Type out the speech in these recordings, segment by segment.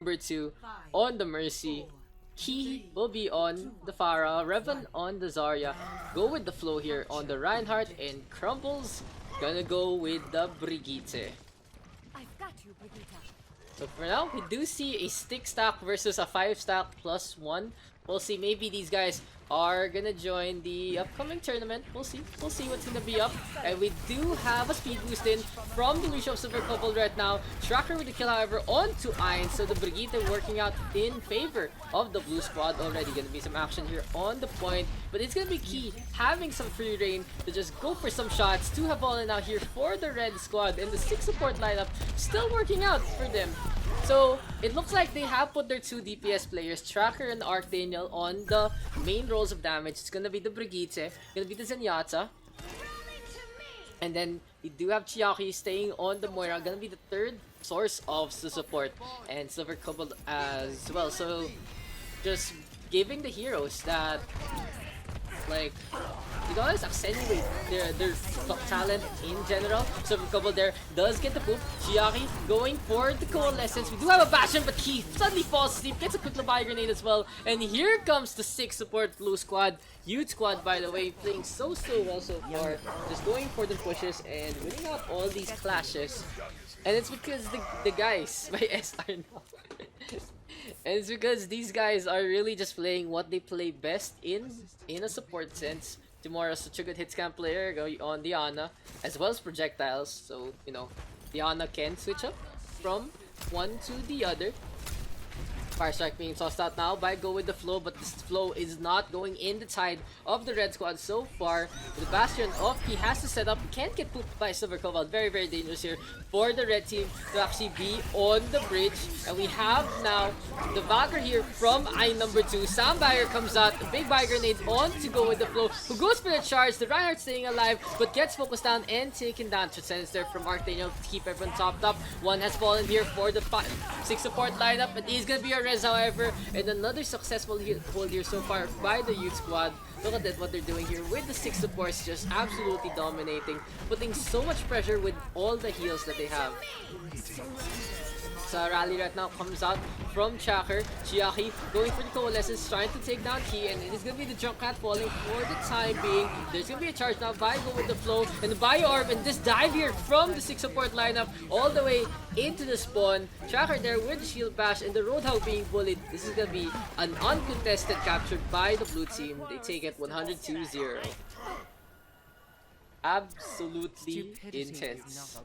Number 2 on the Mercy. Key will be on the Pharah, Revan on the Zarya. Go with the flow here on the Reinhardt, and Crumbles gonna go with the Brigitte. I've got you, Brigitte. So for now, we do see a stick stack versus a 5 stack plus 1. We'll see, maybe these guys are gonna join the upcoming tournament. We'll see what's gonna be up. And we do have a speed boost in from the Lucio Silver Couple right now. Tracker with the kill, however, onto Ein. So the Brigitte working out in favor of the blue squad. Already gonna be some action here on the point, but it's gonna be key having some free reign to just go for some shots. Two have fallen out here for the red squad, and the 6 support lineup still working out for them. So it looks like they have put their 2 DPS players, Tracker and Archdaniel, on the main roles of damage. It's gonna be the Brigitte, gonna be the Zenyatta, and then we do have Chiaki staying on the Moira, gonna be the 3rd source of the support, and Silver Couple as well. So just giving the heroes that, like, you guys accentuate their talent in general. So a couple there does get the poop. Chiaki going for the coalescence. We do have a Bastion, but he suddenly falls asleep, gets a quick Levi grenade as well. And here comes the 6 support blue squad. Huge squad, by the way, playing so well so far. Just going for the pushes and winning out all these clashes. And it's because the guys by SR now. And it's because these guys are really just playing what they play best in a support sense. Tomorrow, such a good hitscan player going on Diana, as well as projectiles. So, you know, Diana can switch up from one to the other. Fire Strike being tossed out now by Go With The Flow, but this flow is not going in the tide of the red squad so far. The Bastion of Key has to set up, can't get pooped by Silver Cobalt. Very dangerous here for the red team to actually be on the bridge. And we have now the Valkyrie here from I number 2. Sam Bayer comes out, the big buy grenade on to Go With The Flow, who goes for the charge. The Reinhardt staying alive, but gets focused down and taken down. Transcendence there from Archdaniel to keep everyone topped up. One has fallen here for the 6 support lineup, but he's gonna be a res, however, and another successful hold here so far by the youth squad. Look at that, what they're doing here with the 6 supports, just absolutely dominating, putting so much pressure with all the heals that they have. So rally right now comes out from Tracker. Chiaki going for the coalescence, trying to take down Key, and it is going to be the Junkrat falling for the time being. There's going to be a charge now by Go With The Flow, and the Bio Orb, and this dive here from the 6 support lineup all the way into the spawn. Tracker there with the shield bash, and the Roadhog being bullied. This is going to be an uncontested capture by the blue team. They take it 102-0. Absolutely intense.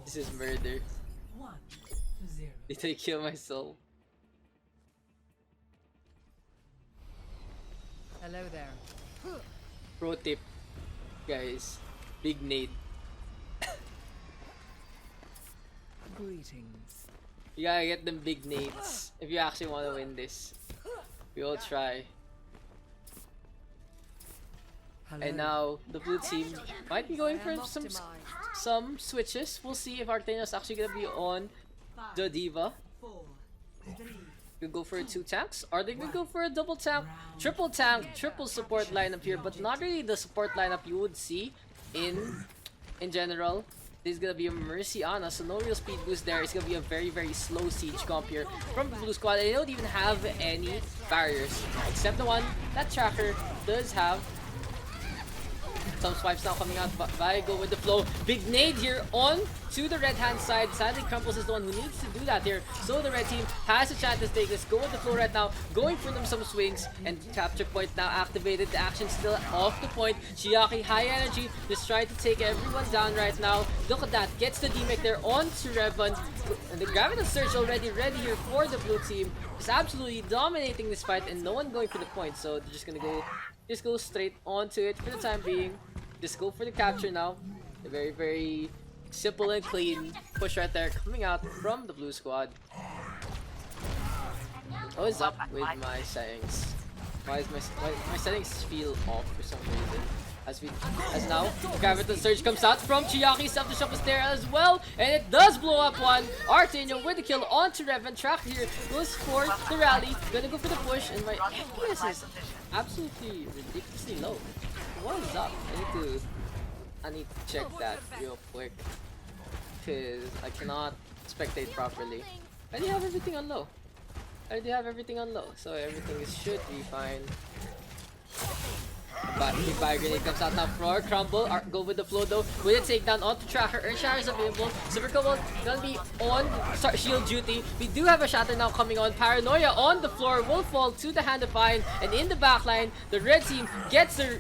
This is murder. Did I kill myself? Hello there. Pro tip, guys. Big nade. Greetings. You gotta get them big nades if you actually want to win this. We all try. Hello. And now the blue team might be going for some switches. We'll see if Archdaniel's actually gonna be on the Diva. Could go for 2 tanks. Are they gonna go for a double tank, triple support lineup here? But not really the support lineup you would see in general. This is gonna be a Mercy Ana, so no real speed boost there. It's gonna be a very slow siege comp here from the blue squad. They don't even have any barriers, except the one that Tracker does have. Some swipes now coming out by Go With The Flow. Big nade here on to the red hand side. Sadly, Crumbles is the one who needs to do that here. So the red team has a chance to take this. Go With The Flow right now, going for them some swings, and capture point now activated. The action still off the point. Chiaki, high energy, just trying to take everyone down right now. Look at that, gets the DMEC there on to Revan. And the Graviton Surge already ready here for the blue team. Just absolutely dominating this fight, and no one going for the point. So they're just gonna go straight onto it for the time being. Just go for the capture now. A very simple and clean push right there coming out from the blue squad. What is up with my settings? Why is my settings feel off for some reason? As now, Graviton Surge comes out from Chiaki. Self-destruct is there as well, and it does blow up one. Archdaniel with the kill onto Revan. Track here goes for the rally. Gonna go for the push, and my FPS is absolutely ridiculously low. What is up? I need to check that real quick, because I cannot spectate properly. I already have everything on low. So everything should be fine. But the fire grenade comes out now for Crumble. Go with the flow though. With a takedown onto Tracker. Earthshatter is available. Super Cobalt gonna be on shield duty. We do have a shatter now coming on. Paranoia on the floor will fall to the hand of Fine. And in the backline, the red team gets the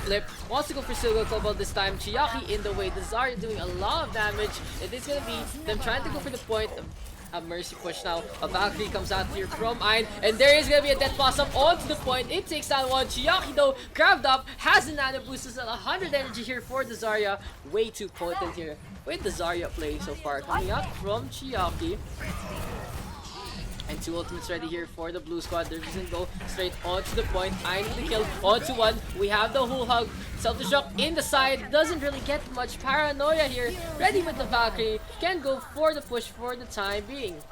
flip. Wants to go for Silver Cobalt this time. Chiaki in the way. The Zarya doing a lot of damage. It is gonna be them trying to go for the point. A Mercy push now. A Valkyrie comes out here from Ein, and there is gonna be a Death Blossom onto the point. It takes down one. Chiaki though, grabbed up, has a nano boost, is 100 energy here for the Zarya. Way too potent here with the Zarya play so far. Coming out from Chiaki. And two ultimates ready here for the blue squad. They're just gonna go straight onto the point. I need the kill onto one. We have the whole hug. Self-destruct in the side. Doesn't really get much. Paranoia here. Ready with the Valkyrie. Can go for the push for the time being.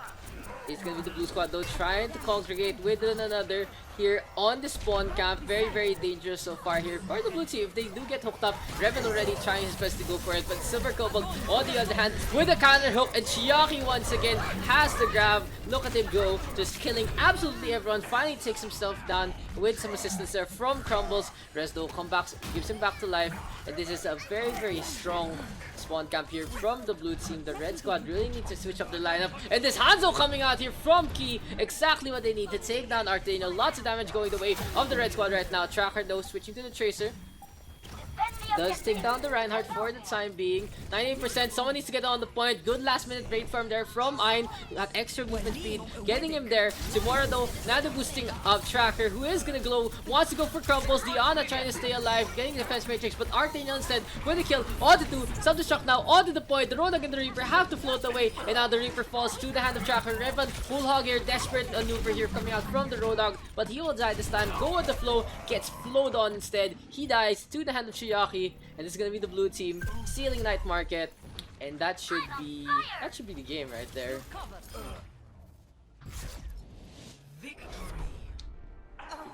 It's gonna be the blue squad though, trying to congregate with one another here on the spawn camp. Very, very dangerous so far here for the blue team. If they do get hooked up, Revan already trying his best to go for it, but Silver Cobalt on the other hand with a counter hook, and Chiaki once again has the grab. Look at him go, just killing absolutely everyone. Finally takes himself down with some assistance there from Crumbles. Resdo comes back, gives him back to life, and this is a very, very strong spawn camp here from the blue team. The red squad really needs to switch up the lineup, and this Hanzo coming out here from Key, exactly what they need to take down Artano. Lots of damage going the way of the red squad right now. Tracker though switching to the Tracer. Does take down the Reinhardt for the time being. 98%. Someone needs to get on the point. Good last minute raid farm there from Ein. Got extra movement speed. Getting him there. Timora though, now the boosting of Tracker, who is gonna glow. Wants to go for Crumbles. Diana trying to stay alive. Getting the defense matrix. But Artaniel instead with a kill on the two. Self-destruct now onto the point. The Rodag and the Reaper have to float away. And now the Reaper falls to the hand of Tracker. Revan, full hog here. Desperate maneuver here coming out from the Rodag. But he will die this time. Go with the flow. Gets flowed on instead. He dies to the hand of Chiaki. And this is gonna be the blue team stealing Night Market, and that should be the game right there.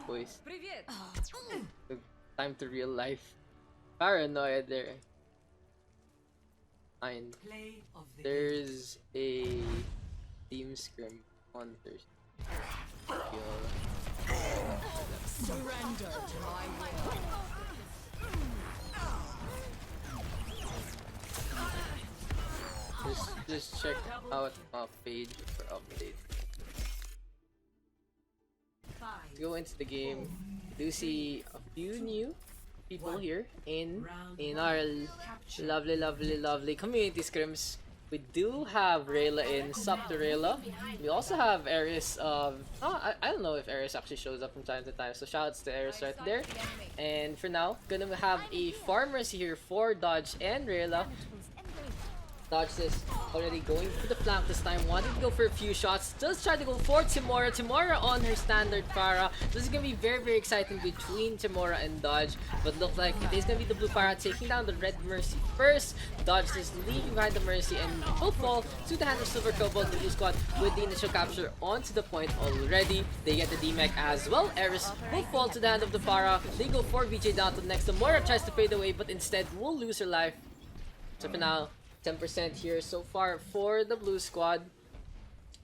Boys, time to real life. Paranoia there. Fine. There's a team scrim on Thursday. Surrender to my will. Just check out my page for updates. Let's go into the game. We do see a few new people here in our lovely community scrims. We do have Rayla in. Sup to Rayla. We also have Eris. I don't know if Eris actually shows up from time to time, so shoutouts to Eris right there. And for now, gonna have a farmers here for Dodge and Rayla. Dodge is already going for the flank this time, wanting to go for a few shots. Does try to go for Timora. Timora on her standard Pharah. This is gonna be very, very exciting between Timora and Dodge. But look like it is gonna be the blue Pharah taking down the red Mercy first. Dodge is leaving behind the Mercy and will fall to the hand of Silver Cobalt, the blue squad, with the initial capture onto the point already. They get the D-Mech as well. Eris will fall to the hand of the Pharah. They go for VJ down to the next. Timora tries to fade away, but instead will lose her life. So for now, 10% here so far for the blue squad.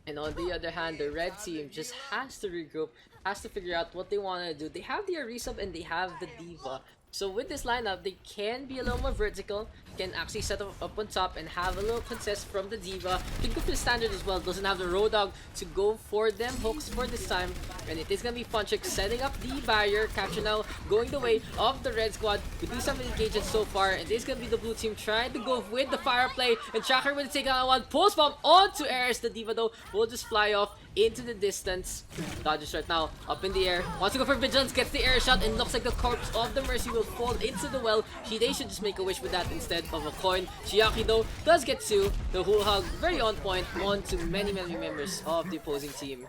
And on the other hand, the red team just has to regroup, has to figure out what they want to do. They have the Arisub and they have the Diva. So with this lineup, they can be a little more vertical, can actually set up on top and have a little contest from the Diva. Can go for the standard as well, doesn't have the Roadhog to go for them hooks for this time. And it is going to be Funchik setting up the barrier. Capture now going the way of the red squad. We do some engagements so far, and it is going to be the blue team trying to go with the fire play. And Tracker will take out one. Pulse bomb onto Eris. The Diva though will just fly off into the distance. Dodges right now up in the air. Wants to go for Vigilance, gets the air shot, and looks like the corpse of the Mercy will fall into the well. They should just make a wish with that instead of a coin. Chiaki though does get two. The Hula Hug very on point onto many members of the opposing team.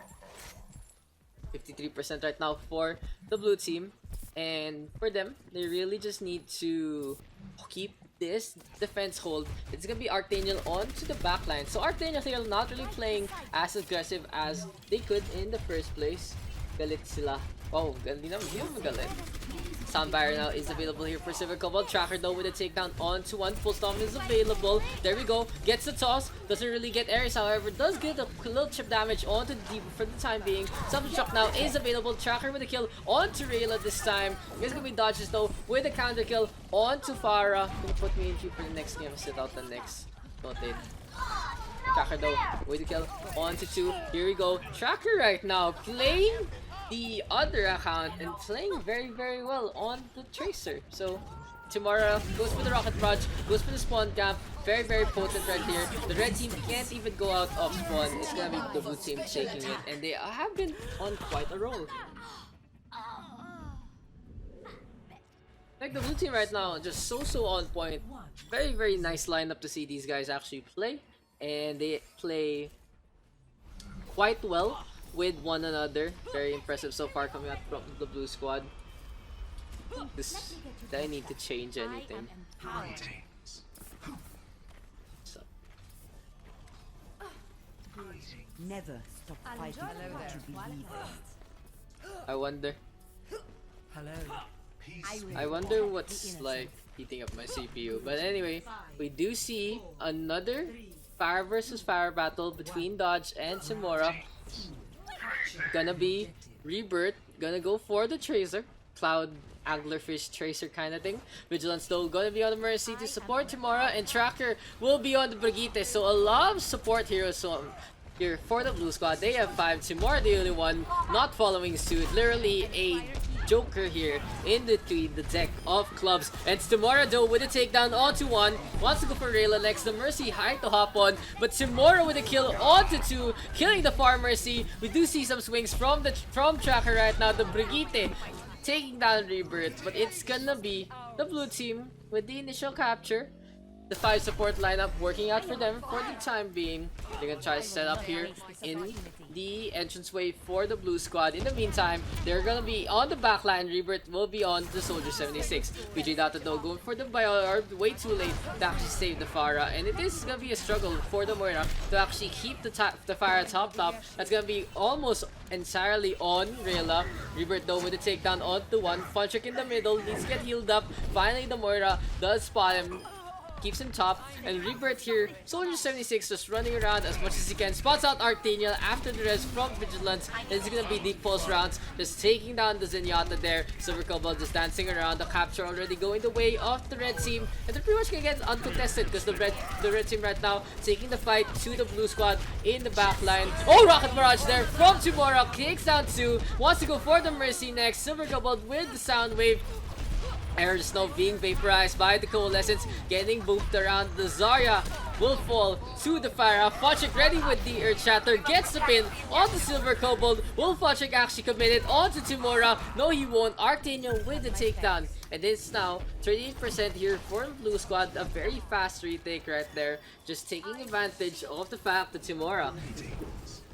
53% right now for the blue team. And for them, they really just need to keep this defense hold. It's gonna be Artaniel onto the backline. So Artaniel here not really playing as aggressive as they could in the first place. Galit sila. Oh, hindi naman galit. Soundbarrier now is available here for Silver Cobalt. Tracker though with a takedown onto one. Full Storm is available. There we go. Gets the toss. Doesn't really get Ares, however. Does get a little chip damage onto the Deep for the time being. Self-destruct now is available. Tracker with a kill onto Rayla this time. It's gonna be dodges though with a counter kill onto Farah. Gonna put me in queue for the next game. Sit out the next. Noted. Tracker though with the kill onto 2. Here we go. Tracker right now playing the other account and playing very well on the Tracer. So Hanamura goes for the rocket barrage, goes for the spawn camp. Very potent right here. The red team can't even go out of spawn. It's gonna be the blue team taking it, and they have been on quite a roll. Like the blue team right now, just so on point. Very nice lineup to see these guys actually play, and they play quite well with one another. Very impressive so far coming out from the blue squad. This, I need to change anything. So. Never stop fighting for what you believe in. I wonder. Hello. I wonder what's like heating up my CPU. But anyway, we do see another fire versus fire battle between Dodge and Hanamura. Gonna be Rebirth, gonna go for the Tracer. Cloud Anglerfish Tracer kind of thing. Vigilance though gonna be on the Mercy to support Hanamura, and Tracker will be on the Brigitte. So a lot of support heroes here for the blue squad. They have 5. Hanamura the only one not following suit. Literally a Joker here in the deck of clubs. And Hanamura though with a takedown onto 1. Wants to go for Rayla next. The Mercy high to hop on, but Hanamura with a kill onto 2, killing the far Mercy. We do see some swings from Tracker right now. The Brigitte taking down Rebirth, but it's gonna be the blue team with the initial capture. The 5 support lineup working out for them for the time being. They're gonna try to set up here in the entranceway for the blue squad. In the meantime, they're gonna be on the backline. Rebirth will be on the Soldier 76. PJ Data though going for the Bio Orb way too late to actually save the Farah, and it is gonna be a struggle for the Moira to actually keep the Farah top. That's gonna be almost entirely on Rayla. Rebirth though with a takedown onto 1. Fun trick in the middle, needs to get healed up. Finally the Moira does spot him, keeps him top, and Rebirth here, Soldier 76 just running around as much as he can, spots out Arctaniel after the res from Vigilance, and it's gonna be deep pulse rounds, just taking down the Zenyatta there. Silver Cobalt just dancing around, the capture already going the way of the red team, and they're pretty much gonna get uncontested because the red team right now taking the fight to the blue squad in the back line. Oh, rocket barrage there from Hanamura, takes down 2, wants to go for the Mercy next. Silver Cobalt with the sound wave. Air just now being vaporized by the Coalescence, getting booped around. The Zarya will fall to the Farah. Fudgek ready with the Earth Shatter, gets the pin on the Silver Kobold. Will Fudgek actually commit it onto Hanamura? No, he won't. Arctaniel with the takedown. And it's now 38% here for the blue squad. A very fast retake right there. Just taking advantage of the fact that Hanamura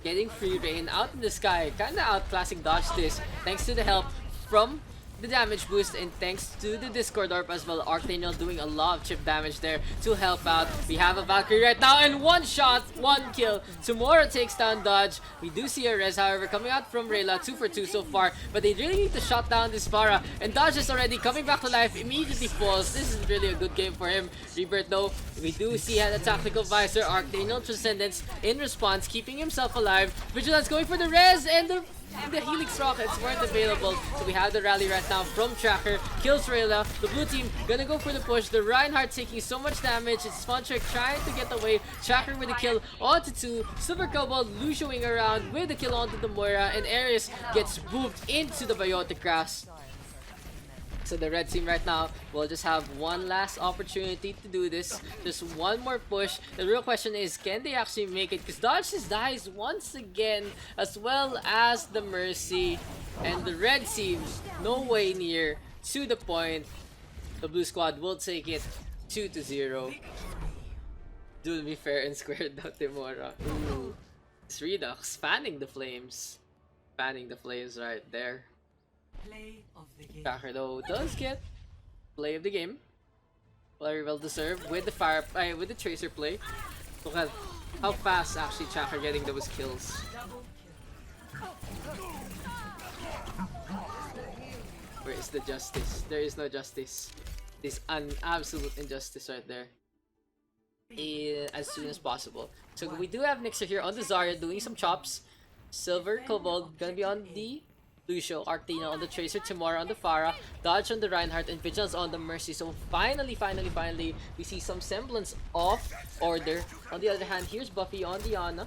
getting free reign out in the sky. Kinda outclassing Dodge this, thanks to the help from the damage boost, and thanks to the Discord Orb as well. Arctaniel doing a lot of chip damage there to help out. We have a Valkyrie right now, and 1 shot, 1 kill. Hanamura takes down Dodge. We do see a res, however, coming out from Rayla. 2 for 2 so far, but they really need to shut down this Farah, and Dodge is already coming back to life, immediately falls. This is really a good game for him. Rebirth though, we do see had a tactical visor. Arctaniel Transcendence in response, keeping himself alive. Vigilance going for the res, and the Helix rockets weren't available, so we have the rally right now from Tracker. Kills Rayla. The blue team gonna go for the push. The Reinhardt taking so much damage. It's Funtrick trying to get away. Tracker with a kill onto 2. Silver Cobalt Lusioing around with a kill onto the Moira, and Ares gets booped into the Biotic Grass. So the red team right now will just have one last opportunity to do this. Just one more push. The real question is, can they actually make it? Because Dodge just dies once again, as well as the Mercy. And the red team, no way near to the point. The blue squad will take it 2-0. Do be fair and square though, Hanamura. Ooh. It's Redux fanning the flames. Fanning the flames right there. Tracker though does get play of the game. Very well deserved with the with the Tracer play. Look at how fast actually Tracker getting those kills. Where is the justice? There is no justice. This an absolute injustice right there. As soon as possible. So we do have Nixer here on the Zarya doing some chops. Silver, Kobold gonna be on the Lucio, Arctina on the Tracer, Tamara on the Pharah, Dodge on the Reinhardt, and Vigilance on the Mercy. So finally, we see some semblance of order. On the other hand, here's Buffy on the Ana.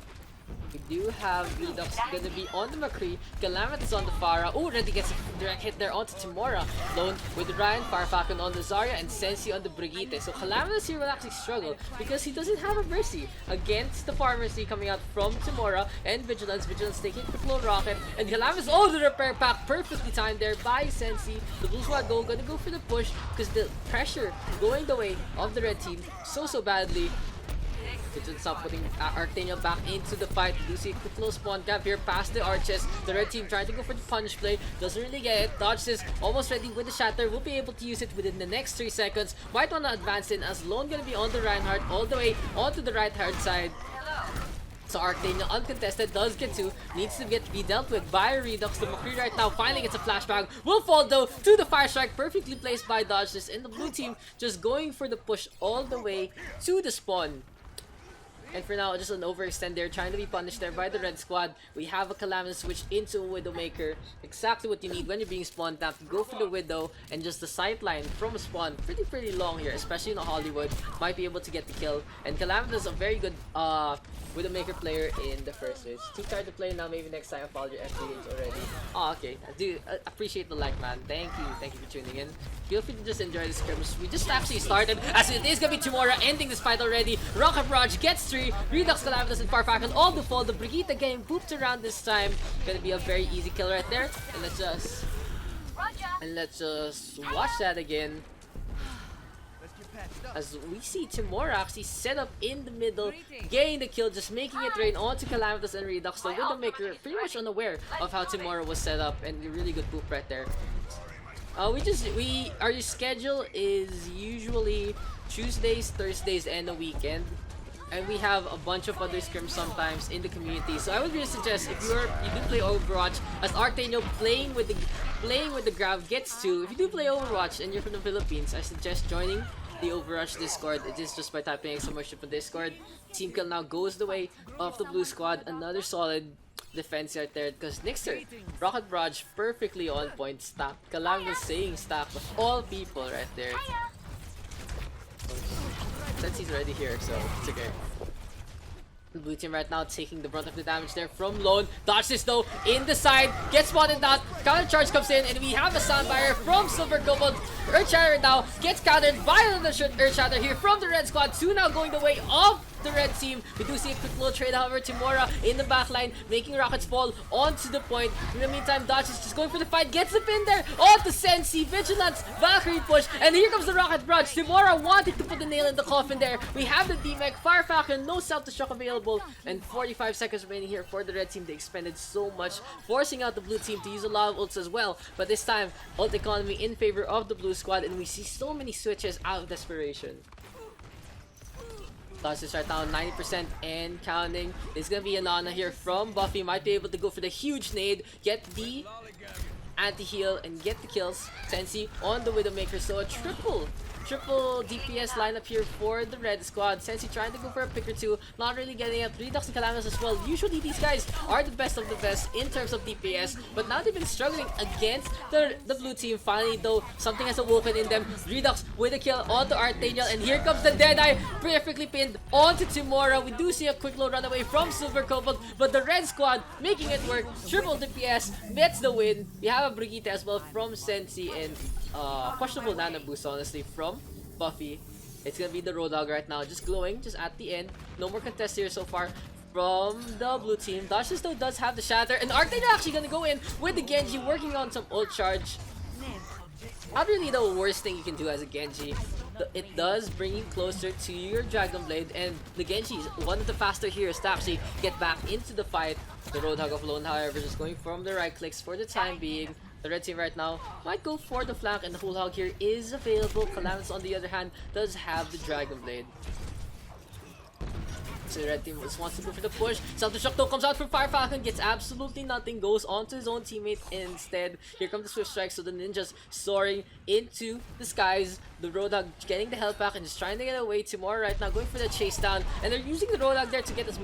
We do have Redux gonna be on the McCree. Calamity on the Pharah. Oh, already gets a direct hit there onto Timora. Lone with Ryan, Farfakon on the Zarya, and Sensi on the Brigitte. So Calamity here will actually struggle because he doesn't have a Mercy against the Pharmacy coming out from Timora and Vigilance. Vigilance taking the flow rocket. And Calamity, oh, the repair pack perfectly timed there by Sensi. The Blue Squad gonna go for the push because the pressure going the way of the red team so badly. Vigilance up putting Arctania back into the fight. You see a quick little spawn cap here past the arches. The red team trying to go for the punish play. Doesn't really get it. Dodge is almost ready with the shatter. Will be able to use it within the next 3 seconds. Might want to advance in as Lone gonna be on the Reinhardt all the way onto the right hard side. So Arctania uncontested, does get 2, needs to be dealt with by Redux. The McCree right now finally gets a flashbang, will fall though to the fire strike, perfectly placed by Dodges. In the blue team, just going for the push all the way to the spawn. And for now, just an overextend there, trying to be punished there by the red squad. We have a Calamity switch into a Widowmaker. Exactly what you need when you're being spawn tapped. Go for the Widow, and just the sightline from spawn. Pretty long here, especially in a Hollywood. Might be able to get the kill. And Calamity is a very good Widowmaker player in the first place. Too tired to play now, maybe next time I followed your FP games already. Oh, okay. I do appreciate the like, man. Thank you for tuning in. Feel free to just enjoy the scrims. We just actually started, as it is gonna be tomorrow, ending this fight already. Rocket Raj gets 3, Redux, Calamitas, and Farfakon all do fall. The Brigitte getting booped around this time. Gonna be a very easy kill right there. And let's just watch that again. As we see Timora actually set up in the middle, getting the kill, just making it rain onto Calamitas and Redux. The Widowmaker pretty much unaware of how Timora was set up, and a really good poop right there. Our schedule is usually Tuesdays, Thursdays, and a weekend. And we have a bunch of other scrims sometimes in the community. So I would really suggest if you do play Overwatch, as Arctania playing with the grab gets to. If you do play Overwatch and you're from the Philippines, I suggest joining the Overrush Discord. It is just by typing exclamation on Discord. Team kill now goes the way of the blue squad. Another solid defense right there because Nixer, Rocket Barrage perfectly on point. Stack. Calamity saying stack of all people right there. Since he's already here, so it's okay. The blue team right now taking the brunt of the damage there from Lone. Dodge this though, in the side, gets spotted out, counter charge comes in, and we have a sound barrier from Silver Kobold. Earthshatter now gets countered by another Earthshatter here from the red squad. 2 now going the way of the red team. We do see a quick little trade, however. Timora in the backline, making rockets fall onto the point. In the meantime, Dodge is just going for the fight, gets the pin there onto Sensi. Vigilance, Valkyrie push, and here comes the rocket barrage. Timora wanted to put the nail in the coffin there. We have the D-Mech, Firefalcon, no self-destruct available, and 45 seconds remaining here for the red team. They expended so much, forcing out the blue team to use a lot of ults as well. But this time, ult economy in favor of the blue squad, and we see so many switches out of desperation. Dodge is right now 90% and counting. It's gonna be an Ana here from Buffy. Might be able to go for the huge nade, get the anti-heal, and get the kills. Sensi on the Widowmaker, so a triple DPS lineup here for the red squad. Sensi trying to go for a pick or 2, not really getting it. Redux and Calamitas as well. Usually these guys are the best of the best in terms of DPS, but now they've been struggling against the blue team. Finally though, something has awoken in them. Redux with a kill onto Arctania, and here comes the Deadeye, perfectly pinned onto Timora. We do see a quick low runaway from Silver Kobold, but the red squad making it work. Triple DPS gets the win. We have a Brigitte as well from Sensi, and questionable nano boost honestly from Buffy. It's gonna be the Roadhog right now, just glowing, just at the end. No more contest here so far from the blue team. Dashes though does have the shatter, and Arctania actually gonna go in with the Genji, working on some ult charge. Not really the worst thing you can do as a Genji. It does bring you closer to your Dragon Blade, and the Genji is one of the faster heroes to actually get back into the fight. The Roadhog of Lone, however, just going from the right clicks for the time being. The red team right now might go for the flank, and the Whole Hog here is available. Calamus on the other hand does have the Dragon Blade. So the red team just wants to go for the push. Self-destruct though comes out from Fire Falcon, gets absolutely nothing, goes onto his own teammate instead. Here comes the Swift Strike, so the ninjas soaring into the skies. The Roadhog getting the health back and just trying to get away. Timor right now going for the chase down, and they're using the Roadhog there to get as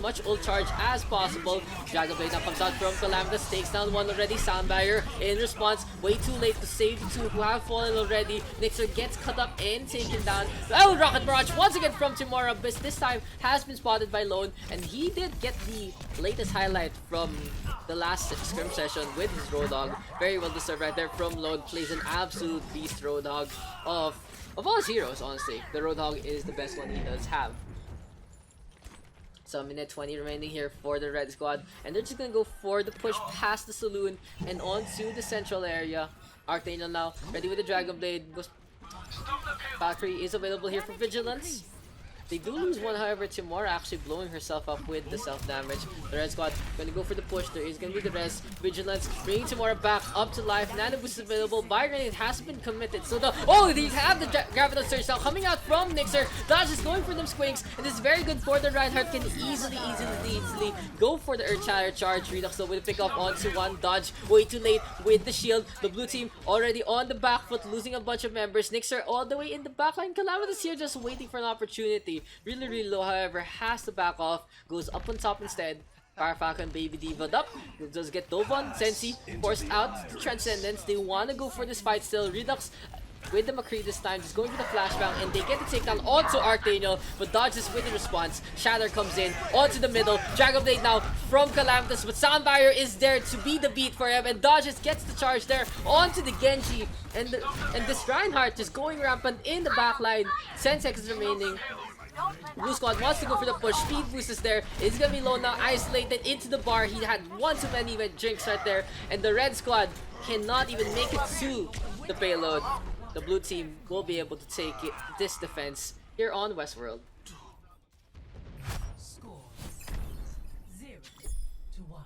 much ult charge as possible. Dragon Blade now comes out from Calamitous, takes down one already. Sound Barrier in response, way too late to save the two who have fallen already. Nixer gets cut up and taken down. Oh, Rocket Barrage once again from Timora, but this time has been spotted by Lone, and he did get the latest highlight from the last scrim session with his Roadhog. Very well deserved right there from Lone. Plays an absolute beast Roadhog of all his heroes, honestly. The Roadhog is the best one he does have. So minute 20 remaining here for the red squad, and they're just gonna go for the push past the saloon and onto the central area. Archangel now ready with the Dragon Blade. Valkyrie is available here for Vigilance. They do lose one, however, Timora actually blowing herself up with the self-damage. The red squad gonna go for the push. There is gonna be the rest. Vigilance bringing Timora back up to life. Nano boost is available. Buy grenade has been committed. So they have the Graviton Surge now coming out from Nixer. Dodge is going for them squinks, and this is very good for the Reinhardt. Can easily go for the Earth Shatter charge. Redux though with a pick up onto one. Dodge way too late with the shield. The blue team already on the back foot, losing a bunch of members. Nixer all the way in the backline. Calamitous here just waiting for an opportunity. Really low, however, has to back off. Goes up on top instead. Fire Falcon, Baby Diva up. Does get dove on. Sensi forced out to Transcendence. They want to go for this fight still. Redux with the McCree this time, just going for the flashbang, and they get the takedown onto Archangel, but dodges with the response. Shatter comes in onto the middle. Dragon Blade now from Calamitous, but Sound Barrier is there to be the beat for him, and dodges gets the charge there onto the Genji, and this Reinhardt just going rampant in the backline. 10 seconds remaining. Blue squad wants to go for the push. Speed boost is there. It's gonna be low now, isolated into the bar. He had one too many drinks right there, and the red squad cannot even make it to the payload. The blue team will be able to take this defense here on Westworld. Score 0-1.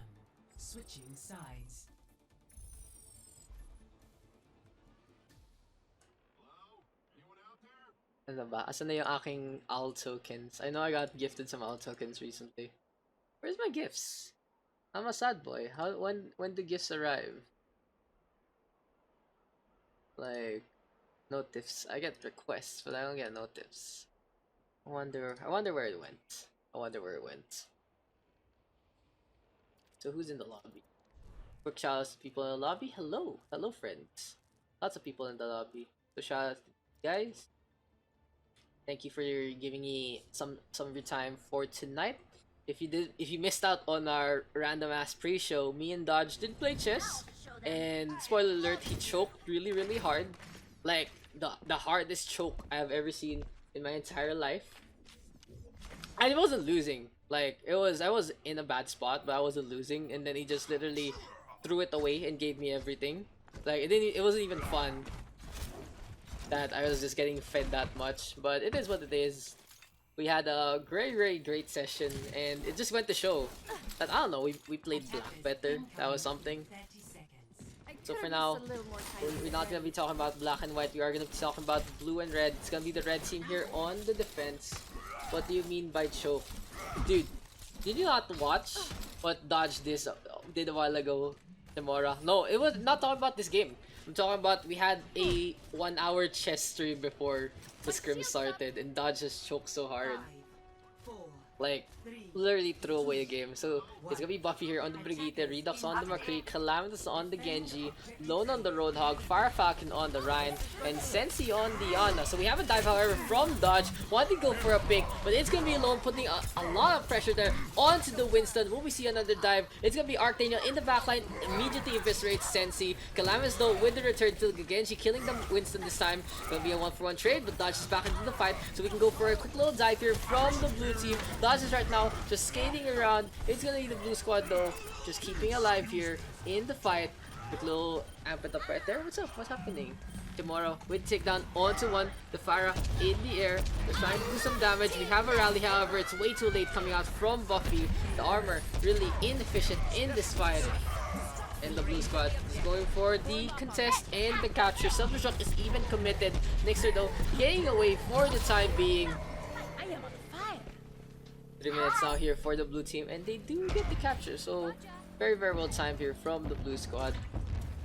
Switching sides. Ano ba? Asan na yung aking owl tokens? I know I got gifted some owl tokens recently. Where's my gifts? I'm a sad boy. When do gifts arrive? Like notifs. I get requests, but I don't get notifs. I wonder where it went. So who's in the lobby? Quick shout outs to people in the lobby. Hello friends. Lots of people in the lobby. So shout out to you guys. Thank you for giving me some of your time for tonight. If you missed out on our random ass pre-show, me and Dodge did play chess, and spoiler alert, he choked really hard. Like the hardest choke I've ever seen in my entire life. And it wasn't losing. Like I was in a bad spot, but I wasn't losing, and then he just literally threw it away and gave me everything. Like it wasn't even fun that I was just getting fed that much, but it is what it is. We had a great session, and it just went to show that, I don't know, we played black better. That was something. So for now, we're not gonna be talking about black and white. We are gonna be talking about blue and red. It's gonna be the red team here on the defense. What do you mean by choke? Dude, did you not watch what Dodge did a while ago, Timora? No, it was not talking about this game. I'm talking about, we had a 1 hour chess stream before the scrim started, and Dodge just choked so hard. Like, literally threw away the game. So, it's gonna be Buffy here on the Brigitte, Redux on the McCree, Calamitous on the Genji, Lone on the Roadhog, Fire Falcon on the Rhine, and Sensi on the Ana. So we have a dive, however, from Dodge, wanting to go for a pick, but it's gonna be Lone putting a lot of pressure there onto the Winston. Will we see another dive? It's gonna be Arctania in the backline, immediately eviscerates Sensi. Calamitous though with the return to Genji, killing the Winston this time. Gonna be a 1-for-1 trade, but Dodge is back into the fight, so we can go for a quick little dive here from the blue team. Dodge is right now just skating around. It's gonna be the blue squad though, just keeping alive here in the fight. Quick little amp it up right there. What's up? What's happening? Tomorrow with takedown onto one. The Pharah in the air. They're trying to do some damage. We have a rally, however, it's way too late coming out from Buffy. The armor really inefficient in this fight. And the blue squad is going for the contest and the capture. Self-destruct is even committed. Nixer though getting away for the time being. 3 minutes now here for the blue team, and they do get the capture. So very well timed here from the blue squad.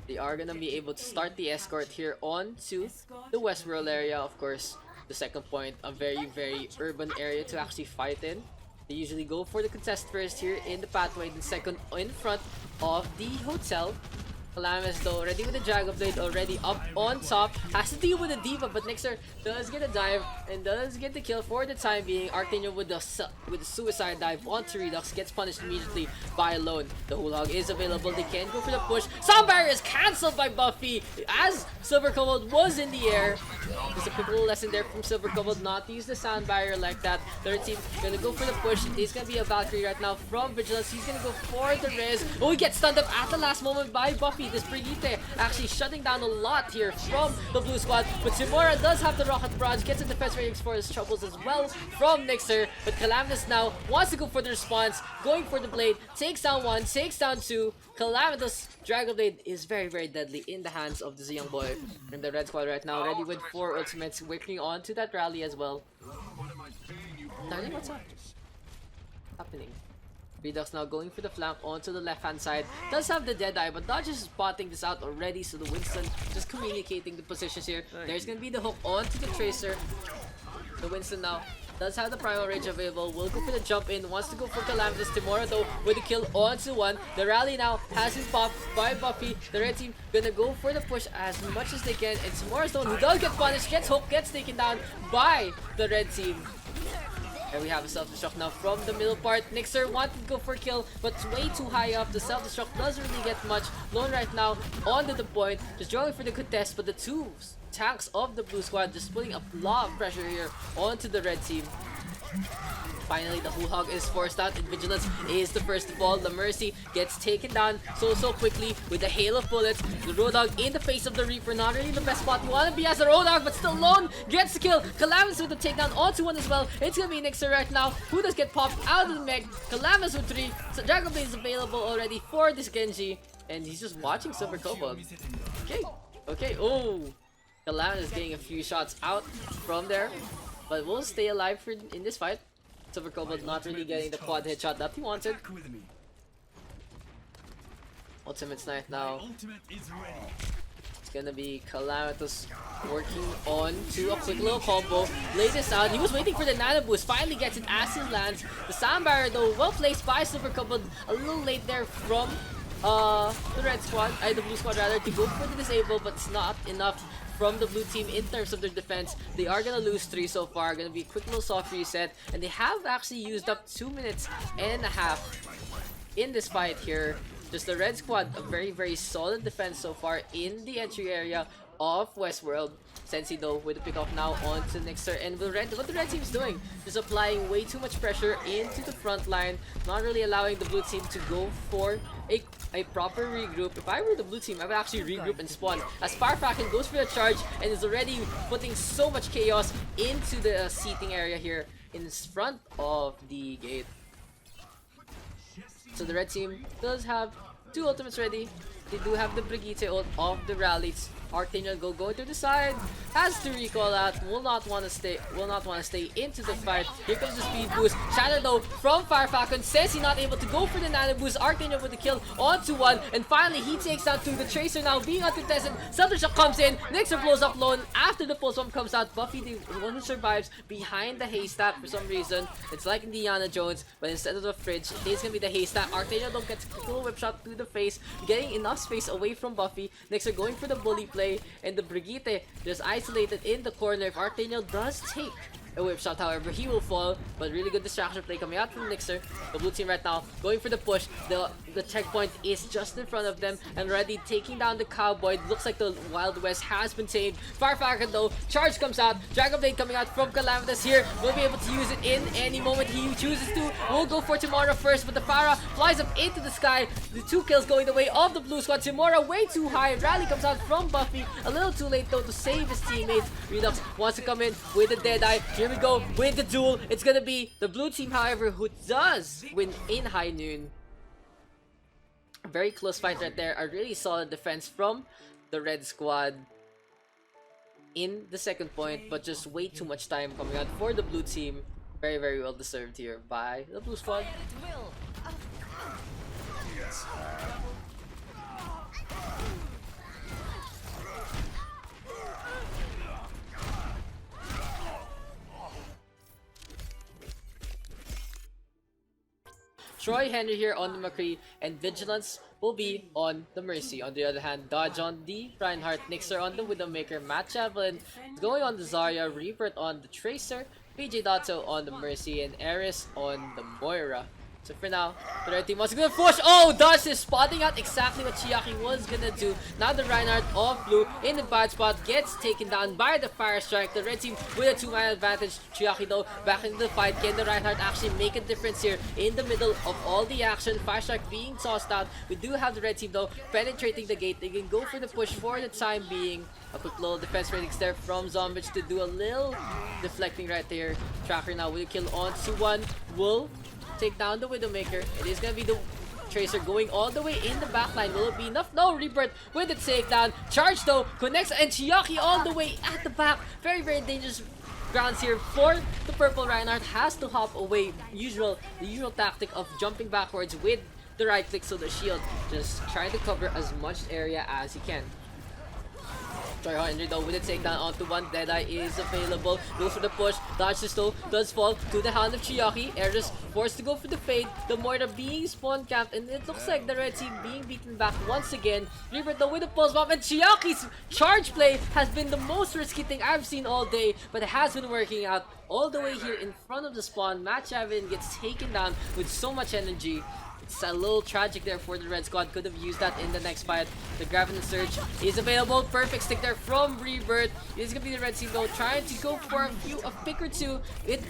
They are gonna be able to start the escort here onto the Westworld area. Of course, the second point, a very urban area to actually fight in. They usually go for the contest first here in the pathway, then second in front of the hotel. Calamus though, ready with the Dragon Blade, already up on top. Has to deal with the Diva, but Nixer does get a dive and does get the kill for the time being. Arctaniel with the suicide dive onto Redux, gets punished immediately by Lone. The Whole Hog is available, they can go for the push. Sound Barrier is cancelled by Buffy as Silver Kobold was in the air. There's a quick little lesson there from Silver Kobold not to use the Sound Barrier like that. Third team gonna go for the push. It's gonna be a Valkyrie right now from Vigilance. He's gonna go for the Riz. Oh, he gets stunned up at the last moment by Buffy. This Brigitte actually shutting down a lot here from the blue squad, but Timura does have the rocket barrage, gets a defense ratings for his troubles as well from Nixer, but Calamitous now wants to go for the response, going for the blade, takes down one, takes down two. Calamitous Dragon Blade is very deadly in the hands of this young boy. And the red squad right now ready with 4 ultimates, working on to that rally as well. Darling, what's up? Happening? Redux now going for the flank onto the left hand side. Does have the Deadeye, but Dodge is spotting this out already, so the Winston just communicating the positions here. There's gonna be the hook onto the Tracer. The Winston now does have the Primal Rage available, will go for the jump in, wants to go for Calamitous. Timura though with the kill onto one. The rally now has been popped by Buffy. The red team gonna go for the push as much as they can, and Timura's the one who does get punished, gets hooked, gets taken down by the red team. And we have a self-destruct now from the middle part. Nixer wanted to go for a kill, but it's way too high up. The self-destruct doesn't really get much. Lone right now onto the point, just drawing for the contest, but the two tanks of the blue squad just putting a lot of pressure here onto the red team. Finally, the Whole Hog is forced out, and Vigilance is the first to fall. The Mercy gets taken down so quickly with the hail of bullets. The Roadhog in the face of the Reaper, not really the best spot you want to be as a Roadhog, but still Lone gets the kill. Calamitous with the takedown onto one as well. It's gonna be Nixer right now, who does get popped out of the mech. Calamitous with 3. So Dragon Blade is available already for this Genji, and he's just watching Silver Kobold. Okay, oh. Calamitous getting a few shots out from there, but will stay alive in this fight. Silver Kobold not really getting the quad headshot that he wanted. Ultimate's night now. It's gonna be Calamitous working on to a quick little combo. Lay this out. He was waiting for the nano boost. Finally gets it as it lands. The Sound Barrier though well placed by Silver Kobold. A little late there from the red squad, the blue squad rather, to go for the disable, but it's not enough from the blue team in terms of their defense. They are gonna lose 3 so far. Gonna be a quick little soft reset, and they have actually used up 2 minutes and a half in this fight here. Just the red squad, a very solid defense so far in the entry area of Westworld. Sensi though with the pick off now onto Nixer, and what the red team's doing, just applying way too much pressure into the front line, not really allowing the blue team to go for a proper regroup. If I were the blue team, I would actually regroup and spawn, as Farfakan goes for the charge and is already putting so much chaos into the seating area here in front of the gate. So the red team does have 2 ultimates ready. They do have the Brigitte ult of the rallies. Arctaniel going to the side, has to recall out, will not want to stay into the fight. Here comes the speed boost. Shadow though from Firefalcon says he's not able to go for the nano boost. Arctaniel with the kill onto one, and finally he takes out 2. The Tracer now being uncontested. Self-destruct comes in, Nixer blows up Lone after the pulse bomb comes out. Buffy, the one who survives behind the haystack for some reason. It's like Indiana Jones, but instead of the fridge, it's gonna be the haystack. Arctaniel though gets a quick little whip shot to the face, getting enough space away from Buffy. Nixer going for the bully play, and the Brigitte just isolated in the corner. If Arctaniel does take a whip shot, however, he will fall, but really good distraction play coming out from Nixer. The blue team right now going for the push. The checkpoint is just in front of them and already taking down the Cowboy. Looks like the Wild West has been tamed. Farfakan though, charge comes out. Dragon Blade coming out from Calamitous here. Will be able to use it in any moment he chooses to. We'll go for Timura first, but the Pharah flies up into the sky. The 2 kills going the way of the blue squad. Timura way too high. Rally comes out from Buffy. A little too late though to save his teammates. Redux wants to come in with the Deadeye. Here we go with the duel. It's gonna be the blue team, however, who does win in high noon. A very close fight right there. A really solid defense from the red squad in the second point, but just way too much time coming out for the blue team. Very, very well deserved here by the blue squad. Troy Henry here on the McCree, and Vigilance will be on the Mercy. On the other hand, Dodge on the Reinhardt, Nixer on the Widowmaker, Matt Javelin going on the Zarya, Rebirth on the Tracer, PJ Dotto on the Mercy, and Eris on the Moira. So for now, the red team was gonna push. Oh, Dodge is spotting out exactly what Chiaki was gonna do. Now the Reinhardt of blue in the bad spot gets taken down by the Fire Strike. The red team with a 2-man advantage. Chiaki though back into the fight. Can the Reinhardt actually make a difference here in the middle of all the action? Fire Strike being tossed out. We do have the red team though penetrating the gate. They can go for the push for the time being. A quick little defense ratings there from Zombich to do a little deflecting right there. Tracker now with a kill on 2-1. Will take down the Widowmaker. It is gonna be the Tracer going all the way in the backline. Will it be enough? No, Rebirth with the takedown. Charge though, connects, and Chiaki all the way at the back. Very, very dangerous grounds here for the purple. Reinhardt has to hop away. The usual tactic of jumping backwards with the right click, so the shield just trying to cover as much area as he can. Troy Henry though with a takedown onto one. Deadeye is available. Goes for the push. Dodges though does fall to the hand of Chiaki. Eris forced to go for the fade. The Moira being spawn camped, and it looks like the red team being beaten back once again. Rebirth though with a pulse bomb, and Chiaki's charge play has been the most risky thing I've seen all day, but it has been working out all the way here in front of the spawn. Matt Javin gets taken down with so much energy. It's a little tragic there for the red squad. Could have used that in the next fight. The Grab and the Surge is available. Perfect stick there from Rebirth. It's gonna be the red team though trying to go for a pick or two.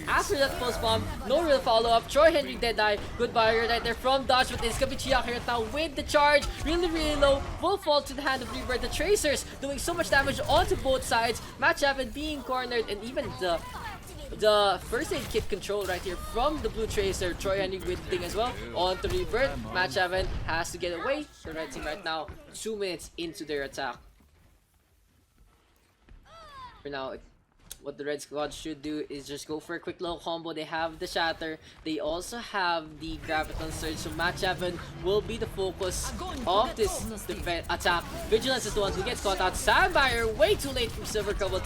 After that pulse bomb, no real follow up. Troy Henry Deadeye. Good barrier right there from Dodge, but it's gonna be Chiaki right now with the charge. Really, really low. Will fall to the hand of Rebirth. The Tracers doing so much damage onto both sides. Matt Javin being cornered, and even the first aid kit control right here from the blue Tracer. Troy Henry with the thing as well on to Rebirth. Matt Javin has to get away. The red team right now 2 minutes into their attack. For now, what the red squad should do is just go for a quick little combo. They have the Shatter. They also have the Graviton Surge. So Matt Javin will be the focus of this attack. Vigilance is the one who gets caught out. Sandfire way too late from Silver Cobalt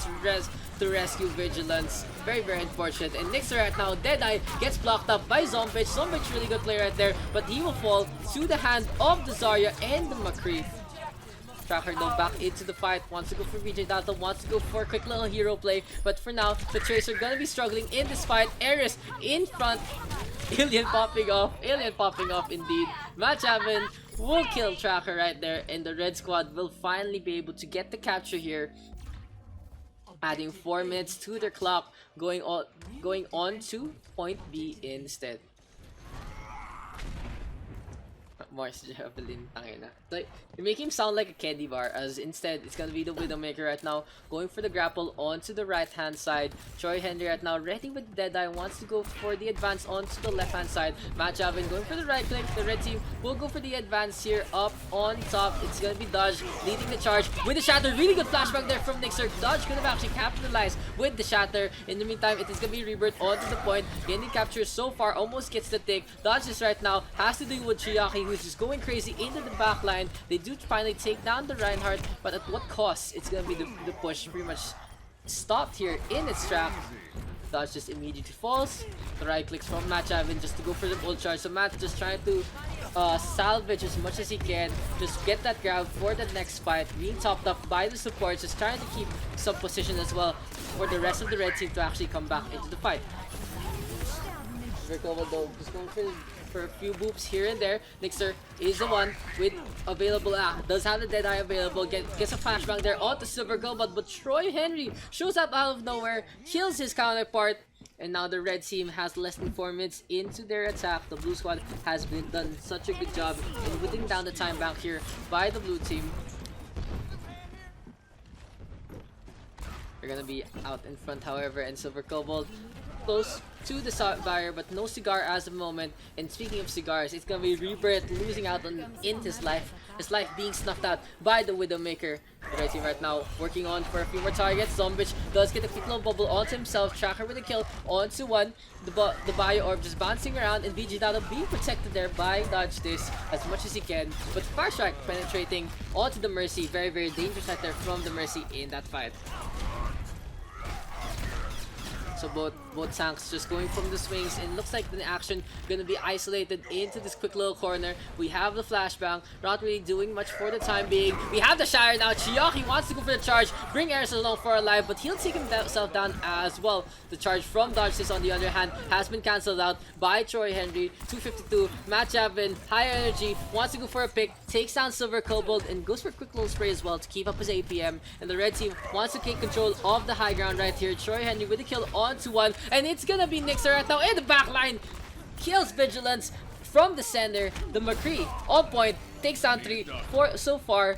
to rescue Vigilance. Very, very unfortunate. And Nixer right now, Deadeye gets blocked up by Zombich. Zombich really good player right there, but he will fall to the hand of the Zarya and the McCree. Tracker though back into the fight, wants to go for VJ Data, wants to go for a quick little hero play, but for now, the Tracer gonna be struggling in this fight. Eris in front, Alien popping off indeed. Matt Javin will kill Tracker right there, and the red squad will finally be able to get the capture here. Adding 4 minutes to their clock, going on to point B instead. Mars Javelin, tangina. Like, you make him sound like a candy bar, as instead it's gonna be the Widowmaker right now, going for the grapple onto the right hand side. Troy Henry right now ready with Deadeye, wants to go for the advance onto the left hand side. Matt Javin going for the right click. The red team will go for the advance here up on top. It's gonna be Dodge leading the charge with the Shatter. Really good flashback there from Nixer. Dodge could have actually capitalized with the Shatter. In the meantime, it is gonna be Rebirth onto the point. Getting capture so far, almost gets the take. Dodge is right now has to deal with Chiaki, who's just going crazy into the back line. They do finally take down the Reinhardt, but at what cost? It's gonna be the push pretty much stopped here in its track. Dodge just immediately falls. The right clicks from Matt Javin just to go for the full charge. So Matt just trying to salvage as much as he can. Just get that grab for the next fight. Being topped up by the supports. Just trying to keep some position as well for the rest of the red team to actually come back into the fight. Recover though, just going for a few boops here and there. Nixer is the one with available, does have the Deadeye available, gets a flashbang there onto Silver Cobalt, but Troy Henry shows up out of nowhere, kills his counterpart, and now the red team has less than 4 minutes into their attack. The blue squad has done such a good job in whittling down the time back here by the blue team. They're gonna be out in front, however, and Silver Cobalt close to the barrier, but no cigar as of the moment. And speaking of cigars, it's gonna be Rebirth losing out on in his life being snuffed out by the Widowmaker. The red team right now working on for a few more targets. Zombich does get a quick little bubble onto himself. Tracker with a kill onto one. The Bio Orb just bouncing around, and Vegetato being protected there by Dodge this as much as he can. But Fire Strike penetrating onto the Mercy. Very, very dangerous right there from the Mercy in that fight. So both tanks just going from the swings, and looks like the action gonna be isolated into this quick little corner. We have the flashbang, not really doing much for the time being. We have the Shire now. Chiaki wants to go for the charge, bring Eris along for a life, but he'll take himself down as well. The charge from Dodges on the other hand has been cancelled out by Troy Henry. 252, Matt Javin, high energy, wants to go for a pick, takes down Silver Kobold, and goes for a quick little spray as well to keep up his APM. And the red team wants to take control of the high ground right here. Troy Henry with a kill on to one, and it's gonna be Nixer right now in the back line. Kills Vigilance from the center. The McCree on point, takes down 3 4 so far.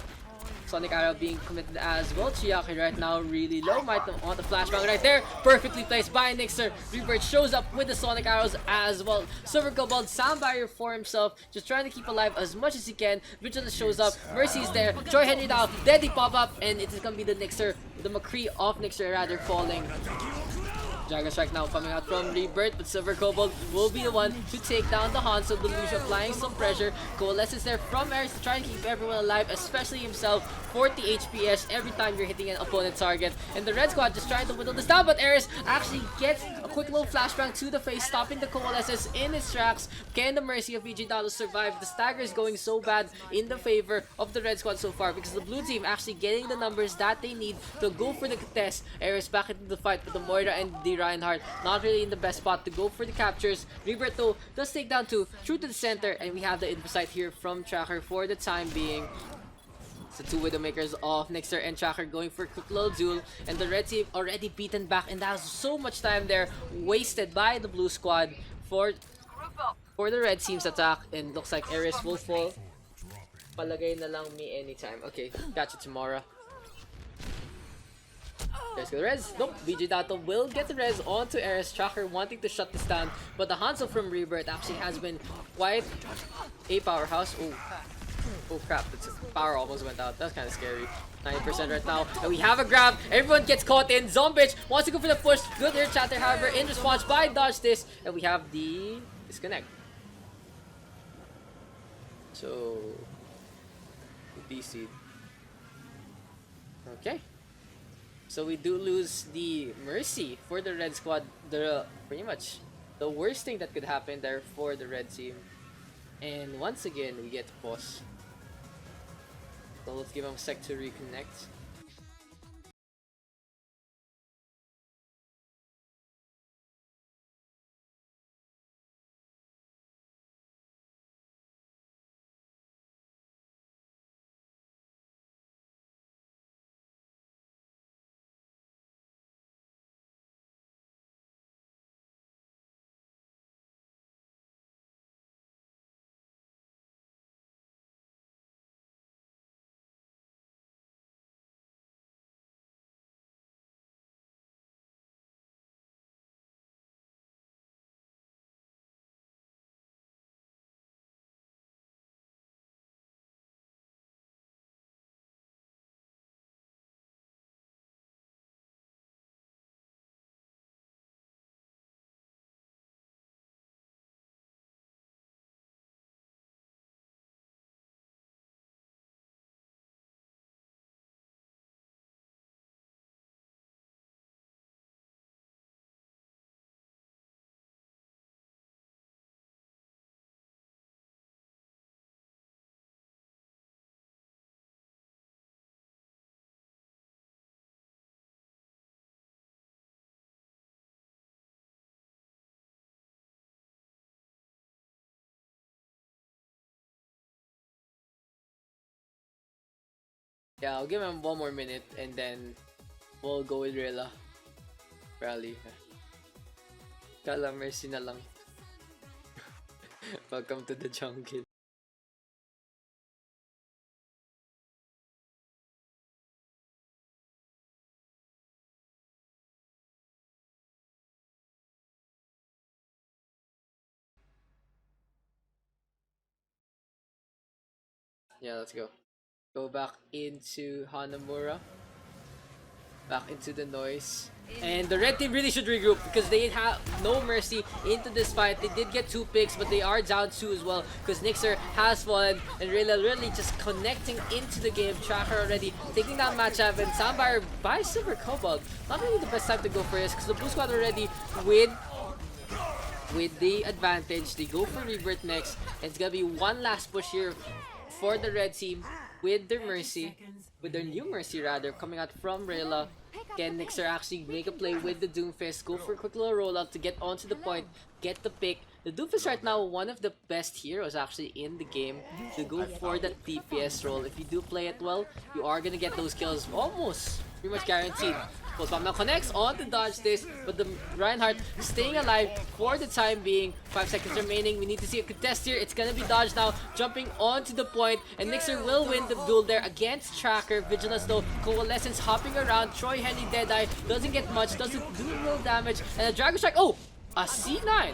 Sonic Arrow being committed as well. Chiaki right now really low. Might want the flashbang right there. Perfectly placed by Nixer. Rebirth shows up with the Sonic Arrows as well. Silver Kobold, sound barrier for himself. Just trying to keep alive as much as he can. Vigilance shows up. Mercy's there. Troy Henry down. Deadly pop up. And it's gonna be the Nixer. The McCree of Nixer rather falling. Dragon Strike now coming out from Rebirth, but Silver Kobold will be the one to take down the Hanzo. Delusion applying some pressure. Coalescence there from Eris to try and keep everyone alive, especially himself. 40 HPS every time you're hitting an opponent target. And the Red Squad just trying to whittle this down, but Eris actually gets a quick little flashbang to the face, stopping the Coalescence in its tracks. Can the Mercy of Vegetato survive? The stagger is going so bad in the favor of the Red Squad so far, because the blue team actually getting the numbers that they need to go for the contest. Eris back into the fight with the Moira and the Reinhardt not really in the best spot to go for the captures. Rebirth though does take down 2 through to the center, and we have the insight here from Tracker for the time being. So 2 Widowmakers of Nixer and Tracker going for a quick little duel, and the red team already beaten back, and that was so much time there wasted by the blue squad for the red team's attack. And looks like Eris will fall. Palagay na lang me anytime. Okay, gotcha Tamara. There's the res. Nope, Vegetato will get the res onto Eris. Tracker wanting to shut this down, but the Hanzo from Rebirth actually has been quite a powerhouse. Oh crap, the power almost went out. That's kind of scary. 90% right now, and we have a grab. Everyone gets caught in. Zombich wants to go for the push. Good air chatter, however, in response by Dodge this, and we have the disconnect. So DC. Okay. So we do lose the Mercy for the Red Squad. Pretty much the worst thing that could happen there for the Red team. And once again, we get to pause. So let's give them a sec to reconnect. Yeah, I'll give him 1 more minute and then we'll go with Rilla. Rally. Kala Mercy na lang. Welcome to the jungle. Yeah, let's go. Go back into Hanamura. Back into the noise. And the red team really should regroup because they have no mercy into this fight. They did get 2 picks, but they are down 2 as well because Nixer has fallen and really just connecting into the game. Tracker already taking down Matchup and Soundbar by Silver Cobalt. Not really the best time to go for this because the blue squad already with the advantage. They go for Rebirth next. And it's gonna be one last push here for the red team with their mercy. With their new mercy rather, coming out from Rayla. Can Nixer actually make a play with the Doomfist, go for a quick little rollout to get onto the point, get the pick. The Doomfist right now, one of the best heroes actually in the game to go for that DPS role. If you do play it well, you are gonna get those kills almost pretty much guaranteed. Pulse Bomb now connects on to dodge this, but the Reinhardt staying alive for the time being. 5 seconds remaining. We need to see a contest here. It's gonna be dodged now, jumping onto the point, and Nixer will win the duel there against Tracker. Vigilance though, Coalescence hopping around. Troy Henry Deadeye doesn't get much, doesn't do real damage, and a Dragon Strike. Oh, a C9,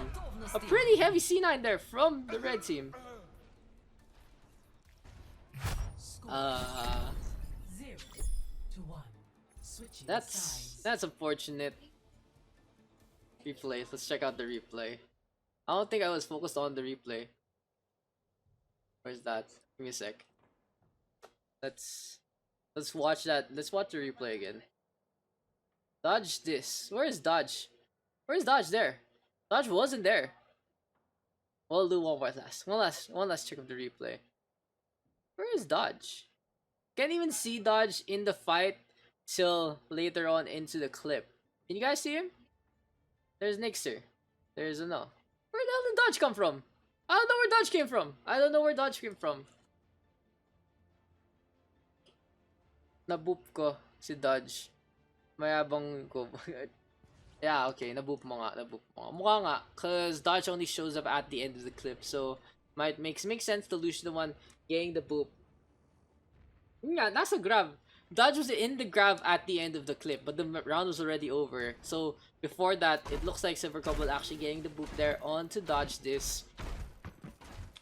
a pretty heavy C9 there from the red team. 0-1. Switching sides. That's unfortunate. Replay. Let's check out the replay. I don't think I was focused on the replay. Where's that? Give me a sec. Let's watch that. Let's watch the replay again. Dodge this. Where is Dodge? Where's Dodge there? Dodge wasn't there. We'll do one last check of the replay. Where is Dodge? Can't even see Dodge in the fight till later on into the clip. Can you guys see him? There's Nixer. There's a no. Where the hell did Dodge come from? I don't know where Dodge came from. I don't know where Dodge came from. Naboop ko si Dodge. Mayabang ko. Yeah, okay. Naboop mo nga. Mukha nga. Cause Dodge only shows up at the end of the clip. So, makes sense to lose the one getting the boop. Yeah, that's a grab. Dodge was in the grab at the end of the clip, but the round was already over. So, before that, it looks like Silver Couple actually getting the boop there on to dodge this.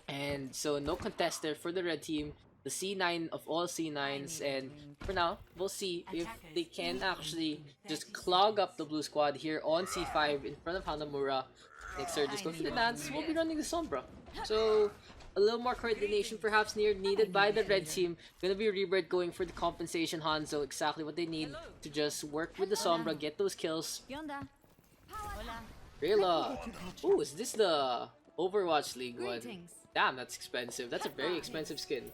And so, no contest there for the red team. The C9 of all C9s, and for now, we'll see if they can actually just clog up the blue squad here on C5 in front of Hanamura. Nixer just goes for the dance. We'll be running the Sombra. So, a little more coordination perhaps needed by the red team. Gonna be Rebirth going for the compensation Hanzo. Exactly what they need to just work with the Sombra, get those kills. Rayla. Ooh, is this the Overwatch League one? Damn, that's expensive. That's a very expensive skin.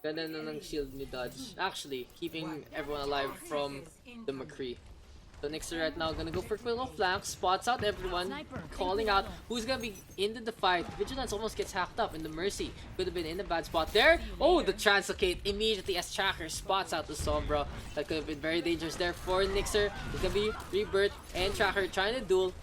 Ganda na ng shield ni Dodge. Actually, keeping everyone alive from the McCree. So Nixer right now gonna go for a quick little flank, spots out everyone, calling out who's gonna be into the fight. Vigilance almost gets hacked up, and the Mercy could have been in a bad spot there. Oh, the Translocate immediately as Tracker spots out the Sombra. That could have been very dangerous there for Nixer. It's gonna be Rebirth and Tracker trying to duel.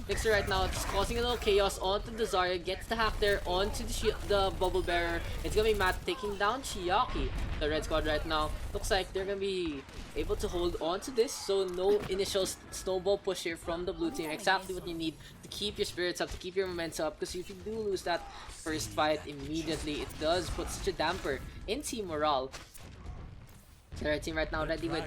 Nixer right now just causing a little chaos onto the Zarya, gets the hack there onto the Bubble Bearer. It's gonna be Matt taking down Chiaki. The red squad right now looks like they're gonna be able to hold on to this, so no initial snowball push here from the blue team. Exactly what you need to keep your spirits up, to keep your momentum up, because if you do lose that first fight immediately, it does put such a damper in team morale. The red team right now ready with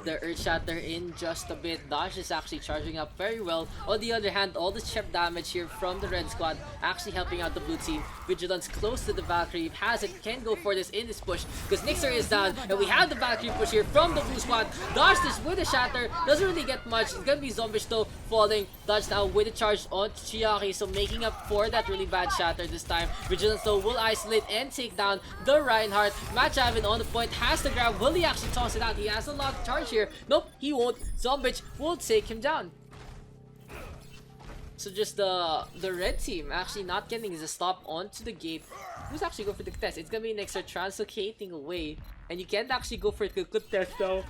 the Earth Shatter in just a bit. Dash is actually charging up very well. On the other hand, all the chip damage here from the red squad actually helping out the blue team. Vigilance close to the Valkyrie. Has it, can go for this in this push because Nixer is down, and we have the Valkyrie push here from the blue squad. Dash this with a Shatter. Doesn't really get much. It's gonna be Zombish though falling. Dodge now with a charge on Chiaki, so making up for that really bad Shatter this time. Vigilance though will isolate and take down the Reinhardt. Match Avin on the point has the grab. Will he actually toss it out? He has a lot of charge here. Nope, he won't. Zombich will take him down. So just the red team actually not getting the stop onto the gate. Who's actually going for the contest? It's gonna be Nixer translocating away, and you can't actually go for the contest now.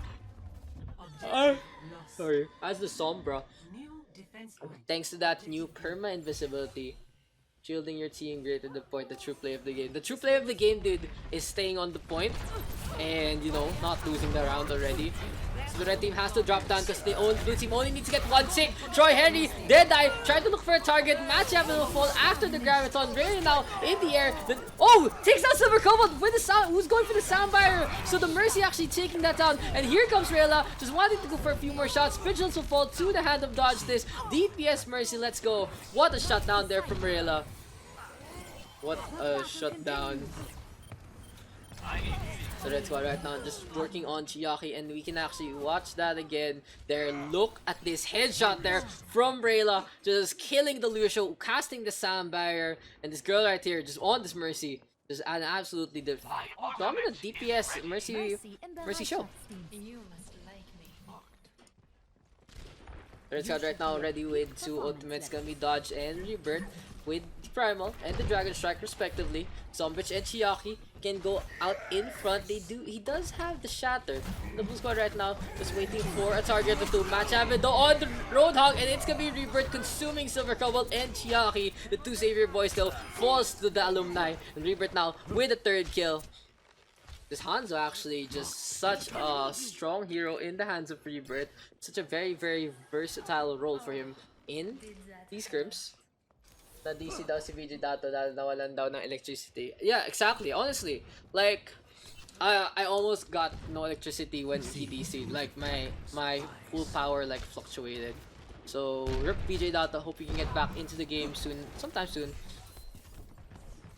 Sorry. As the Sombra, thanks to that new perma invisibility, shielding your team greater the point, the true play of the game. The true play of the game, dude, is staying on the point and you know, not losing the round already. So the red team has to drop down because the blue team only needs to get one tick. Troy Henry, Deadeye, trying to look for a target. Matchup will fall after the Graviton. Really now in the air. Oh, takes down Silver Cobalt with the sound. Who's going for the sound barrier? So the Mercy actually taking that down. And here comes Rayla, just wanting to go for a few more shots. Vigilance will fall to the hand of Dodge this. DPS Mercy, let's go. What a shutdown there from Rayla. What a shutdown. The red squad right now just working on Chiaki, and we can actually watch that again. There, look at this headshot there from Rayla, just killing the Lucio, casting the sound barrier, and this girl right here just on this Mercy, just an absolutely dominant DPS Mercy show. The red squad right now ready with 2 ultimates, gonna be Dodge and Rebirth with the Primal and the Dragon Strike respectively. Zombich and Chiaki can go out in front. He does have the Shatter. The blue squad right now is waiting for a target to match up with on the Roadhog, and it's gonna be Rebirth consuming Silver Cobalt and Chiaki. The 2 Savior boys still falls to the Alumni, and Rebirth now with a 3rd kill. This Hanzo actually just such a strong hero in the hands of Rebirth. Such a very, very versatile role for him in these scrims. Na DC daw si VJ Dato dahil nawalan daw ng electricity. Yeah, exactly. Honestly, like I almost got no electricity when he DC'd. Like my full power like fluctuated. So rip VJ Dato. Hope he can get back into the game soon, sometime soon.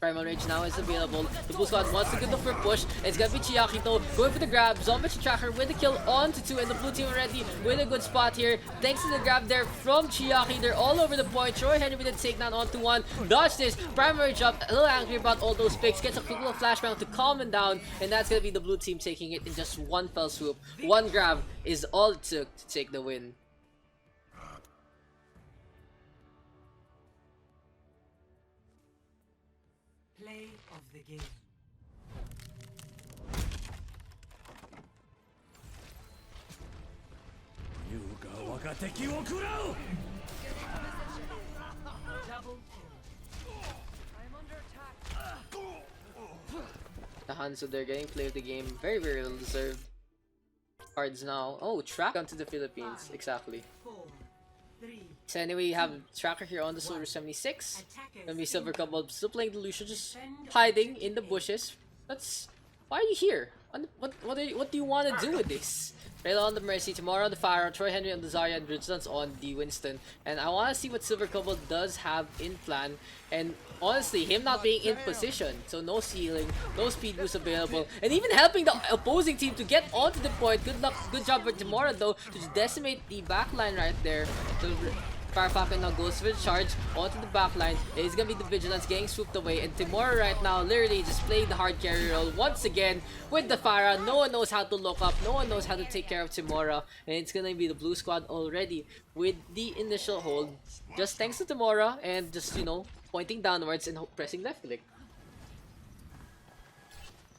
Primal Rage now is available. The blue squad wants to go for a push. It's gonna be Chiaki though, going for the grab. Zombich Tracker with the kill on to 2, and the blue team already with a good spot here. Thanks to the grab there from Chiaki. They're all over the point. Troy Henry with a takedown onto 1. Dodge this. Primal Rage up, a little angry about all those picks. Gets a quick little flashbang to calm him down, and that's gonna be the blue team taking it in just one fell swoop. One grab is all it took to take the win. Play of the game. The Hanzo, they're getting play of the game. Very, very well deserved. Cards now. Oh, track onto the Philippines. Exactly. 4, 3, So anyway, you have Tracker here on the Silver 76. Gonna be Silver Cobalt still playing the Lucio, just hiding in the bushes. Why are you here? What do you want to do with this? Rayla on the Mercy, tomorrow on the Fire, Troy Henry on the Zarya, and Bridgelands on the Winston. And I want to see what Silver Cobalt does have in plan. And honestly, him not being in position, so no ceiling, no speed boost available, and even helping the opposing team to get onto the point. Good luck, good job for tomorrow though to just decimate the backline right there. So Fire Falcon now goes for the charge onto the backline. It's gonna be the Vigilance getting swooped away, and Timora right now literally just playing the hard carry role once again with the Pharah. No one knows how to look up, no one knows how to take care of Timora, and it's gonna be the blue squad already with the initial hold. Just thanks to Timora and just, you know, pointing downwards and pressing left click.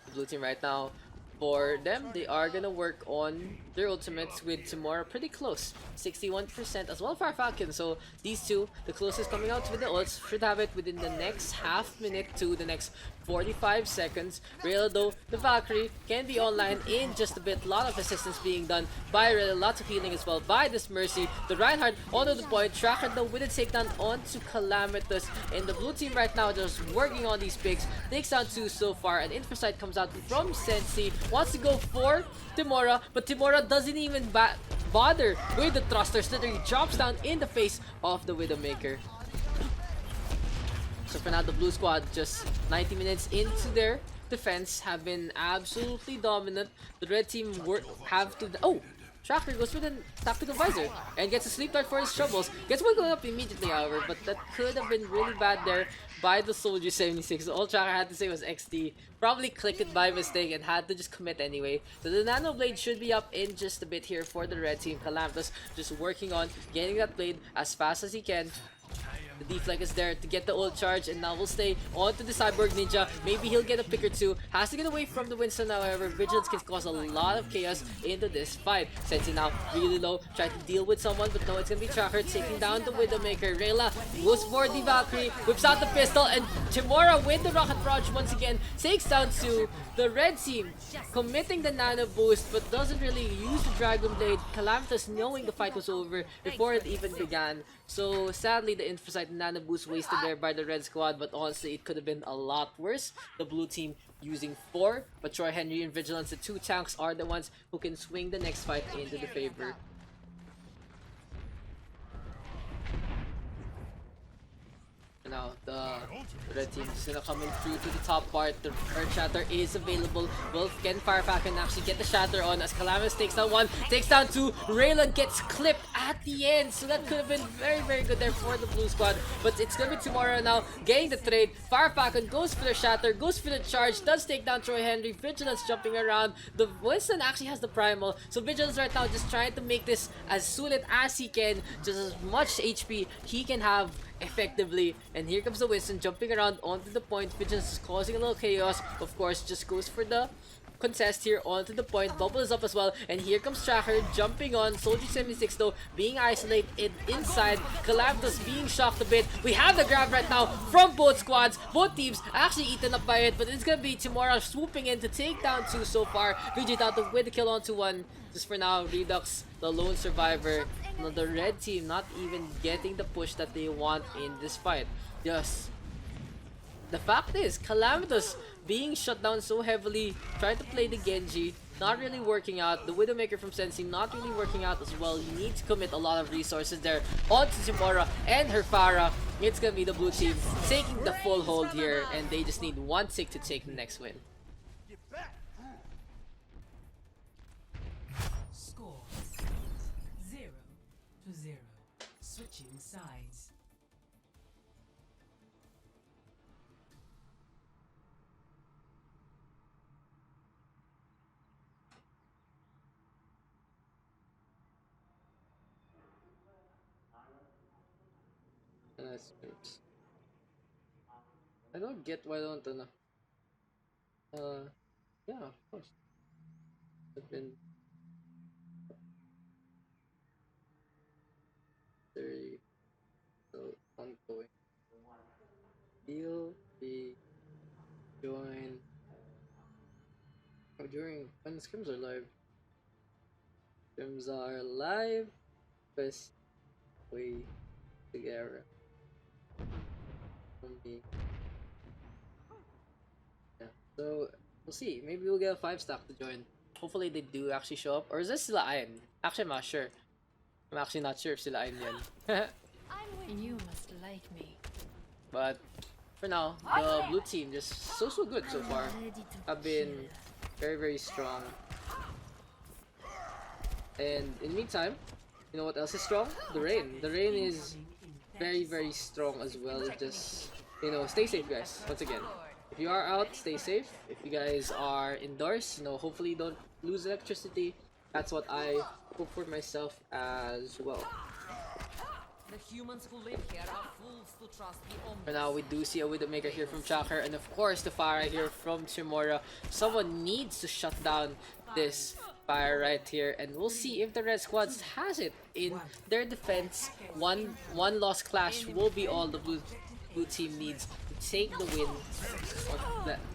The blue team right now, for them, they are gonna work on their ultimates with Timora pretty close, 61% as well for our Falcon. So these two, the closest coming out with the ults, should have it within the next half minute to the next 45 seconds. Rayla though, the Valkyrie can be online in just a bit. Lot of assistance being done by Rayla, lots of healing as well by this Mercy. The Reinhardt onto the point, Tracker though with a takedown onto Calamitous, and the blue team right now just working on these picks. Takes down 2 so far, and Infosight comes out from Sensi, wants to go for Timora, but Timora doesn't even bother with the thrusters. Literally drops down in the face of the Widowmaker. So for now, the blue squad just 90 minutes into their defense have been absolutely dominant. The red team have to... Oh! Tracker goes for the tactical visor and gets a sleep dart for his troubles. Gets one going up immediately, however, but that could have been really bad there by the Soldier 76. All Tracker had to say was XD. Probably clicked it by mistake and had to just commit anyway. So the Nano Blade should be up in just a bit here for the red team. Calamitous just working on getting that blade as fast as he can. The deflect is there to get the ult charge, and now we'll stay on to the Cyborg Ninja. Maybe he'll get a pick or two. Has to get away from the Winston, however. Vigilance can cause a lot of chaos into this fight. Sensi now really low, try to deal with someone, but no, it's gonna be Tracker taking down the Widowmaker. Rayla goes for the Valkyrie, whips out the pistol, and Chimora with the Rocket Barrage once again takes down to the red team, committing the Nano Boost, but doesn't really use the Dragon Blade. Calamitas knowing the fight was over before it even began. So sadly, the Infrasight Nano Boost wasted there by the red squad, but honestly, it could have been a lot worse. The blue team using 4, but Troy Henry and Vigilance, the 2 tanks, are the ones who can swing the next fight into the favor. Now the red team is gonna come in through to the top part. The Earth Shatter is available. Wolf can Firepack and actually get the Shatter on as Calamus takes down 1, takes down 2. Raylan gets clipped at the end, so that could have been very good there for the blue squad. But it's gonna be tomorrow now, getting the trade. Firepack goes for the Shatter, goes for the charge, does take down Troy Henry. Vigilance jumping around. The Winston actually has the primal, so Vigilance right now just trying to make this as sulit as he can, just as much HP he can have effectively. And here comes the Winston jumping around onto the point. Vigilance is causing a little chaos. Of course, just goes for the contest here onto the point, bubbles up as well, and here comes Tracker jumping on. Soldier 76 though being isolated inside. Calamitas being shocked a bit. We have the grab right now from both squads. Both teams actually eaten up by it, but it's gonna be Timora swooping in to take down 2 so far. VJ Tato with the kill onto 1. Just for now, Redux, the lone survivor. Now the red team not even getting the push that they want in this fight. Yes. The fact is, Calamitas being shut down so heavily, trying to play the Genji, not really working out. The Widowmaker from Sensi not really working out as well. You need to commit a lot of resources there onto Timora and her Pharah. It's gonna be the blue team taking the full hold here, and they just need 1 tick to take the next win. Score 0-0. Switching sides. I don't get why don't yeah, of course. I've been 30, so ongoing. Feel free join during when scrims are live. Scrims are live. Best way together. Yeah, so we'll see. Maybe we'll get a 5-stack to join. Hopefully they do actually show up. Or is this sila Ayan? Actually, I'm not sure. I'm actually not sure if sila Ayan yan. You must like me. But for now, the blue team just so good so far. Have been very strong. And in the meantime, you know what else is strong? The rain. The rain is very strong as well. It just, you know, stay safe guys. Once again, if you are out, stay safe. If you guys are indoors, you know, hopefully don't lose electricity. That's what I hope for myself as well. The humans who live here are fools to trust the For now, we do see a Widowmaker here from Chakra, and of course the Pharah here from Timora. Someone needs to shut down this fire right here, and we'll see if the red squads has it in their defense. One lost clash will be all the blue team needs to take the win.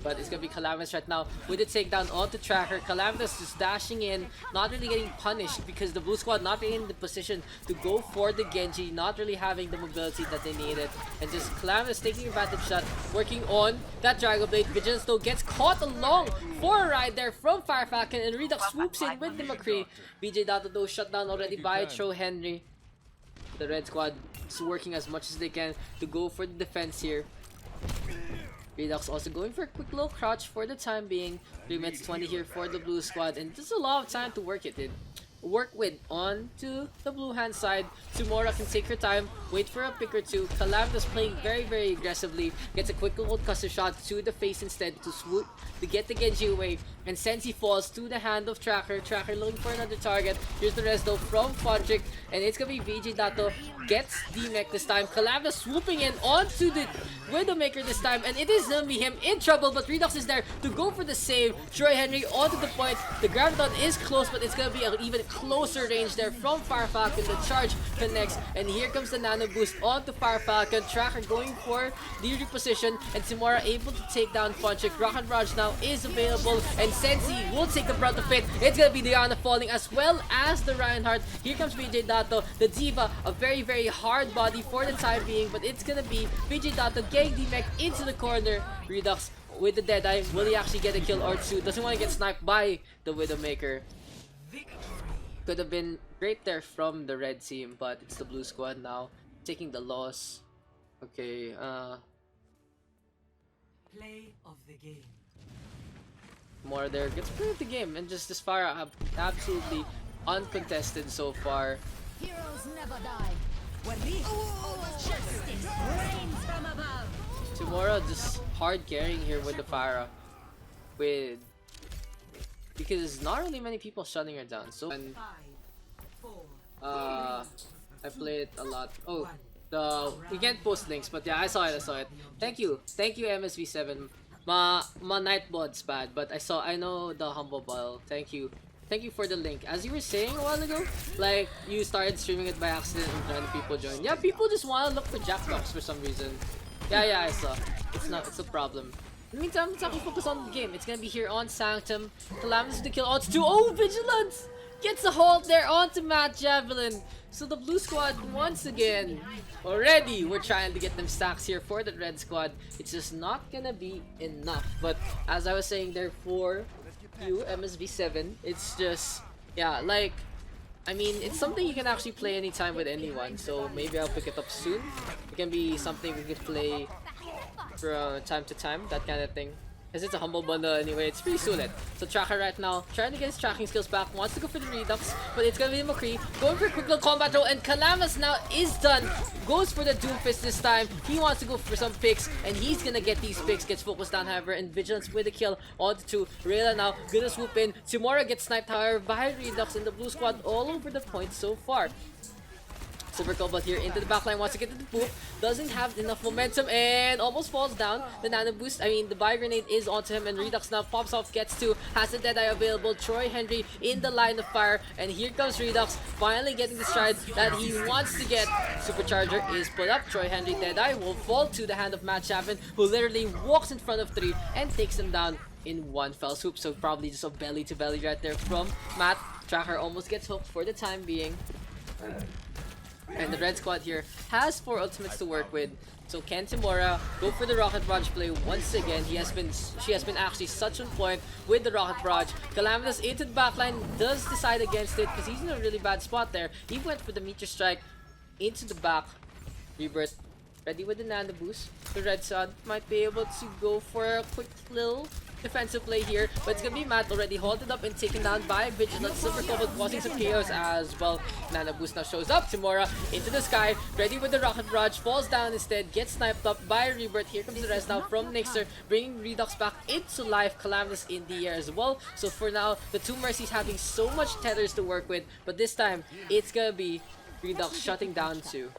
But it's gonna be Calamus right now with the takedown onto Tracker. Calamus just dashing in, not really getting punished because the blue squad not really in the position to go for the Genji, not really having the mobility that they needed, and just Calamus taking advantage shot, working on that Dragon Blade. Vigilance though gets caught along for a ride there from Firefalcon, and Redux swoops in with the McCree. BJ Data though shut down already by Tro Henry. The red squad is working as much as they can to go for the defense here. Redux also going for a quick little crouch for the time being. 3 minutes 20 here for the blue squad, and just a lot of time to work it in. work with onto the blue hand side. Tumora can take her time, wait for a pick or two. Calamda's playing very, very aggressively. Gets a quick little custer shot to the face instead to swoop to get the Genji away. And Sensi falls to the hand of Tracker. Tracker looking for another target. Here's the res though from Fodrick. And it's gonna be VJ Dato. Gets D-Mech this time. Calamda swooping in onto the Widowmaker this time. And it is gonna be him in trouble. But Redux is there to go for the save. Troy Henry onto the point. The Graviton is close, but it's gonna be an even closer range there from Fire Falcon. The charge connects. And here comes the Nano Boost onto Fire Falcon. Tracker going for the reposition. And Simora able to take down Fodrick. Rocket Raj now is available. And Sensi will take the brunt of it. It's gonna be Diana falling as well as the Reinhardt. Here comes VJ Dato, the Diva, a very, very hard body for the time being, but it's gonna be VJ Dato getting D-Mech into the corner. Redux with the Deadeye. Will he actually get a kill or two? Doesn't want to get sniped by the Widowmaker. Could have been great there from the red team, but it's the blue squad now taking the loss. Okay, Play of the game. more there gets played the game, and just this fire absolutely uncontested so far. Heroes never die. Tomorrow just hard carrying here with the Pharah, because not really many people shutting her down. So and 5, 4, I played it a lot. Oh, we can't post links, but yeah, I saw it. Thank you MSV7. My night bod's bad, but I know the humble bottle. Thank you for the link. As you were saying a while ago, like you started streaming it by accident and random people joined. Yeah, people just want to look for Jackbox for some reason. Yeah, I saw. It's a problem. In the meantime, let's actually focus on the game. It's gonna be here on Sanctum. Calamitous to kill odds 2. Oh, Vigilance gets a hold there onto Matt Javelin. So the blue squad once again, already we're trying to get them stacks here for the red squad. It's just not gonna be enough. But as I was saying there for you, MSV7, it's just, yeah, like, I mean, it's something you can actually play anytime with anyone. So maybe I'll pick it up soon. It can be something we could play from time to time, that kind of thing. Because it's a humble bundle anyway, it's pretty solid. So Tracker right now, trying to get his tracking skills back, wants to go for the Redux, but it's gonna be McCree, going for a quick little combat throw, and Calamus now is done. Goes for the Doomfist this time, he wants to go for some picks, and he's gonna get these picks, gets focused down however, and Vigilance with a kill onto 2. Rayla now gonna swoop in, Tomorrow gets sniped however by Redux, and the blue squad all over the point so far. Super Cobalt here into the backline, wants to get to the poop, doesn't have enough momentum and almost falls down. The Nano Boost, the Bio Grenade is onto him, and Redux now pops off, gets to, has the Deadeye available. Troy Henry in the line of fire, and here comes Redux, finally getting the stride that he wants to get. Supercharger is put up, Troy Henry Deadeye will fall to the hand of Matt Chapman, who literally walks in front of 3 and takes him down in one fell swoop. So probably just a belly to belly right there from Matt. Tracker almost gets hooked for the time being. And the red squad here has 4 ultimates to work with. So can Timora go for the Rocket Barrage play once again? She has been actually such on point with the Rocket Barrage. Calamitous into the backline, does decide against it because he's in a really bad spot there. He went for the Meteor Strike into the back. Rebirth ready with the Nano Boost. The red squad might be able to go for a quick little defensive play here, but it's gonna be Matt already halted up and taken down by Vigilance. Silver Cobalt causing some chaos as well. Nano Boost now shows up. Timora into the sky, ready with the Rocket Barrage, falls down instead, gets sniped up by Rebirth. Here comes the rest now from Nixer, bringing Redux back into life. Calamitous in the air as well. So for now, the two Mercies having so much tethers to work with, but this time it's gonna be Redux shutting down 2.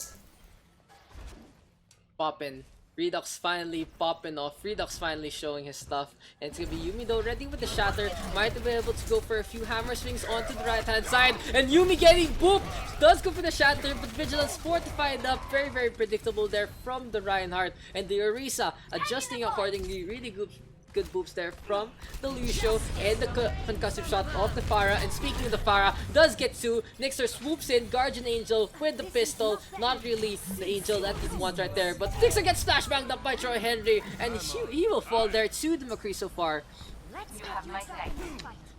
Poppin'. Redux finally popping off. Redux finally showing his stuff. And it's gonna be Yumi though, ready with the shatter. Might be able to go for a few hammer swings onto the right hand side. And Yumi getting booped! Does go for the shatter, but Vigilance fortified up. Very, very predictable there from the Reinhardt. And the Orisa adjusting accordingly. Really good boops there from the Lucio, and the concussive shot of the Pharah. And speaking of the Pharah, does get 2. Nixer swoops in, Guardian Angel with the pistol. Not really the Angel that he wants right there, but Nixer gets flashbanged up by Troy Henry, and he will fall there to the McCree so far.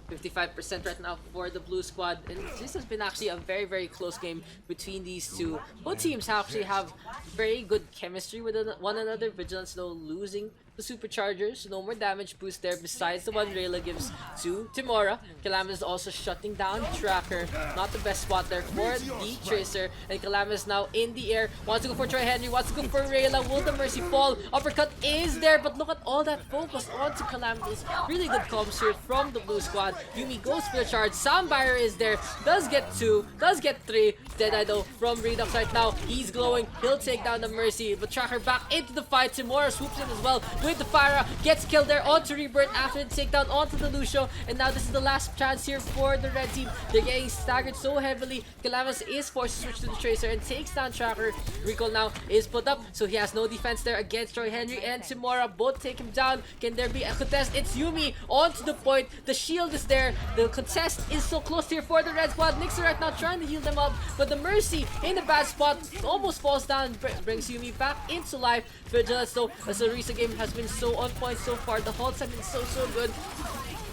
55% right now for the blue squad, and this has been actually a very, very close game between these two. Both teams actually have very good chemistry with one another. Vigilance though losing the superchargers. No more damage boost there besides the one Rayla gives to Timora. Calamus also shutting down Tracker. Not the best spot there for the Tracer. And Calamus now in the air. Wants to go for Troy Henry. Wants to go for Rayla. Will the Mercy fall? Uppercut is there, but look at all that focus onto Calamus. Really good comms here from the blue squad. Yuumi goes for the charge. Soundbuyer is there. Does get 2. Does get 3. Deadeye though from Redux right now. He's glowing. He'll take down the Mercy. But Tracker back into the fight. Timora swoops in as well with the Pharah. Gets killed there onto Rebirth after the takedown onto the Lucio. And now this is the last chance here for the red team. They're getting staggered so heavily. Calamus is forced to switch to the Tracer and takes down Tracker. Recall now is put up, so he has no defense there against Troy Henry and Timora. Both take him down. Can there be a contest? It's Yuumi onto the point. The shield is there. The contest is so close here for the red squad. Nixer right now trying to heal them up, but the Mercy in a bad spot almost falls down. Brings Yuumi back into life. Vigilance though, as the recent game has been so on point so far. The halts have been so good.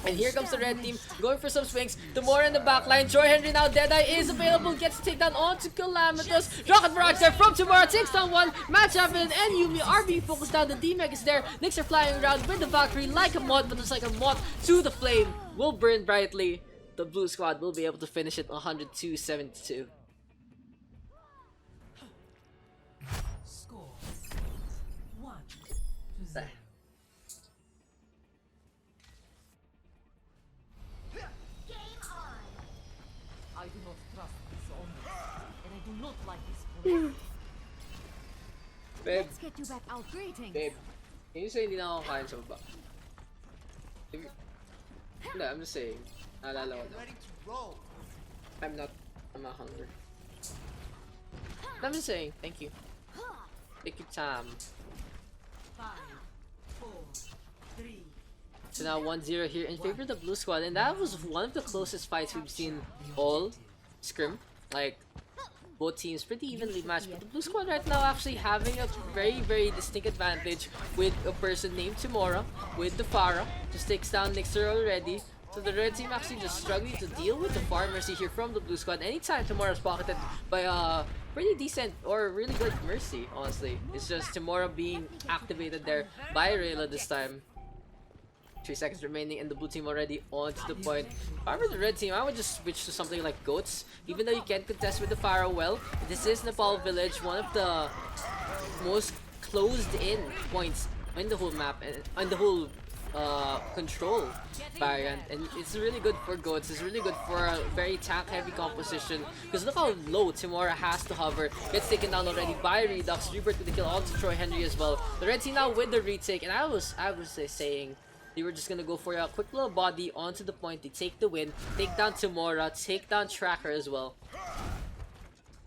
And here comes the red team, going for some swings. Timora in the backline. Troy Henry now, Deadeye is available. Gets to take down onto Calamitous. Rocket Barrage there from Timora. Takes down one. Match happened, and Yuumi are being focused down. The D-Mech is there. Nix are flying around with the Valkyrie like a moth, but it's like a moth to the flame. Will burn brightly. The blue squad will be able to finish it 102-72. Score 1-0. I do not trust these omens, and I do not like this police. Babe, Let's get you back out. Greetings. babe, can you say hindi na ako kain sa baba? No, I'm just saying. Naalala ko na. I'm not hungry. I'm just saying, thank you. Take your time. 5, 4, 3. So now 1-0 here in favor of the blue squad, and that was one of the closest fights we've seen all Scrim. Like, both teams pretty evenly matched, but the blue squad right now actually having a very distinct advantage with a person named Timora, with the Pharah. Just takes down Nixer already. So the red team actually just struggling to deal with the farm Mercy here from the blue squad. Anytime Timora's pocketed by a pretty decent or really good Mercy, honestly. It's just Timora being activated there by Rayla this time. 3 seconds remaining and the blue team already onto the point. If I were the red team, I would just switch to something like Goats. Even though you can't contest with the Pharah well, this is Nepal Village, one of the most closed in points in the whole map and on the whole control variant, and it's really good for Goats. It's really good for a very tank heavy composition because look how low Timora has to hover. Gets taken down already by Redux. Rebirth with the kill onto Troy Henry as well. The red team now with the retake, and I was saying they were just gonna go for a quick little body onto the point. They take the win, take down Timora, take down Tracker as well.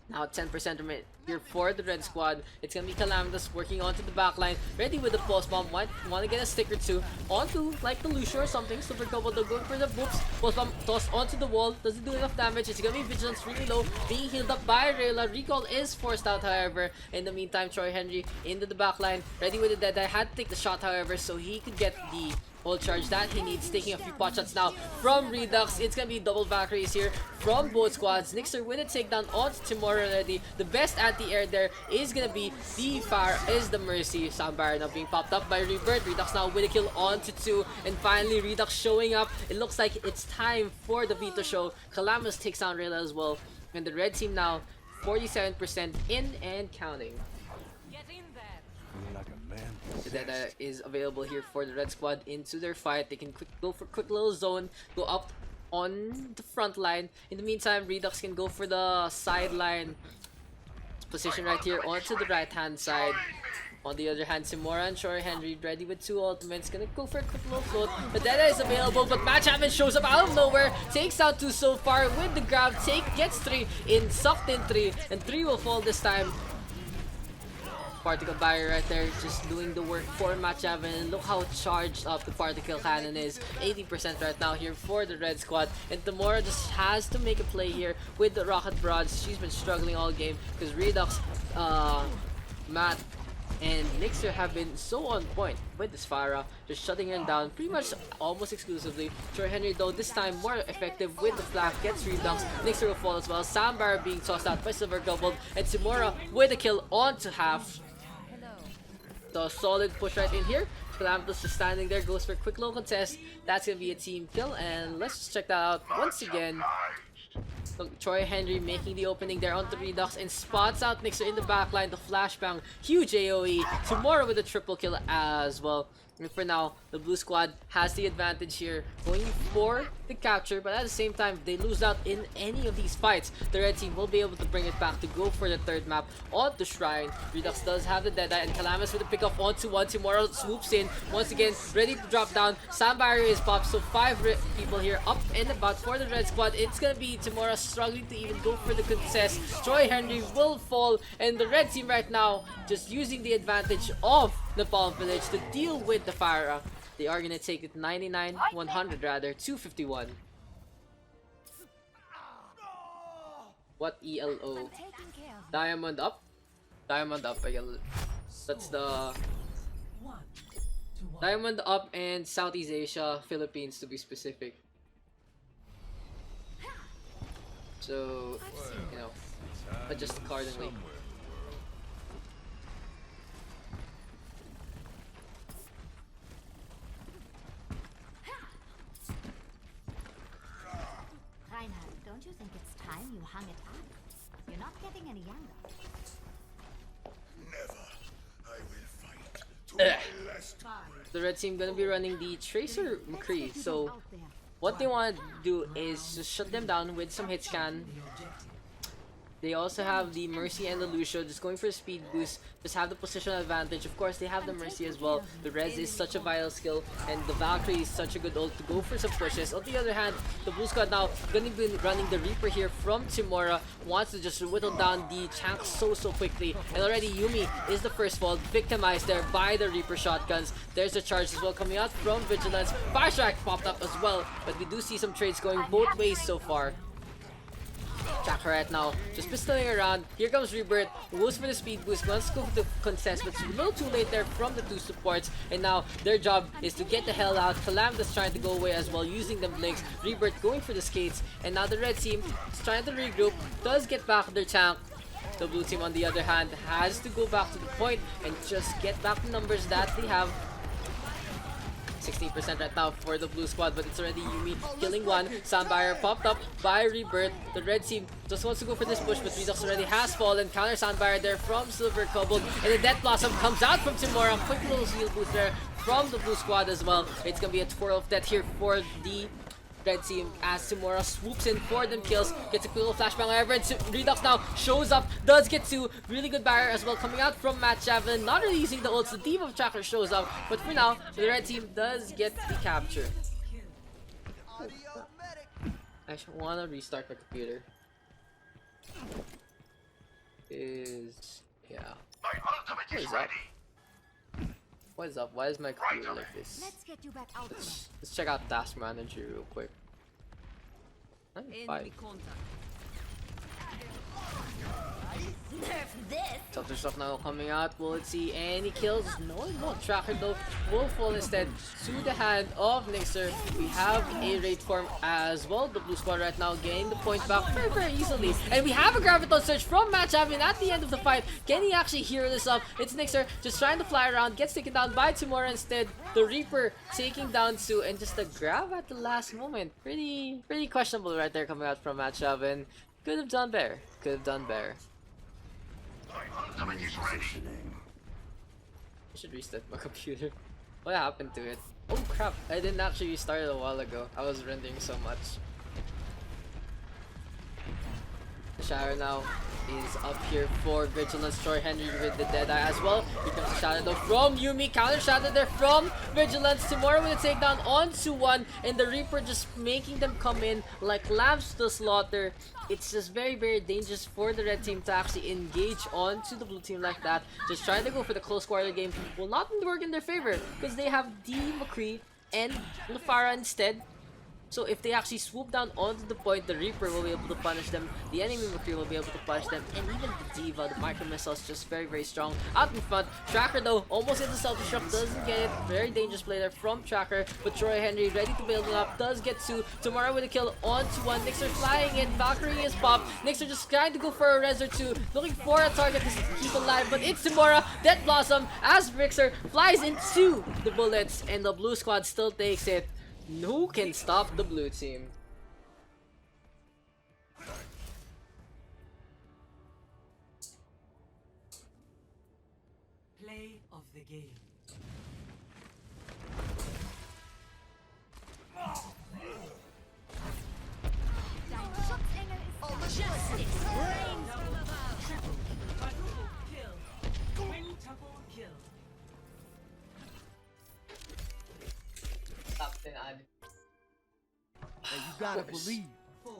Now 10% remain here for the red squad. It's gonna be Calamitous working onto the backline, ready with the pulse bomb. Want to get a stick or two onto like the Lucio or something. Super couple, they're going for the boops. Pulse bomb tossed onto the wall. Doesn't do enough damage. It's gonna be Vigilance really low, being healed up by Rayla. Recall is forced out, however. In the meantime, Troy Henry into the backline, ready with the Deadeye. Had to take the shot, however, so he could get the ult charge that he needs. Taking a few pot shots now from Redux. It's gonna be double Valkyries here from both squads. Nixer with a takedown onto Timora already. The best anti-air there is gonna be the Fire, is the Mercy. Soundbar now being popped up by Rebirth. Redux now with a kill onto 2. And finally Redux showing up. It looks like it's time for the Vito show. Calamus takes down Rayla as well. And the red team now 47% in and counting. Get in there. The Deadeye is available here for the red squad into their fight. They can go for quick little zone, go up on the front line. In the meantime, Redux can go for the sideline position right here onto the right hand side. On the other hand, Timora and Troy Henry ready with 2 ultimates. Gonna go for a quick little float. But Deadeye is available, but Match Haven shows up out of nowhere. Takes out 2 so far with the grab. Gets 3 in, sucked in 3, and 3 will fall this time. Particle barrier right there, just doing the work for Match Haven. And look how charged up the particle cannon is. 80% right now here for the red squad. And Timora just has to make a play here with the rocket barrage. She's been struggling all game because Redux, Matt, and Nixer have been so on point with this Pharah, just shutting him down pretty much almost exclusively. Troy Henry though this time more effective with the flank, gets Redux. Nixer will fall as well. Soundbar being tossed out by Silver Goblin, and Timora with a kill onto half. So solid push right in here Calampus just standing there, goes for a quick low contest. That's gonna be a team kill, and let's just check that out once again. So Troy Henry making the opening there on 3 Daks and spots out Nixer in the backline. The flashbang, huge AoE. Tomorrow with a triple kill as well. And for now, the blue squad has the advantage here, going for the capture, but at the same time, if they lose out in any of these fights, the red team will be able to bring it back to go for the third map on the Shrine. Redux does have the Deadeye, and Calamus with the pick off onto one. Tomorrow swoops in, once again, ready to drop down. Sound barrier is popped, so 5 people here up and about for the red squad. It's gonna be Tomorrow struggling to even go for the contest. Troy Henry will fall, and the red team right now just using the advantage of Nepal Village to deal with the Farah. They are gonna take it 99, 100 rather, 251. What ELO? Diamond up? Diamond up, I guess. That's the Diamond up and Southeast Asia, Philippines to be specific. So, you know, adjust accordingly. Don't you think it's time you hung it up? You're not getting any younger. Never. I will fight to my last. The red team gonna be running the Tracer McCree, so what they want to do is just shut them down with some hit scan. They also have the Mercy and the Lucio just going for a speed boost, just have the positional advantage. Of course, they have the Mercy as well. The Rez is such a vital skill, and the Valkyrie is such a good ult to go for some pushes. On the other hand, the blue squad now gonna be running the Reaper here from Timura, wants to just whittle down the tank so quickly. And already Yumi is the first fall, victimized there by the Reaper shotguns. There's the charge as well coming out from Vigilance. Fire Strike popped up as well, but we do see some trades going both ways so far. Chaka right now, just pistoling around. Here comes Rebirth, goes for the speed boost, wants to go for the contest, but it's a little too late there from the 2 supports. And now their job is to get the hell out. Calamda's trying to go away as well, using the blinks. Rebirth going for the skates, and now the red team is trying to regroup, does get back their tank. The blue team on the other hand has to go back to the point and just get back the numbers that they have. 16% right now for the blue squad, but it's already Yumi killing one. Sound barrier popped up by Rebirth. The red team just wants to go for this push, but Redux already has fallen. Counter sound barrier there from Silver Kobold, and the Death Blossom comes out from Timura. Quick little heal boost there from the blue squad as well. It's gonna be a twirl of death here for the red team as Timura swoops in for them kills, gets a quick little flashbang. However, Redux now shows up, does get 2. Really good barrier as well coming out from Matt Javelin, not really using the ults. The Demon of Tracker shows up, but for now, the red team does get the capture. I actually want to restart my computer. What is up? What is up? Why is my computer like this? Let's get you back out there. Let's check out Task Manager real quick. Fine. Nerf this. Other stuff now coming out. Will it see any kills? No, it won't. Tracker though will fall instead to the hand of Nixer. We have a raid form as well. The blue squad right now getting the point back very easily. And we have a Graviton Surge from Matt Javelin at the end of the fight. Can he actually hear this up? It's Nixer just trying to fly around, gets taken down by Timura instead. The Reaper taking down Sue, and just a grab at the last moment. Pretty questionable right there coming out from Matt Javelin. Could have done better. Could have done better. I should restart my computer. What happened to it? Oh crap, I didn't actually restart it a while ago. I was rendering so much. The Shadow now is up here for Vigilance. Troy Henry with the Deadeye as well. Here comes the Shadow though from Yumi. Counter Shadow there from Vigilance. Tomorrow with a takedown on Suwon. And the Reaper just making them come in like lambs to the slaughter. It's just very dangerous for the red team to actually engage onto the blue team like that. Just trying to go for the close quarter game will not work in their favor because they have D McCree and Lafara instead. So if they actually swoop down onto the point, the Reaper will be able to punish them, the enemy McCree will be able to punish them, and even the Diva, the micro missiles, just very, very strong. Out in front, Tracker though, almost into self-destruct, doesn't get it. Very dangerous play there from Tracker, but Troy Henry ready to build it up, does get two. Tomorrow with a kill onto one. Nixer flying in, Valkyrie is popped. Nixer just trying to go for a res or two, looking for a target to keep alive, but it's Timora, Death Blossom, as Vixer flies into the bullets, and the blue squad still takes it. Who can stop the blue team? Play of the game. Quintuple kill. And you gotta believe. 4.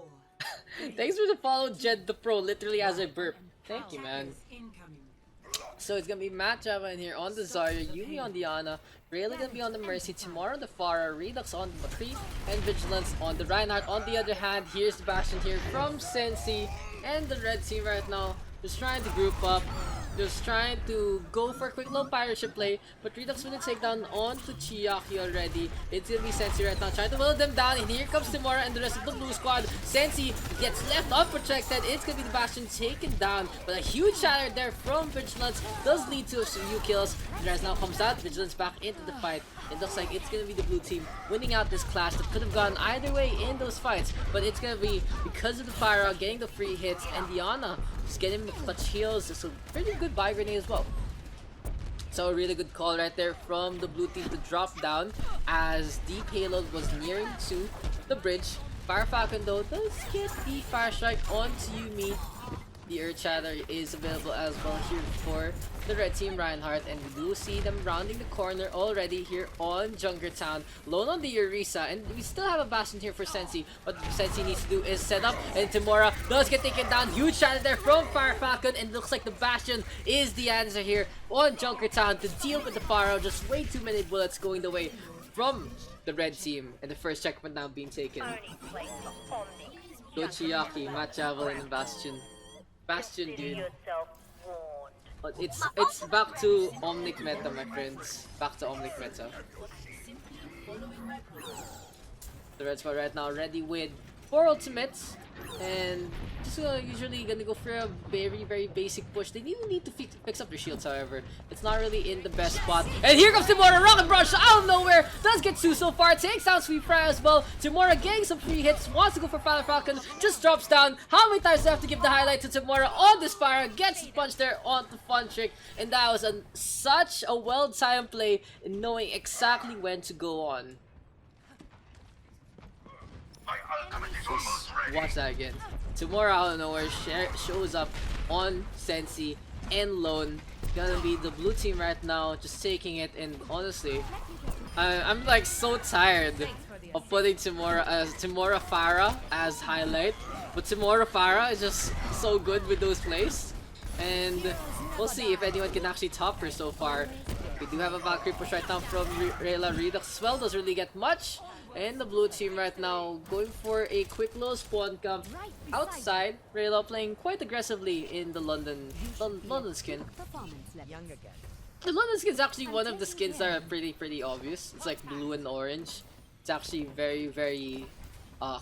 Thanks for the follow, Jed the Pro, literally as I burp. Thank you, man. Incoming. So it's gonna be Matt Java in here on the Zarya, Yumi on the Ana, Rayleigh gonna be on the Mercy, tomorrow the Pharah, Redux on the McCree, and Vigilance on the Reinhardt. On the other hand, here's the Bastion here from Sensi, and the red team right now just trying to group up, just trying to go for a quick low pirate ship play, but Redux will take down onto Chiaki already. It's gonna be Sensi right now trying to whittle them down, and here comes Timora and the rest of the blue squad. Sensi gets left unprotected. It's gonna be the Bastion taken down, but a huge shatter there from Vigilance does lead to a few kills. Drez now comes out, Vigilance back into the fight. It looks like it's gonna be the blue team winning out this clash that could have gone either way in those fights, but it's gonna be because of the Pharah getting the free hits and the Ana just getting the clutch heals. So pretty good buy grenade as well. So a really good call right there from the blue team to drop down as the payload was nearing to the bridge. Fire Falcon though does get the fire strike onto Yumi. The Earth Shatter is available as well here for the red team Reinhardt, and we do see them rounding the corner already here on Junkertown. Lone on the Orisa, and we still have a Bastion here for Sensi. What Sensi needs to do is set up, and Timora does get taken down. Huge shatter there from Fire Falcon, and looks like the Bastion is the answer here on Junkertown to deal with the Pharaoh. Just way too many bullets going the way from the red team, and the first checkpoint now being taken. Dochiyaki, Matt Javelin, and Bastion. Bastion, dude. But it's back to Omnic meta, my friends. Back to Omnic meta. The red squad right now ready with 4 ultimates, and just usually gonna go for a very, very basic push. They need to fix up their shields, however. It's not really in the best spot. And here comes Timora, Rocket Brush out of nowhere. Does get 2 so far, takes down Sweet Fry as well. Timora getting some free hits, wants to go for Fire Falcon, just drops down. How many times do I have to give the highlight to Timora on this fire? Gets the punch there on the Fun Trick, and that was such a well-timed play in knowing exactly when to go on. Just watch that again. Timora out of nowhere shows up on Sensi and Lone. Gonna be the blue team right now, just taking it. And honestly, I'm like so tired of putting Timora Pharah as highlight, but Timora Pharah is just so good with those plays, and we'll see if anyone can actually top her so far. We do have a Valkyrie push right now from Rayla. Redux as well, doesn't really get much. And the blue team right now going for a quick little spawn camp outside. Rayla playing quite aggressively in the London skin. The London skin is actually one of the skins that are pretty obvious. It's like blue and orange. It's actually very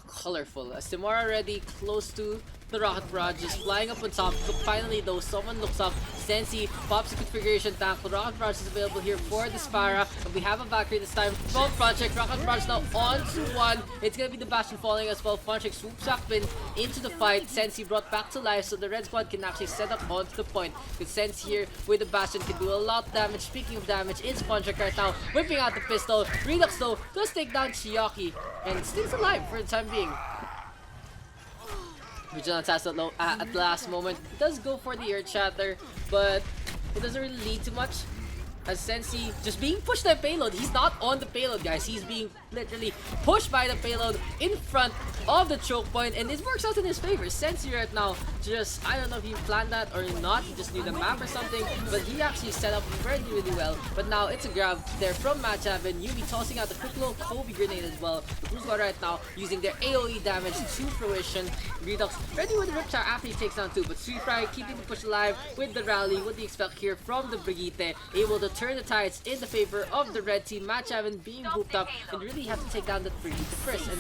colorful. As Timora already close to the rocket barrage, just flying up on top. But finally though, someone looks up. Sensi pops the configuration tank. The rocket barrage is available here for the Spara, and we have a Valkyrie this time from Froncheck. Rocket barrage now on to 1. It's gonna be the Bastion falling as well. Froncheck swoops back in into the fight. Sensi brought back to life, so the red squad can actually set up onto the point. Because Sensi here with the Bastion can do a lot of damage. Speaking of damage, it's Froncheck right now whipping out the pistol. Redux though does take down Chiaki and stays alive for the time being. Vigilance has at the last moment does go for the Earth Shatter, but it doesn't really lead to much. As Sensi just being pushed by payload. He's not on the payload, guys. He's being literally pushed by the payload in front of the choke point, and it works out in his favor. Sensi right now, just, I don't know if he planned that or not, he just knew the map or something, but he actually set up really well. But now it's a grab there from Matchup, and Yumi tossing out the quick little Kobe grenade as well. The Blue Squad right now using their AoE damage to fruition. Redux ready with the Riptide after he takes down 2, but Sweet Fry keeping the push alive with the rally. What do you expect here from the Brigitte? Able to turn the tides in the favor of the red team. Matchup being booped up and really have to take down the Brigitte first. And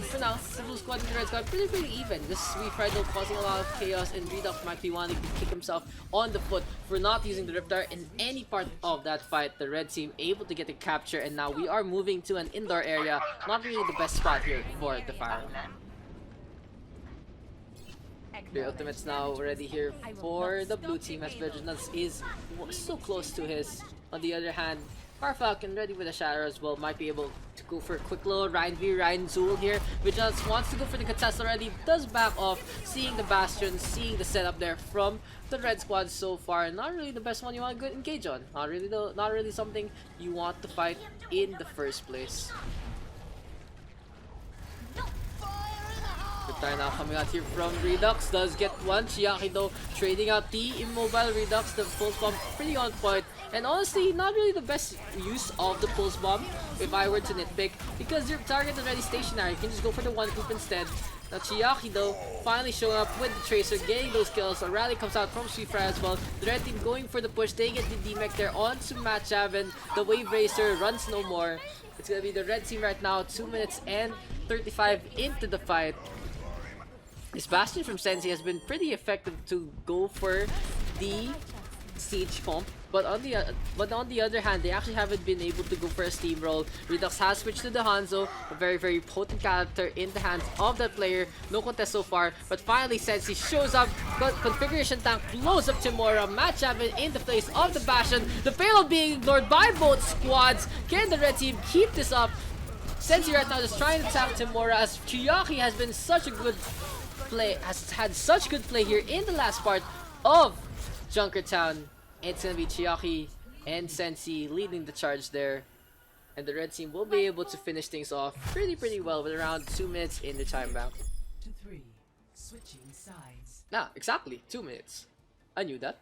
for now, the Blue Squad and the Red Squad pretty even. This Sweet Fry though causing a lot of chaos, and Redux might be wanting to kick himself on the foot for not using the Riptide in any part of that fight. The red team able to get the capture, and now we are moving to an indoor area. Not really the best spot here for the fire. The ultimate's now already here for the blue team, as Vigilance is so close to his. On the other hand, Farfalcon ready with a shatter as well, might be able to go for a quick little Ryan v Ryan Zool here. Vigilance wants to go for the contest already, does back off, seeing the Bastion, seeing the setup there from the red squad so far. Not really the best one you want to engage on. Not really something you want to fight in the first place. Riptide now coming out here from Redux, does get one. Chiaki though trading out the immobile Redux, the pulse bomb pretty on point. And honestly, not really the best use of the pulse bomb if I were to nitpick, because your target is already stationary. You can just go for the one hoop instead. Now Chiaki though finally showing up with the Tracer, getting those kills. A rally comes out from Sweet Fry as well. The red team going for the push. They get the D-Mech there onto Matchavan. The Wave Racer runs no more. It's gonna be the red team right now, 2 minutes and 35 into the fight. This Bastion from Sensi has been pretty effective to go for the siege comp, but on the other hand, they actually haven't been able to go for a steamroll. Redux has switched to the Hanzo, a very potent character in the hands of that player. No contest so far, but finally Sensi shows up. Configuration tank blows up Timora. Matchup in the place of the Bastion. The payload being ignored by both squads. Can the red team keep this up? Sensi right now just trying to tap Timora, as Chiaki has been such a good play, has had such good play here in the last part of Junkertown. It's gonna be Chiaki and Sensi leading the charge there, and the red team will be able to finish things off pretty well with around 2 minutes in the time bank. To 3. Switching sides. Nah, exactly 2 minutes. I knew that.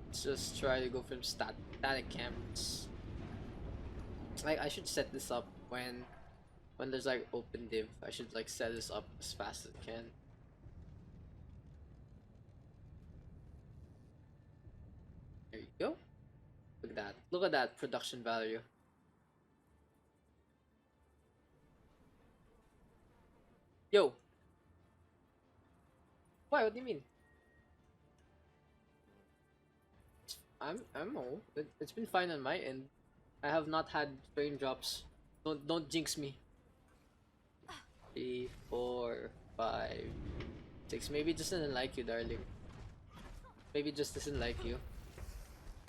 Let's just try to go from static cameras. I should set this up when there's like open div. I should like set this up as fast as I can. There you go. Look at that. Look at that production value. Yo. Why? What do you mean? I'm all. It's been fine on my end. I have not had frame drops. Don't jinx me. 3, 4, 5, 6. Maybe it just doesn't like you, darling. Maybe it just doesn't like you.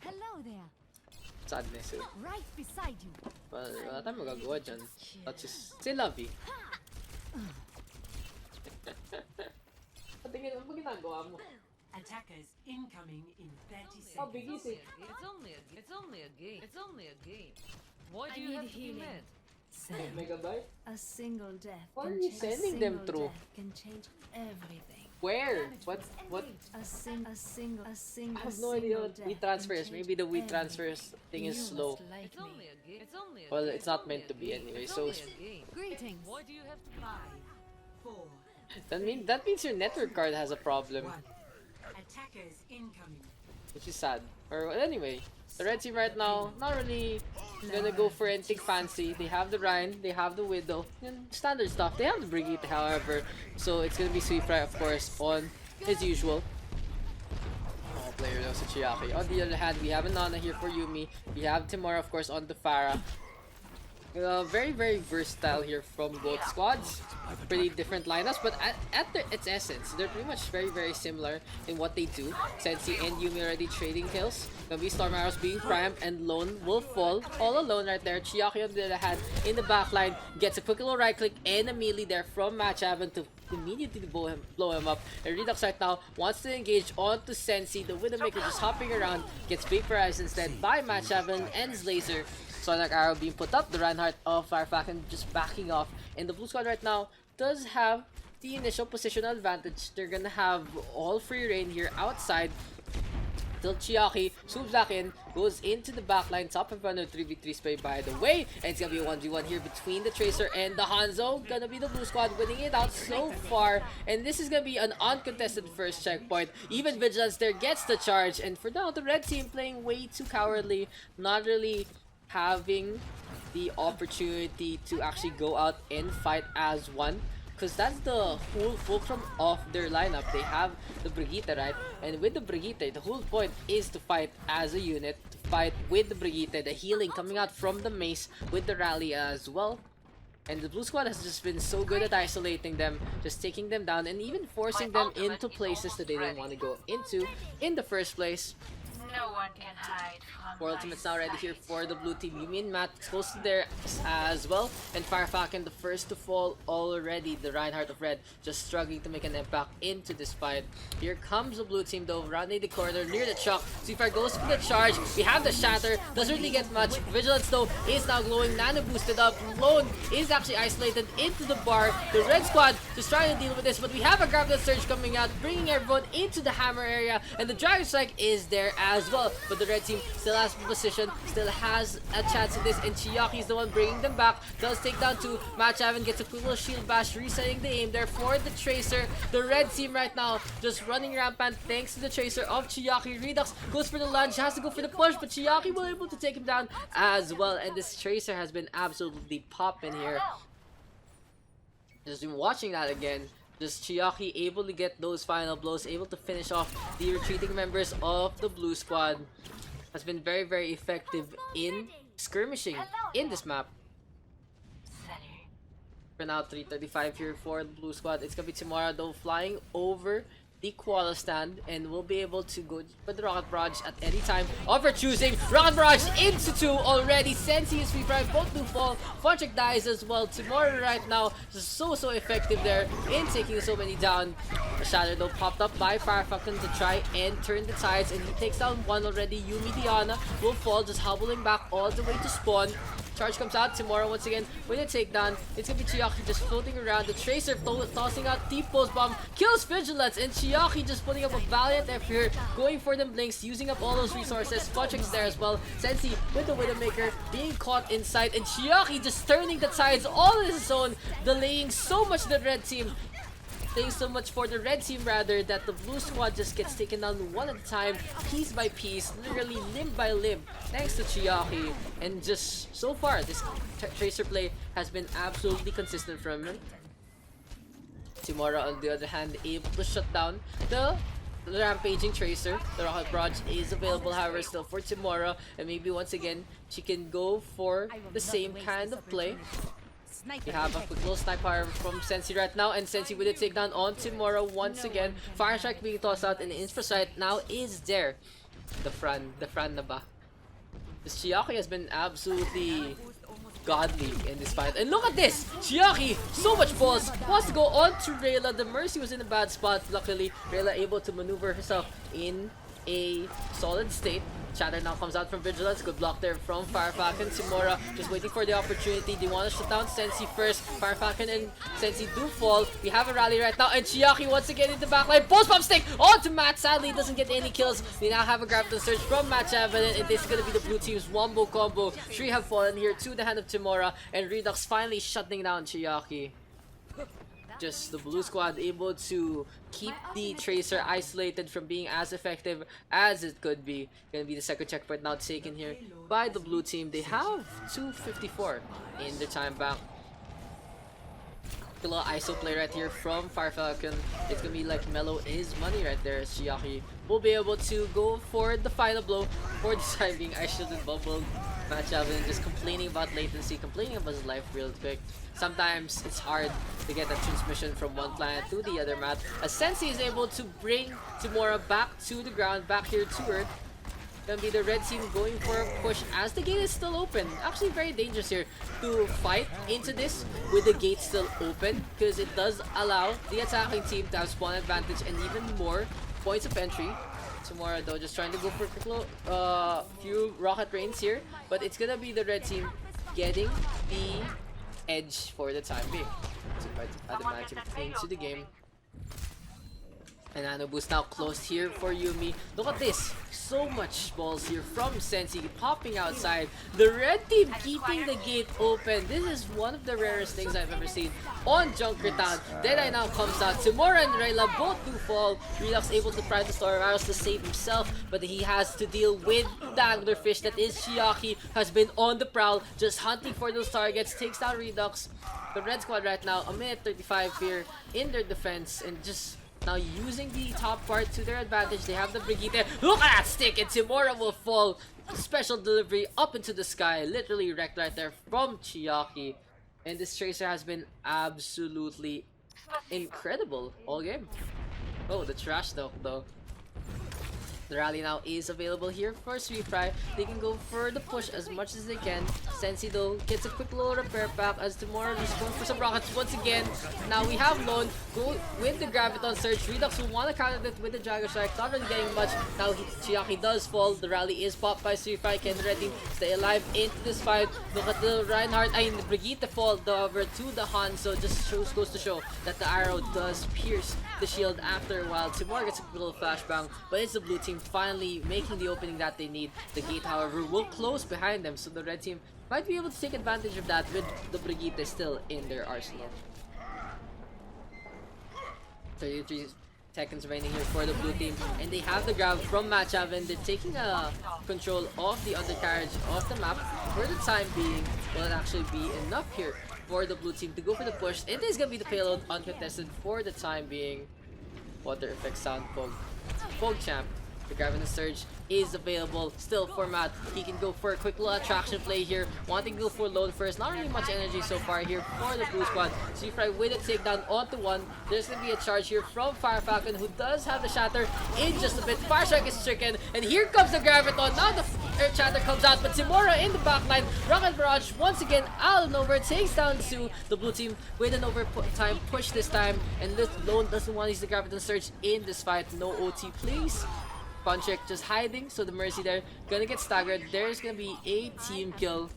Hello there. Sadness eh. Right beside you. Well, wala tayong magagawa dyan. Let's just say lovey. Patingin, ano ba ginagawa mo? Attackers incoming in 30 seconds. Oh, bigis eh. It's only a game. Why do you have to be mad? Megabyte? A single death. What are you sending them through? Can change everything. Where? What? A single. I have no idea what WeTransfer is. Maybe the WeTransfer thing is slow. It's only a game. Well, it's not meant to be anyway. So Greetings. Why do you have to be 5, 4, that means your network card has a problem, 1. Attackers incoming. which is sad. Or well, anyway, the red team right now not really gonna go for anything fancy. They have the Rhine, they have the Widow, and standard stuff. They have the Brigitte, however, so it's gonna be Sweet Fry, of course, on his usual. Oh, player though, so Chiaki. On the other hand, we have a Nana here for Yumi. We have Timora, of course, on the Pharah. Very, very versatile here from both squads. Pretty different lineups, but at its essence, they're pretty much very, very similar in what they do. Sensi and Yumi already trading kills. Gonna be Storm Arrows being primed, and Lone will fall all alone right there. Chiaki on the other hand in the backline gets a quick little right click and a melee there from Matchavan to immediately blow him up. And Redux right now wants to engage onto Sensi. The Widowmaker just hopping around, gets vaporized instead by Matchavan and his laser. Sonic Arrow being put up, the Reinhardt of Firefalcon just backing off. And the blue squad right now does have the initial positional advantage. They're gonna have all free reign here outside. Till Chiaki swoops back in, goes into the backline, top of another 3v3 spray by the way. And it's gonna be a 1v1 here between the Tracer and the Hanzo. Gonna be the blue squad winning it out so far. And this is gonna be an uncontested first checkpoint. Even Vigilance there gets the charge. And for now, the red team playing way too cowardly. Not really having the opportunity to actually go out and fight as one, because that's the whole fulcrum of their lineup. They have the Brigitte, right? And with the Brigitte, the whole point is to fight as a unit, to fight with the Brigitte, the healing coming out from the mace with the rally as well. And the blue squad has just been so good at isolating them, just taking them down and even forcing them into places that they didn't want to go into in the first place. No one can hide from Four ultimates now ready here for the blue team. Yumi and Matt close to there as well. And Firefalcon the first to fall already. The Reinhardt of Red just struggling to make an impact into this fight. Here comes the blue team though, rounding the corner near the truck. Seafire goes for the charge. We have the shatter. Doesn't really get much. Vigilance though is now glowing. Nano boosted up. Lone is actually isolated into the bar. The red squad just trying to deal with this. But we have a Graviton Surge coming out, bringing everyone into the hammer area. And the Dragon Strike is there as well, but the red team still has position, still has a chance at this, and Chiaki is the one bringing them back. Does take down to Matchavan, gets a quick little shield bash, resetting the aim there for the Tracer. The red team right now just running rampant thanks to the Tracer of Chiaki. Redux goes for the lunge, has to go for the push, but Chiaki will able to take him down as well, and this Tracer has been absolutely popping here. Just been watching that again. Just Chiaki able to get those final blows, able to finish off the retreating members of the blue squad. Has been very, very effective in skirmishing in this map. For now, 3:35 here for the blue squad. It's gonna be tomorrow though, flying over the Koala stand, and we'll be able to go for the Rocket Barrage at any time. Over choosing Rocket Barrage into 2 already. Sensi is free prime, both do fall. Funchik dies as well. Tomorrow right now is so effective there in taking so many down. A shadow though popped up by Firefalcon to try and turn the tides, and he takes down one already. Yumi Diana will fall, just hobbling back all the way to spawn. Charge comes out tomorrow once again with a takedown. It's gonna be Chiaki just floating around. The Tracer tossing out deep post bomb, kills Vigilance, and Chiaki just putting up a valiant effort here, going for them blinks, using up all those resources. Funchik's there as well. Sensi with the Widowmaker being caught inside, and Chiaki just turning the tides all on his own, delaying so much the red team. Thanks so much for the red team rather, that the blue squad just gets taken down one at a time, piece by piece, literally limb by limb, thanks to Chiaki. And just so far, this Tracer play has been absolutely consistent from him. Tomorrow, on the other hand, able to shut down the rampaging Tracer. The Rocket Barrage is available, however, still for tomorrow, and maybe once again she can go for the same kind of play. We have a quick little sniper from Sensi right now, and Sensi with a takedown on tomorrow once again. Fire Strike being tossed out, and Infrasight now is there. The Fran na ba? This Chiaki has been absolutely godly in this fight. And look at this! Chiaki, so much balls, wants to go on to Rayla. The Mercy was in a bad spot. Luckily, Rayla able to maneuver herself in a solid state. Shatter now comes out from Vigilance. Good block there from Firefalcon. Timura just waiting for the opportunity. They want to shut down Sensi first. Firefalcon and Sensi do fall. We have a rally right now, and Chiaki once again in the backline. Post bomb stick onto Matt. Sadly, doesn't get any kills. We now have a Graviton Surge from Matchavan, and this is going to be the blue team's wombo combo. 3 have fallen here to the hand of Timura, and Redux finally shutting down Chiaki. Just the blue squad able to keep the Tracer isolated from being as effective as it could be. Gonna be the second checkpoint now taken here by the blue team. They have 2:54 in their time back. A little ISO play right here from Firefalcon. It's gonna be like mellow is money right there. As Chiaki will be able to go for the final blow for the time being. I shielded bubble Matchup and just complaining about latency, complaining about his life real quick. Sometimes it's hard to get that transmission from one planet to the other map. As Sensi is able to bring Timora back to the ground, back here to Earth. Gonna be the red team going for a push as the gate is still open. Actually very dangerous here to fight into this with the gate still open, because it does allow the attacking team to have spawn advantage and even more points of entry. Tomorrow though just trying to go for a few rocket rains here, but it's gonna be the red team getting the edge for the time being. So invite other matchup into the game. And Nano Boost now closed here for Yuumi. Look at this. So much balls here from Sensi popping outside. The red team keeping the gate open. This is one of the rarest things I've ever seen on Junkertown. Deadeye now comes out. Timora and Rayla both do fall. Redux able to try the Storm Arrows to save himself, but he has to deal with the anglerfish that is Chiaki. Has been on the prowl, just hunting for those targets. Takes down Redux. The red squad right now, a minute 35 here in their defense, and just now using the top part to their advantage. They have the Brigitte. Look at that stick, and Timora will fall. Special delivery up into the sky. Literally wrecked right there from Chiaki. And this Tracer has been absolutely incredible all game. Oh, the trash talk though. The rally now is available here for Sweet Fry. They can go for the push as much as they can. Sensi though gets a quick little repair pack as Timora is going for some rockets once again. Now we have Lone go with the Graviton Surge. Redux will want to counter it with the Dragon Strike. Not really getting much. Now Chiaki does fall. The rally is popped by Sweet Fry. Can the red team stay alive into this fight? Look at the Reinhardt. The Brigitte fall over to the Hanzo. Just goes to show that the arrow does pierce the shield after a while. Timora gets a little flashbang, but it's the blue team finally making the opening that they need. The gate, however, will close behind them, so the red team might be able to take advantage of that with the Brigitte still in their arsenal. 33 seconds remaining here for the blue team, and they have the grab from Matchavan. They're taking control of the undercarriage of the map for the time being. Will it actually be enough here for the blue team to go for the push? It is gonna be the payload uncontested for the time being. Water effect sound Pog champ. The Graviton Surge is available still for Matt. He can go for a quick little attraction play here. Wanting to go for Lone first. Not really much energy so far here for the blue squad. Fry with a takedown onto one. There's going to be a charge here from Fire Falcon, who does have the shatter in just a bit. Fire Strike is stricken, and here comes the Graviton. Now the Earth Shatter comes out, but Timora in the backline. Rocket Barrage once again out and over. Takes down Sue. The blue team with an overtime push this time, and this Lone doesn't want to use the Graviton Surge in this fight. No OT please. Punchek just hiding, so the Mercy there gonna get staggered. There's gonna be a team kill.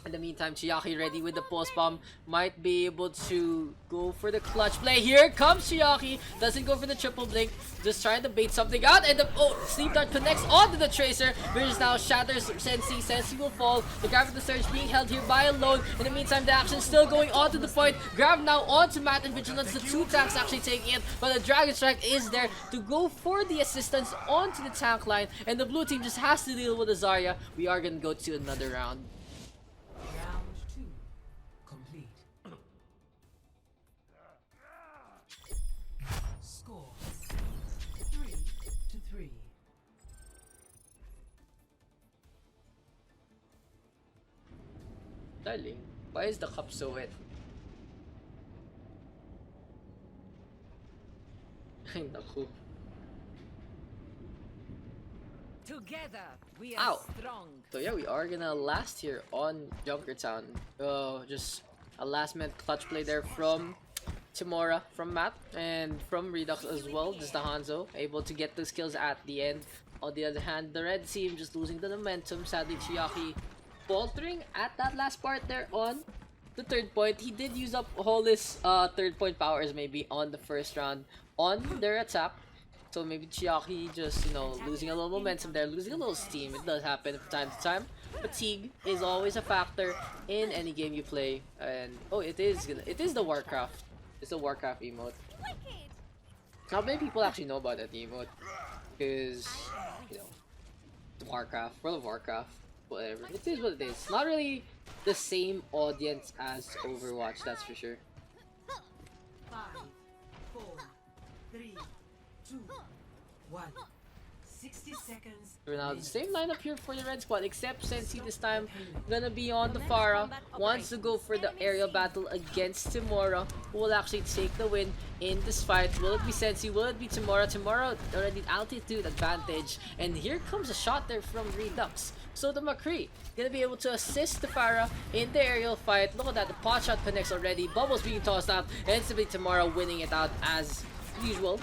In the meantime, Chiaki ready with the pulse bomb. Might be able to go for the clutch play. Here comes Chiaki. Doesn't go for the triple blink. Just trying to bait something out. And the Sleep Dart connects onto the Tracer, which now shatters Sensi. Sensi will fall. The Graviton Surge being held here by a Lone. In the meantime, the action still going on to the point. Grab now onto Matt and Vigilance. The two tanks actually taking it. But the Dragon Strike is there to go for the assistance onto the tank line. And the blue team just has to deal with the Zarya. We are going to go to another round. Round 2 complete. Score 3-3. Darling, why is the cup so wet? Ay, naku. Together we are strong. So yeah, we are gonna last here on Junkertown. Just a last minute clutch play there from Timora, from Matt, and from Redux as well. Just the Hanzo able to get those kills at the end. On the other hand, the red team just losing the momentum. Sadly, Chiaki faltering at that last part there on the third point. He did use up all his third point powers maybe on the first round on their attack. So maybe Chiaki just, losing a little momentum there, losing a little steam. It does happen from time to time. Fatigue is always a factor in any game you play. And it is the Warcraft. It's the Warcraft emote. Not many people actually know about that emote, because Warcraft, World of Warcraft, whatever. It is what it is. Not really the same audience as Overwatch, that's for sure. 5, 4, 3, 2, 1. 60 seconds. We're now the same lineup here for the red squad, except Sensi this time gonna be on the Pharah. Wants to go for the aerial battle against Timora, who will actually take the win in this fight. Will it be Sensi? Will it be Timora? Timora already altitude advantage, and here comes a shot there from Redux. So the McCree gonna be able to assist the Pharah in the aerial fight. Look at that, the pot shot connects already. Bubbles being tossed out, and instantly Timora winning it out as usual,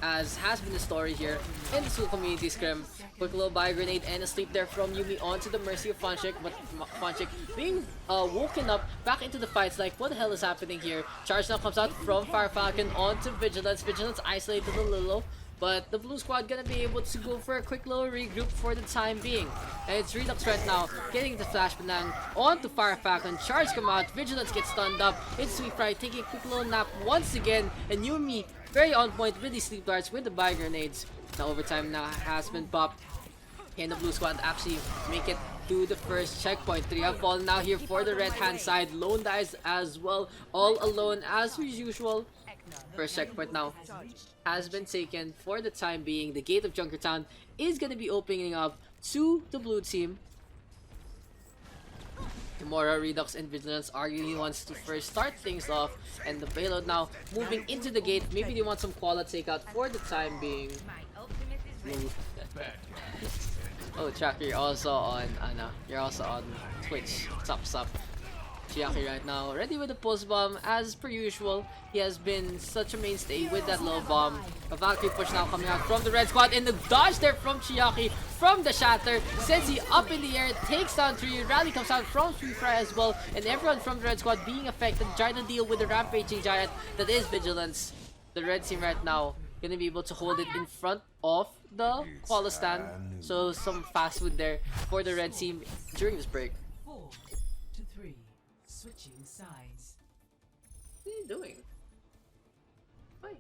as has been the story here in the school community scrim. Quick little buy grenade and a sleep there from Yumi onto the mercy of Funchik, but Funchik being woken up back into the fights like, what the hell is happening here? Charge now comes out from Fire Falcon onto Vigilance. Vigilance isolated a little, but the blue squad gonna be able to go for a quick little regroup for the time being. And it's Redux right now getting the flash banang onto Fire Falcon. Charge come out, Vigilance gets stunned up. It's Sweet Fry taking a quick little nap once again, and Yumi very on point with these sleep darts with the buy grenades. Now overtime now has been popped. Can the blue squad actually make it to the first checkpoint? 3 have fallen now here for the red hand side. Lone dies as well, all alone as usual. First checkpoint now has been taken for the time being. The gate of Junkertown is going to be opening up to the blue team. Timora, Redux, and Vigilance arguably wants to first start things off, and the payload now moving into the gate. Maybe they want some koala takeout for the time being. Oh, Tracker, you're also on Twitch. What's up? Chiaki right now, ready with the pulse bomb as per usual. He has been such a mainstay with that low bomb. A Valkyrie push now coming out from the red squad, and the dodge there from Chiaki from the shatter. Sensi up in the air, takes down 3. Rally comes out from Sweet Fry as well, and everyone from the red squad being affected, trying to deal with the rampaging giant that is Vigilance. The red team right now gonna be able to hold it in front of the koala stand, so some fast food there for the red team during this break. 4 to 3. Switching sides. What are you doing? Why?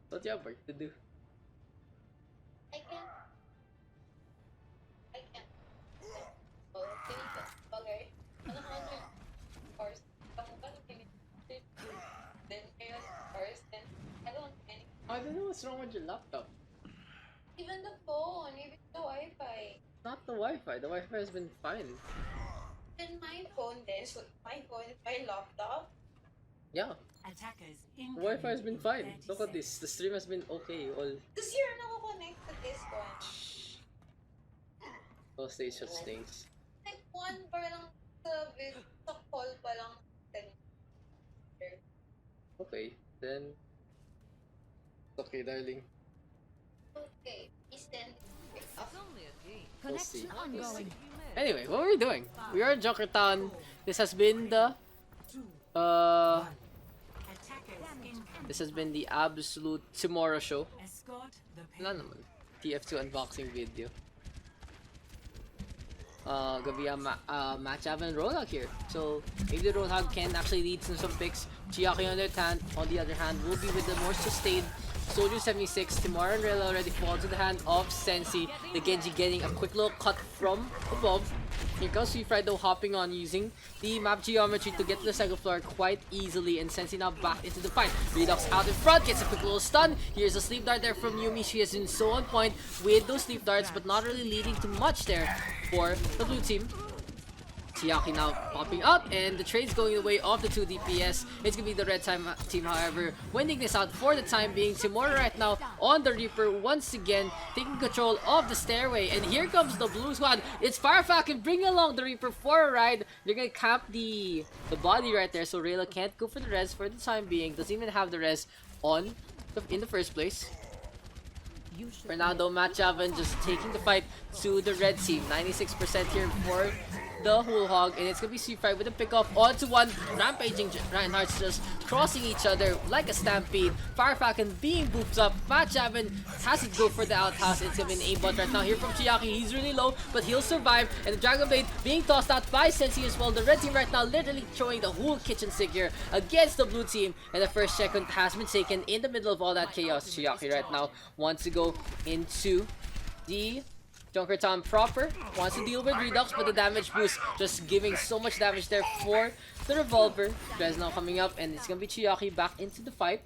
What do you have work to do? I can't. Oh, okay. Ano ka ano? Course. Then chaos course. Then I don't want any. I don't know what's wrong with your laptop. Even the phone, even the Wi-Fi. Not the Wi-Fi. The Wi-Fi has been fine. Then my phone then. So my phone is my laptop. Yeah, Attackers the Wi-Fi has been fine. 30 Look at this. The stream has been okay. All Because you're nako-connect to this one. no stage such things. Like one pa lang sa call pa lang. Okay, then. Okay, darling. Okay, please send it up. We'll see. Connection ongoing. Anyway, what were we doing? We are in Junkertown. This has been the this has been the absolute Timora show. Escort the Wala naman. TF2 unboxing video. Gonna be a match and Roadhog here. So maybe the Roadhog can actually lead to some picks. Chiaki on the other hand, will be with the more sustained Soldier 76. Timora and Rela already fall to the hand of Sensi. The Genji getting a quick little cut from above. Here comes Sweet Fry though, hopping on, using the map geometry to get to the second floor quite easily, and Sensi now back into the fight. Redux out in front, gets a quick little stun. Here's a sleep dart there from Yumi. She has been so on point with those sleep darts, but not really leading to much there for the blue team. Chiaki now popping out, and the trade's going the way of the 2 DPS. It's gonna be the red team, however, winning this out for the time being. Timora right now on the Reaper once again, taking control of the stairway, and here comes the blue squad. It's Fire Falcon bringing along the Reaper for a ride. They're gonna camp the body right there, so Rayla can't go for the res for the time being. Doesn't even have the res on in the first place. For now though, Matt Javan just taking the fight to the red team. 96% here for the whole hog, and it's gonna be Sweet Fry with a pickoff onto one. Rampaging Reinhardt's just crossing each other like a stampede. Fire Falcon being booped up. Matt Javan has to go for the outhouse. It's gonna be an aimbot right now here from Chiaki. He's really low, but he'll survive. And the Dragon Blade being tossed out by Sensi as well. The red team right now literally throwing the whole kitchen sink here against the blue team. And the first checkpoint has been taken in the middle of all that chaos. Chiaki right now wants to go into the Junkertown proper wants to deal with Redux, but the damage boost just giving so much damage there for the Revolver. Drez now coming up, and it's gonna be Chiaki back into the fight.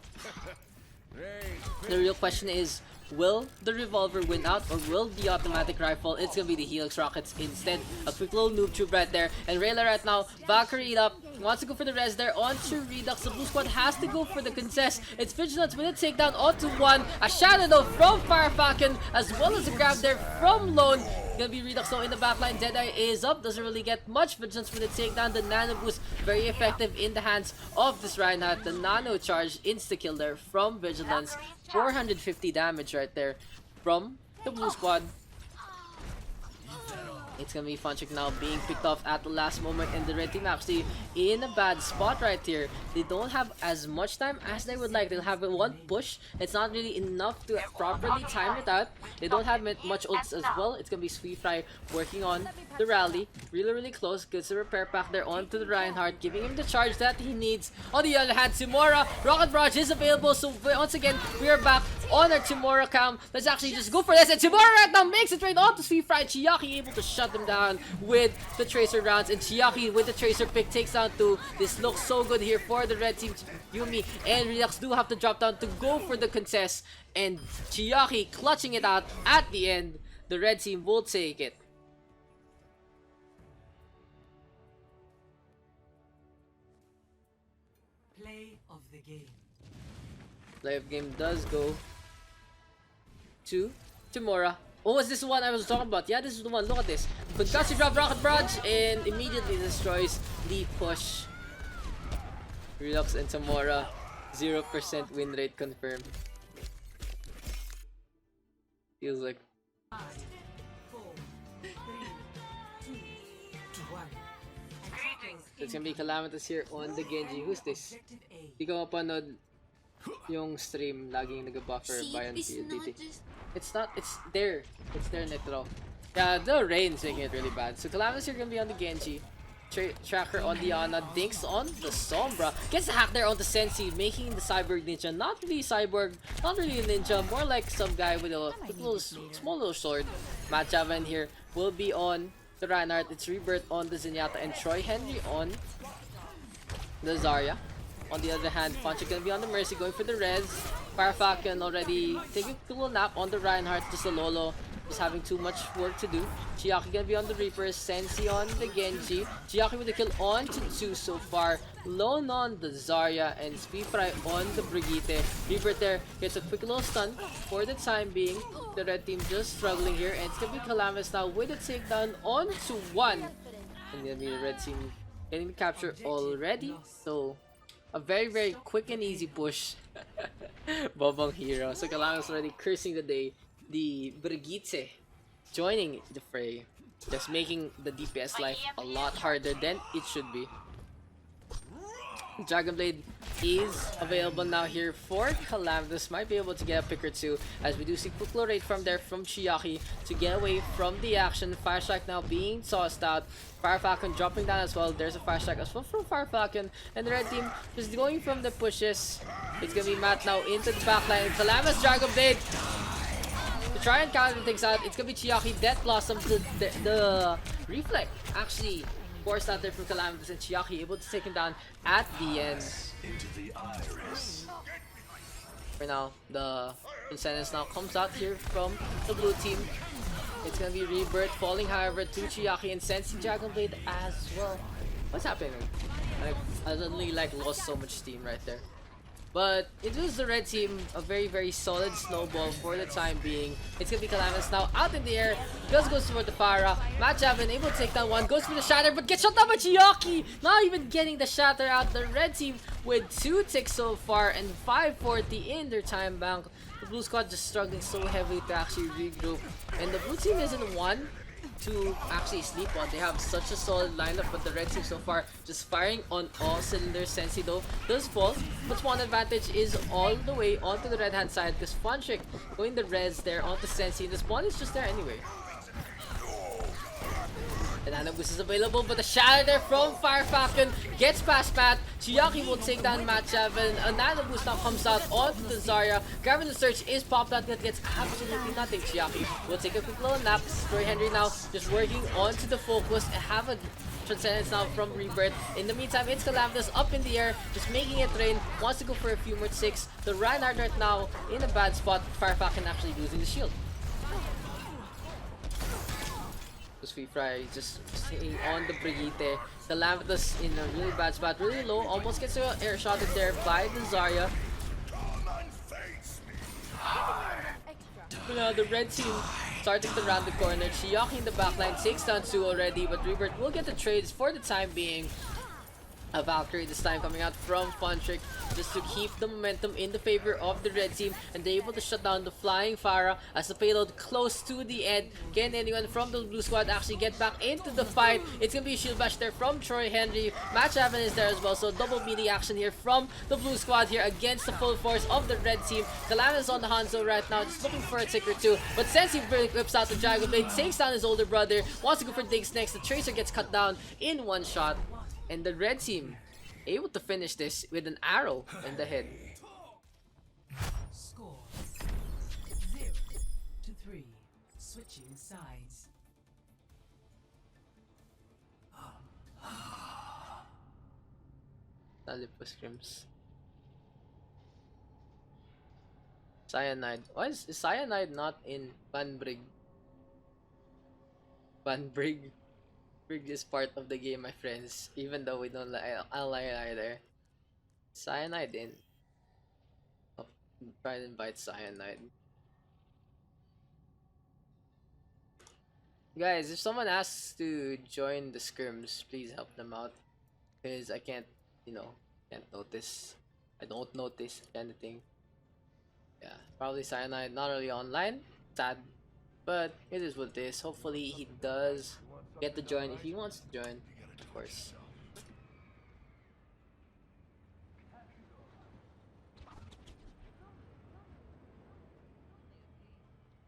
The real question is, will the Revolver win out, or will the automatic rifle? It's gonna be the Helix Rockets instead. A quick little noob tube right there. And Rayla right now, Valkyrie up, wants to go for the res there onto Redux. The blue squad has to go for the contest. It's Vigilance with a takedown onto one. A shadow though from Fire Falcon, as well as a grab there from Lone. Gonna be Redux though in the backline. Deadeye is up, doesn't really get much. Vigilance with a takedown. The nano boost very effective in the hands of this Reinhardt. The nano charge insta-kill there from Vigilance. 450 damage right there from the blue squad. It's gonna be Funchik now being picked off at the last moment, and the red team actually in a bad spot right here. They don't have as much time as they would like. They'll have one push. It's not really enough to properly time it out. They don't have much ults as well. It's gonna be Sweet Fry working on the rally. Really close. Gets the repair pack there onto the Reinhardt, giving him the charge that he needs. On the other hand, Timora, Rocket Barrage is available. So once again, we are back on our Timora cam. Let's actually just go for this. And Timora right now makes it right onto Sweet Fry. Chiaki able to shut them down with the Tracer rounds, and Chiaki with the Tracer pick takes down 2. This looks so good here for the red team. Yumi and Redux do have to drop down to go for the contest, and Chiaki clutching it out at the end. The red team will take it. Play of the game. Play of game does go to Timora. Oh, is this the one I was talking about? Yeah, this is the one. Look at this. Concussion drop, Rocket Barrage, and immediately destroys the push. Redux and Timora, 0% win rate confirmed. Feels like. 5, 4, 3, 2, 1. So it's gonna be Calamitous here on the Genji. Who's this? Objective A. Di ko mapanood yung stream, laging nag-buffer by on PLDT. It's not, it's there. It's there, Nitro. Yeah, the rain's making it really bad. So Calamitous here gonna be on the Genji. Tracker on the Ana, Dinks on the Sombra. Gets the hack there on the Sensi, making the Cyborg Ninja. Not really Cyborg, not really a ninja, more like some guy with a little, small little sword. Matt Javan here will be on the Reinhardt. It's Rebirth on the Zenyatta, and Troy Henry on the Zarya. On the other hand, Funchik gonna be on the Mercy, going for the res. Fire Falcon already taking a little nap on the Reinhardt. Just a Lolo, just having too much work to do. Chiaki gonna be on the Reaper, Sensi on the Genji. Chiaki with a kill on to 2 so far. Lone on the Zarya, and Speed Fry on the Brigitte. Reaper there gets a quick little stun for the time being. The red team just struggling here, and it's gonna be Calamitous now with a takedown on to 1. And gonna be the red team getting the capture already. So a very quick and easy push. Bobong hero. So Calamitous already cursing the day. The Brigitte joining the fray, just making the DPS life a lot harder than it should be. Dragon Blade is available now here for Calamitous. Might be able to get a pick or two, as we do see quick low rate from there from Chiaki to get away from the action. Fire Strike now being tossed out. Fire Falcon dropping down as well. There's a Fire Strike as well from Fire Falcon, and the red team just going from the pushes. It's gonna be Matt now into the backline. Calamitous Dragon Blade to try and counter things out. It's gonna be Chiaki. Death Blossom, the Reflect actually forced out there from Calamitous, and Chiaki able to take him down at the end. Into the iris. For now, the sentence now comes out here from the blue team. It's gonna be Rebirth falling, however, to Chiaki, and Sensi Dragon Blade as well. What's happening? I suddenly lost so much steam right there. But it was the red team, a very solid snowball for the time being. It's gonna be Calamitous now out in the air. Just goes for the Pharah. Matt Javin able to take down one. Goes for the Shatter, but gets shot down by Chiaki. Not even getting the Shatter out. The red team with 2 ticks so far and 540 in their time bank. The blue squad just struggling so heavily to actually regroup. And the blue team isn't one to actually sleep on. They have such a solid lineup, but the red team so far just firing on all cylinders. Sensi though does fall, but spawn advantage is all the way onto the red hand side, because Funchik going the res there onto Sensi. The spawn is just there anyway. Banana Boost is available, but the shatter there from Fire Falcon gets past Matt. Chiaki will take down Matt Javin. A Nano Boost now comes out onto the Zarya. Grabbing the search is popped out, that gets absolutely nothing. Chiaki will take a quick little nap. Troy Henry now just working onto the focus and have a Transcendence now from Rebirth. In the meantime, it's Calamdus up in the air, just making it rain. Wants to go for a few more 6. The Reinhardt right now in a bad spot. Fire Falcon actually losing the shield. Sweet Fry just staying on the Brigitte. Calamdus in a really bad spot, really low. Almost gets a air shot in there by the Zarya. The red team starting to round the corner. Chiaki in the backline takes down 2 already, but Rebirth will get the trades for the time being. A Valkyrie this time coming out from Funtrick just to keep the momentum in the favor of the red team, and they're able to shut down the flying Pharah as the payload close to the end. Can anyone from the blue squad actually get back into the fight? It's gonna be a shield bash there from Troy Henry. Match Haven is there as well, so double melee action here from the blue squad here against the full force of the red team. Calamdus on the Hanzo right now, just looking for a tick or 2, but Sensi whips out the Dragon Blade, takes down his older brother, wants to go for Daks next. The Tracer gets cut down in 1 shot. And the red team able to finish this with an arrow in the head. Score 0-3. Switching sides. Nalipos Scrims. Cyanide. Why is Cyanide not in Banbrig? Banbrig. Brig is part of the game, my friends. Even though we don't ally either. Cyanide in. Oh, try and invite Cyanide. Guys, if someone asks to join the scrims, please help them out. Because I can't, can't notice. I don't notice anything. Yeah, probably Cyanide not really online. Sad. But it is what it is. Hopefully he does get to join if he wants to join, of course.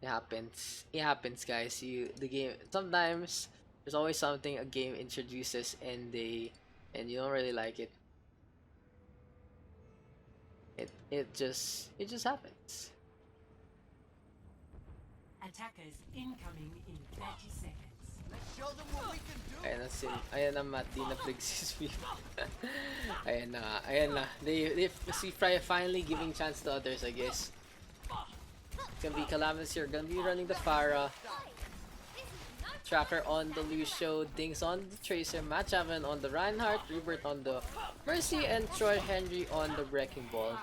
It happens. It happens, guys. The game, sometimes there's always something a game introduces and you don't really like it. It just happens. Attackers incoming in 30 seconds. Ayan na Matt, di na Plexis ayan na. They see Fry finally giving chance to others, I guess. It's gonna be Calamdus here, gonna be running the Pharah. Tracker on the Lucio, Dings on the Tracer, Matt Javin on the Reinhardt, Rebirth on the Mercy, and Troy Henry on the Wrecking Ball.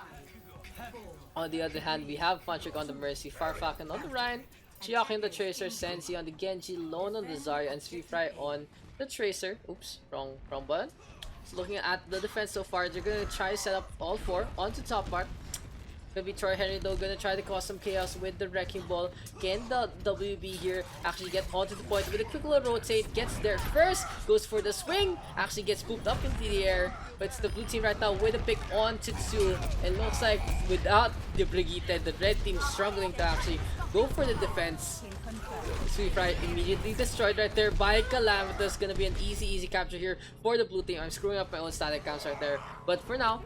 On the other hand, we have Funtrick on the Mercy, Farfalcon on the Ryan, Chiaki on the Tracer, Sensi on the Genji, Lone on the Zarya, and Sweet Fry on the Tracer. Oops, wrong button. So looking at the defense so far, they're gonna try to set up all 4 onto top part. Gonna be Troy Henry though, gonna try to cause some chaos with the Wrecking Ball. Can the WB here actually get onto the point with a quick little rotate? Gets there first, goes for the swing, actually gets pooped up into the air. But it's the blue team right now with a pick onto 2. And looks like without the Brigitte, the red team struggling to actually go for the defense. Sweet Fry immediately destroyed right there by Calamdus. Gonna be an easy capture here for the blue team. I'm screwing up my own static counts right there. But for now,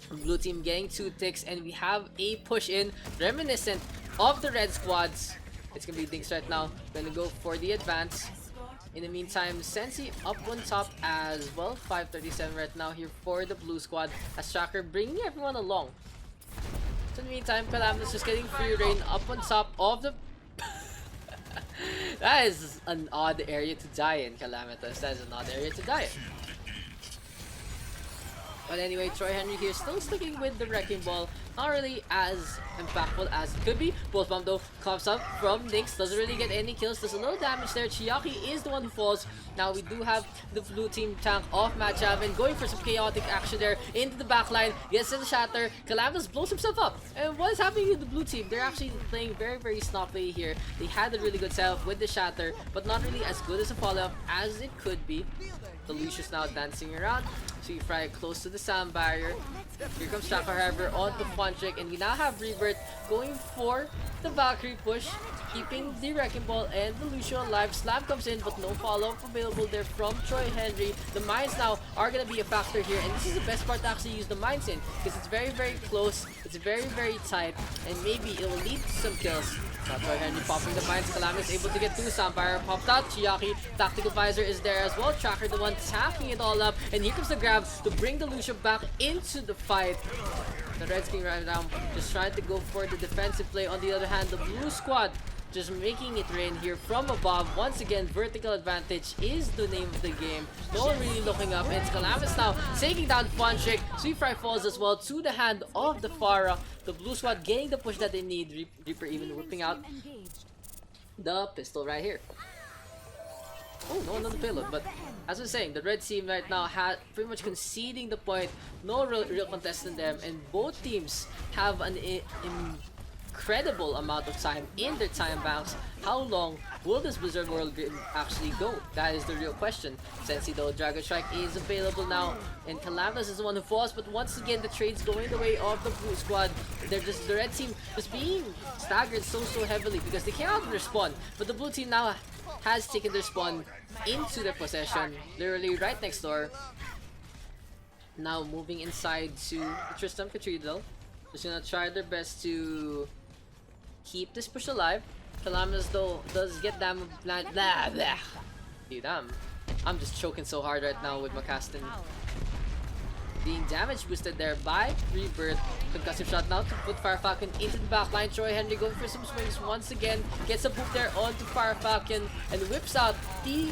blue team getting 2 ticks, and we have a push in reminiscent of the red squads. It's gonna be Dings right now, gonna go for the advance. In the meantime, Sensi up on top as well. 537 right now here for the blue squad as Tracker bringing everyone along. So in the meantime, Calamdus just getting free reign up on top of the that is an odd area to die in, Calamdus. That is an odd area to die in. But anyway, Troy Henry here still sticking with the Wrecking Ball. Not really as impactful as it could be. Pulse Bomb though comes up from Dings. Doesn't really get any kills. Does a little damage there. Chiaki is the one who falls. Now we do have the blue team tank of Matt Javin going for some chaotic action there into the backline. Gets in the shatter. Calamdus blows himself up. And what is happening with the blue team? They're actually playing very sloppy here. They had a really good setup with the shatter, but not really as good as a follow-up as it could be. The Lucius now dancing around. Sweet Fry close to the sound barrier. Here comes Tracker, however, on the Funtrick, and we now have Rebirth going for the Valkyrie push, keeping the Wrecking Ball and the Lucio alive. Slam comes in, but no follow-up available there from Troy Henry. The mines now are gonna be a factor here, and this is the best part to actually use the mines in, because it's very, very close, it's very, very tight, and maybe it will lead to some kills. Now Troy Henry popping the mines. Calamity is able to get through. Sampire popped out. Chiaki, Tactical Visor is there as well. Tracker the one tacking it all up. And here comes the grab to bring the Lucio back into the fight. The Red King right now just trying to go for the defensive play. On the other hand, the blue squad just making it rain here from above. Once again, vertical advantage is the name of the game. No one really looking up. It's Calamus now taking down Funtrick. Sweet Fry falls as well to the hand of the Pharah. The blue squad getting the push that they need. Reaper even whipping out the pistol right here. Oh, no one on the payload. But as I was saying, the red team right now had pretty much conceding the point. No real contest in them. And both teams have an incredible amount of time in their time banks. How long will this Blizzard World game actually go? That is the real question. Sensi though, Dragon Strike is available now, and Calamus is the one who falls, but once again the trade's going the way of the blue squad. They're just, the red team just being staggered so heavily because they cannot respawn, but the blue team now has taken their spawn into their possession, literally right next door. Now moving inside to the Tristram Cathedral. Just gonna try their best to keep this push alive. Calamus though does get damage. Damn. I'm just choking so hard right now with my casting. Being damage boosted there by Rebirth. Concussive shot now to put Fire Falcon into the backline. Troy Henry going for some swings once again. Gets a boot there onto Fire Falcon and whips out the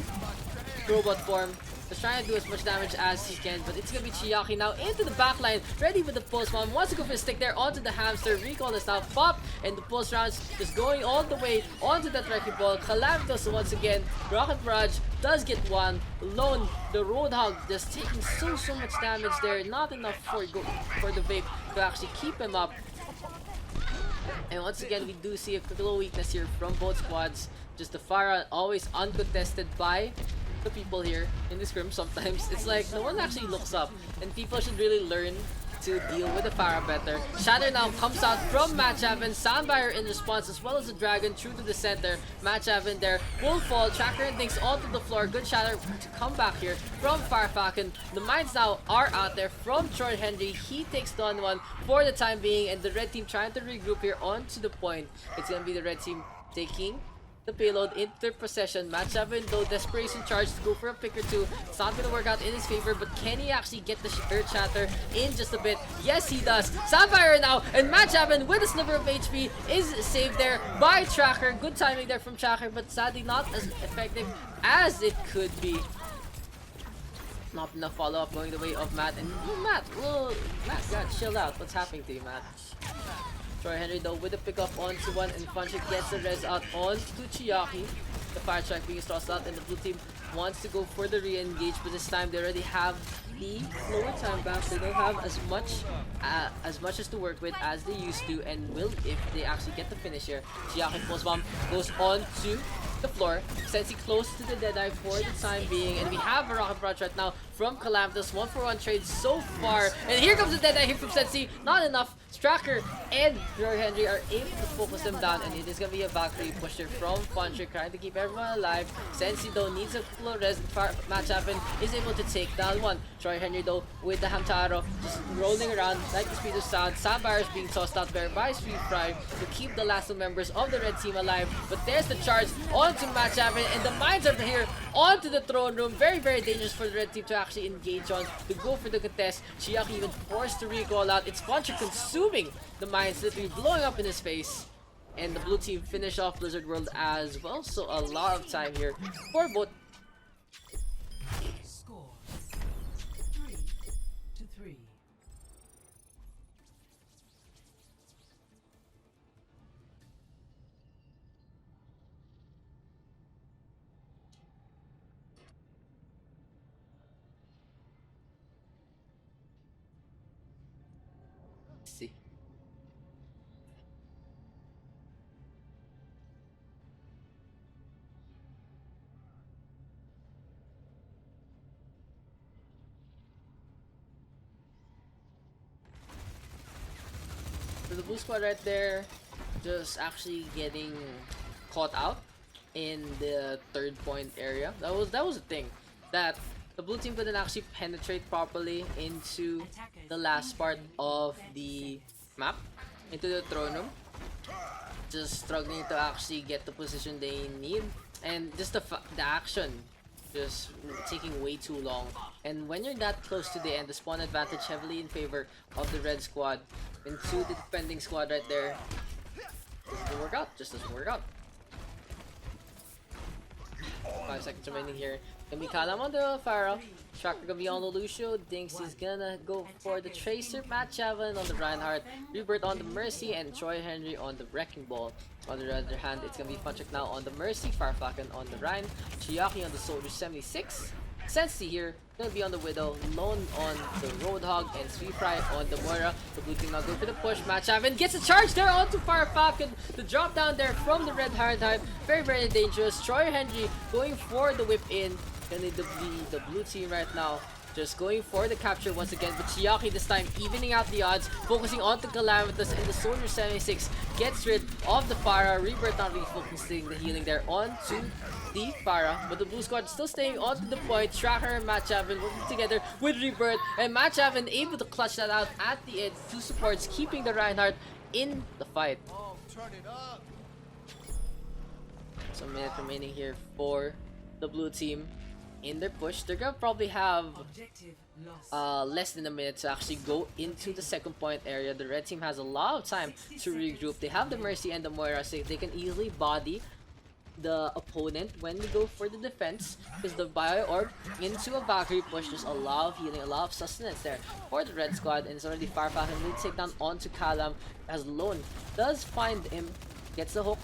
robot form. Just trying to do as much damage as he can, but it's gonna be Chiaki now into the backline, ready with the pulse bomb. Wants to go for the stick there onto the hamster. Recall is now pop, and the pulse rounds just going all the way onto that wrecking ball. Calamitos once again. Rocket Barrage does get one. Lone, the Roadhog just taking so much damage there. Not enough for the vape to actually keep him up. And once again, we do see a little weakness here from both squads. Just the Pharah always uncontested by the people here in the scrim. Sometimes it's like no one actually looks up, and people should really learn to deal with the Pharah better. Shatter now comes out from Matchaven. Soundfire in response, as well as the Dragon through to the center. Matchaven there will fall. Tracker and Dinks onto the floor. Good Shatter to come back here from Fire Falcon. The mines now are out there from Troy Henry. He takes down one for the time being, and the red team trying to regroup here onto the point. It's gonna be the red team taking the payload into their possession. Matchaven though, desperation charge to go for a pick or two. It's not gonna work out in his favor, but can he actually get the Earth Shatter in just a bit? Yes, he does. Sapphire now, and Matchaven with a sliver of HP is saved there by Tracker. Good timing there from Tracker, but sadly not as effective as it could be. Not enough follow-up going the way of Matt. And Matt, God, chill out. What's happening to you, Matt? Troy Henry though with a pickup onto one, and Funchick gets the res out onto Chiaki. The fire strike being tossed out, and the blue team wants to go for the re-engage, but this time they already have the lower time back. They don't have as much as to work with as they used to, and will if they actually get the finish here. Chiaki pulse bomb goes on to the floor. Sensi close to the Deadeye for the time being, and we have a Rocket Barrage right now from Calamitos. 1-for-1 trade so far, and here comes the Deadeye here from Sensi. Not enough. Tracker and Troy Henry are able to focus them down, and it is gonna be a Valkyrie pusher from Funtrick trying to keep everyone alive. Sensi though needs a couple of res. Matchaven is able to take down one. Troy Henry though with the Hamtaro just rolling around like the speed of sound. Sapphire is being tossed out there by Sweet Fry to keep the last two members of the red team alive. But there's the charge onto Matchaven, and the mines are here onto the throne room. Very dangerous for the red team to actually engage on, to go for the contest. Chiaki even forced to recall out. It's Funtrick consuming the mines, literally blowing up in his face. And the blue team finish off Blizzard World as well. So a lot of time here for both. Score 3-3. See. So the blue squad right there just actually getting caught out in the 3rd point area. That was the thing, that the blue team couldn't actually penetrate properly into the last part of the map, into the throne room. Just struggling to actually get the position they need, and just the action just taking way too long. And when you're that close to the end, the spawn advantage heavily in favor of the red squad, into the defending squad right there. Doesn't work out. Just doesn't work out. 5 seconds remaining here. Gonna be Kalam on the Pharaoh. Tracker gonna be on the Lucio. Dinks is gonna go for the Tracer. Matt Chavin on the Reinhardt. Rebirth on the Mercy. And Troy Henry on the Wrecking Ball. On the other hand, it's gonna be Funchak now on the Mercy. Farflaken on the Rhine. Chiaki on the Soldier 76. Sensi here, gonna be on the Widow, Lone on the Roadhog, and Sweet Fry on the Moira. The blue team now go for the push. Match and gets a charge there onto Fire Falcon. The drop down there from the Red Hard type, very, very dangerous. Troy Henry going for the whip in. Gonna be the blue team right now, just going for the capture once again, but Chiaki this time evening out the odds, focusing on the Calamitas, and the Soldier 76 gets rid of the Pharah. Rebirth not really focusing the healing there onto the Pharah, but the blue squad still staying onto the point. Tracker and Matt Chavin working together with Rebirth, and Matt Chavin able to clutch that out at the end. 2 supports keeping the Reinhardt in the fight. So a minute remaining here for the blue team. In their push, they're gonna probably have less than a minute to actually go into the 2nd point area. The red team has a lot of time to regroup. They have the Mercy and the Moira, so they can easily body the opponent when they go for the defense, because the Bio Orb into a Valkyrie push, there's a lot of healing, a lot of sustenance there for the red squad, and it's already Farfalcon and will take down onto Kalam as Lone does find him, gets the hook.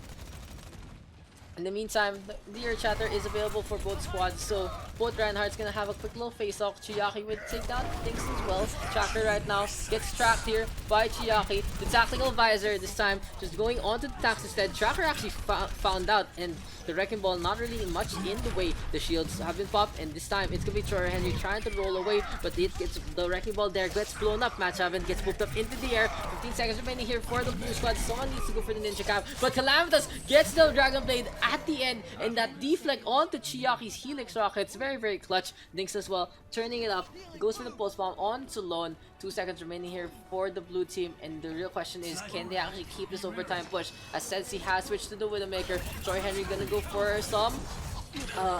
In the meantime, the air chatter is available for both squads, so both Reinhardt's gonna have a quick little face-off. Chiaki would take down things as well. Tracker right now gets tracked here by Chiaki. The tactical visor this time just going on to the tanks instead. Tracker actually found out, and the Wrecking Ball not really much in the way. The shields have been popped, and this time it's gonna be Troy Henry trying to roll away, but it gets the Wrecking Ball there, gets blown up. Match Haven gets booked up into the air. 15 seconds remaining here for the blue squad. Someone needs to go for the Ninja Cap, but Calamitas gets the Dragon Blade at the end, and that deflect onto Chiaki's Helix Rockets. Very, very clutch. Dinks as well, turning it up. Goes for the Pulse Bomb onto Lone. 2 seconds remaining here for the blue team, and the real question is, can they actually keep this overtime push? As Sensi has switched to the Widowmaker. Troy Henry gonna go for some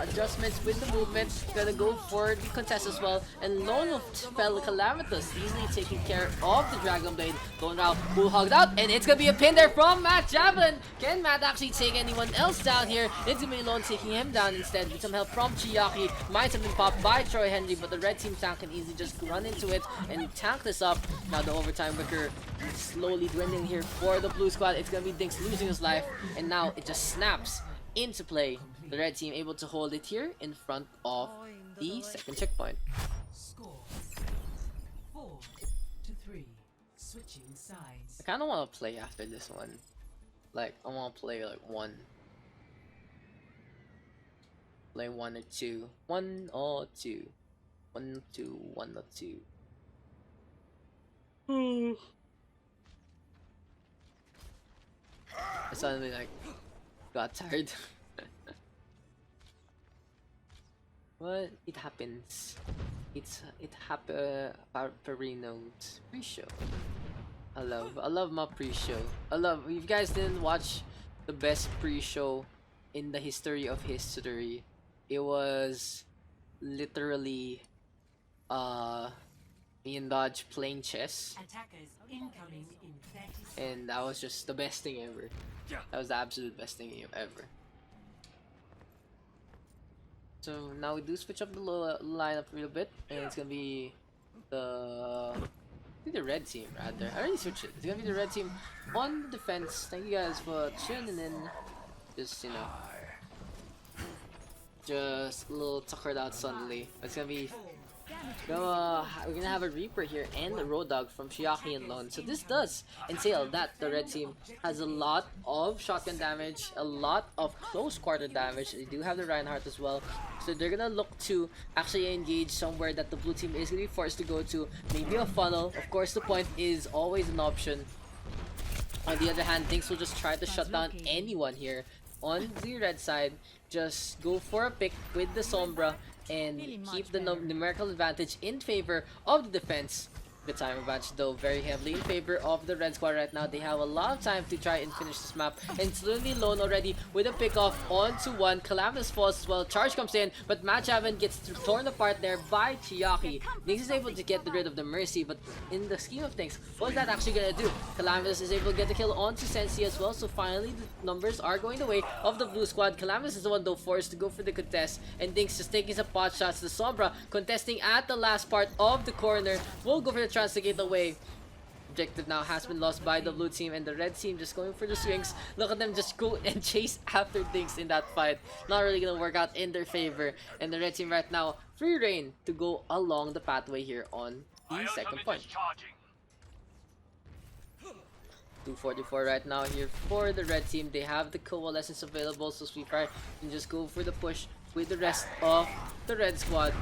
adjustments with the movement, gonna go for the contest as well, and Lone will spell Calamitas, easily taking care of the Dragon Blade. Lone now bullhogged out, and it's gonna be a pin there from Matt Javelin. Can Matt actually take anyone else down here? It's gonna be Lone taking him down instead with some help from Chiaki. Might have been popped by Troy Henry, but the red team tank can easily just run into it and tank this up. Now the overtime wicker slowly dwindling here for the blue squad. It's gonna be Dinks losing his life, and now it just snaps into play. The red team able to hold it here in front of the 2nd checkpoint. Score 4-3. Switching sides. I kind of want to play after this one. Like, I want to play like one. Play 1 or 2. 1 or 2. 1, 2, 1 or 2. I suddenly like got tired. But it happens. It Perino's pre-show. I love my pre-show. If you guys didn't watch the best pre-show in the history of history, it was literally me and Dodge playing chess, Attackers incoming in 30 seconds. and that was just the best thing ever. That was the absolute best thing ever. So now we do switch up the lineup a little bit, and it's gonna be the red team rather. I already switched it. It's gonna be the red team on the defense. Thank you guys for tuning in. Just just a little tuckered out suddenly. It's gonna be we're gonna have a Reaper here and a Road Dog from Chiaki and Lone. So this does entail that the red team has a lot of shotgun damage, a lot of close quarter damage. They do have the Reinhardt as well. So they're gonna look to actually engage somewhere that the blue team is gonna be forced to go to. Maybe a funnel. Of course, the point is always an option. On the other hand, Dings will just try to shut down anyone here on the red side. Just go for a pick with the Sombra and keep the numerical advantage in favor of the defense. The time advantage though very heavily in favor of the red squad right now. They have a lot of time to try and finish this map, and it's literally alone already with a pick off onto one. Calamitous falls as well. Charge comes in, but Matchavan gets torn apart there by Chiaki. Dings is able to get rid of the Mercy, but in the scheme of things, what is that actually gonna do? Calamitous is able to get the kill onto Sensi as well, so finally the numbers are going the way of the blue squad. Calamitous is the one though forced to go for the contest, and Dings just taking some pot shots. The Sombra contesting at the last part of the corner will go for the chance to get away. Objective now has been lost by the blue team, and the red team just going for the swings. Look at them just go and chase after things in that fight. Not really gonna work out in their favor, and the red team right now free reign to go along the pathway here on the second point. 244 right now here for the red team. They have the coalescence available, so Sweetfire can just go for the push with the rest of the red squad.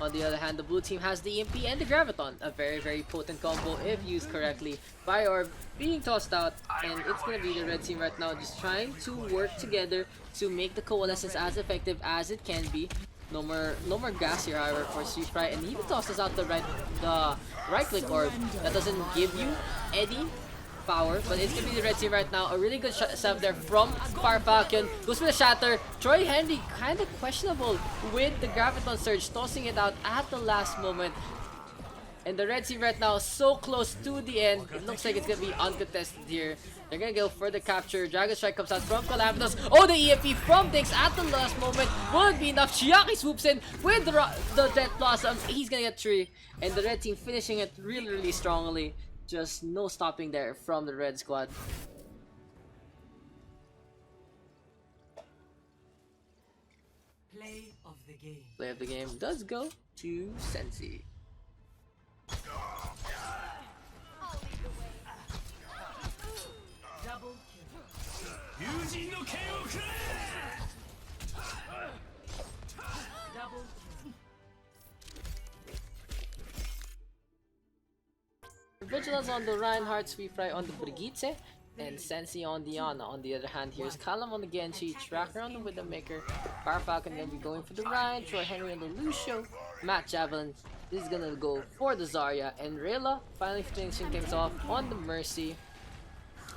On the other hand, the blue team has the EMP and the Graviton, a very, very potent combo if used correctly. Fire Orb being tossed out, and it's gonna be the red team right now just trying to work together to make the coalescence as effective as it can be. No more gas here, however, for Sweetfry, and he even tosses out the right click orb. That doesn't give you any power, but it's gonna be the red team right now. A really good setup there from Fire Falcon. Goes for the shatter. Troy Henry kind of questionable with the Graviton Surge, tossing it out at the last moment. And the red team right now so close to the end. It looks like it's gonna be uncontested here. They're gonna go for the capture. Dragon Strike comes out from Calamitous. Oh, the EMP from Dix at the last moment won't be enough. Chiaki swoops in with the Death Blossom. He's gonna get 3. And the red team finishing it really, really strongly. Just no stopping there from the red squad. Play of the game. Play of the game does go to Sensi. Double kill. Double kill. Vigilance on the Reinhardt, Sweetfry on the Brigitte, and Sensi on the Ana. On the other hand, here's Kalam on the Genji, Tracker on the Widowmaker, Fire Falcon gonna be going for the Ryan, Troy Henry on the Lucio, Matt Javelin is gonna go for the Zarya, and Rayla finally finishing things off on the Mercy.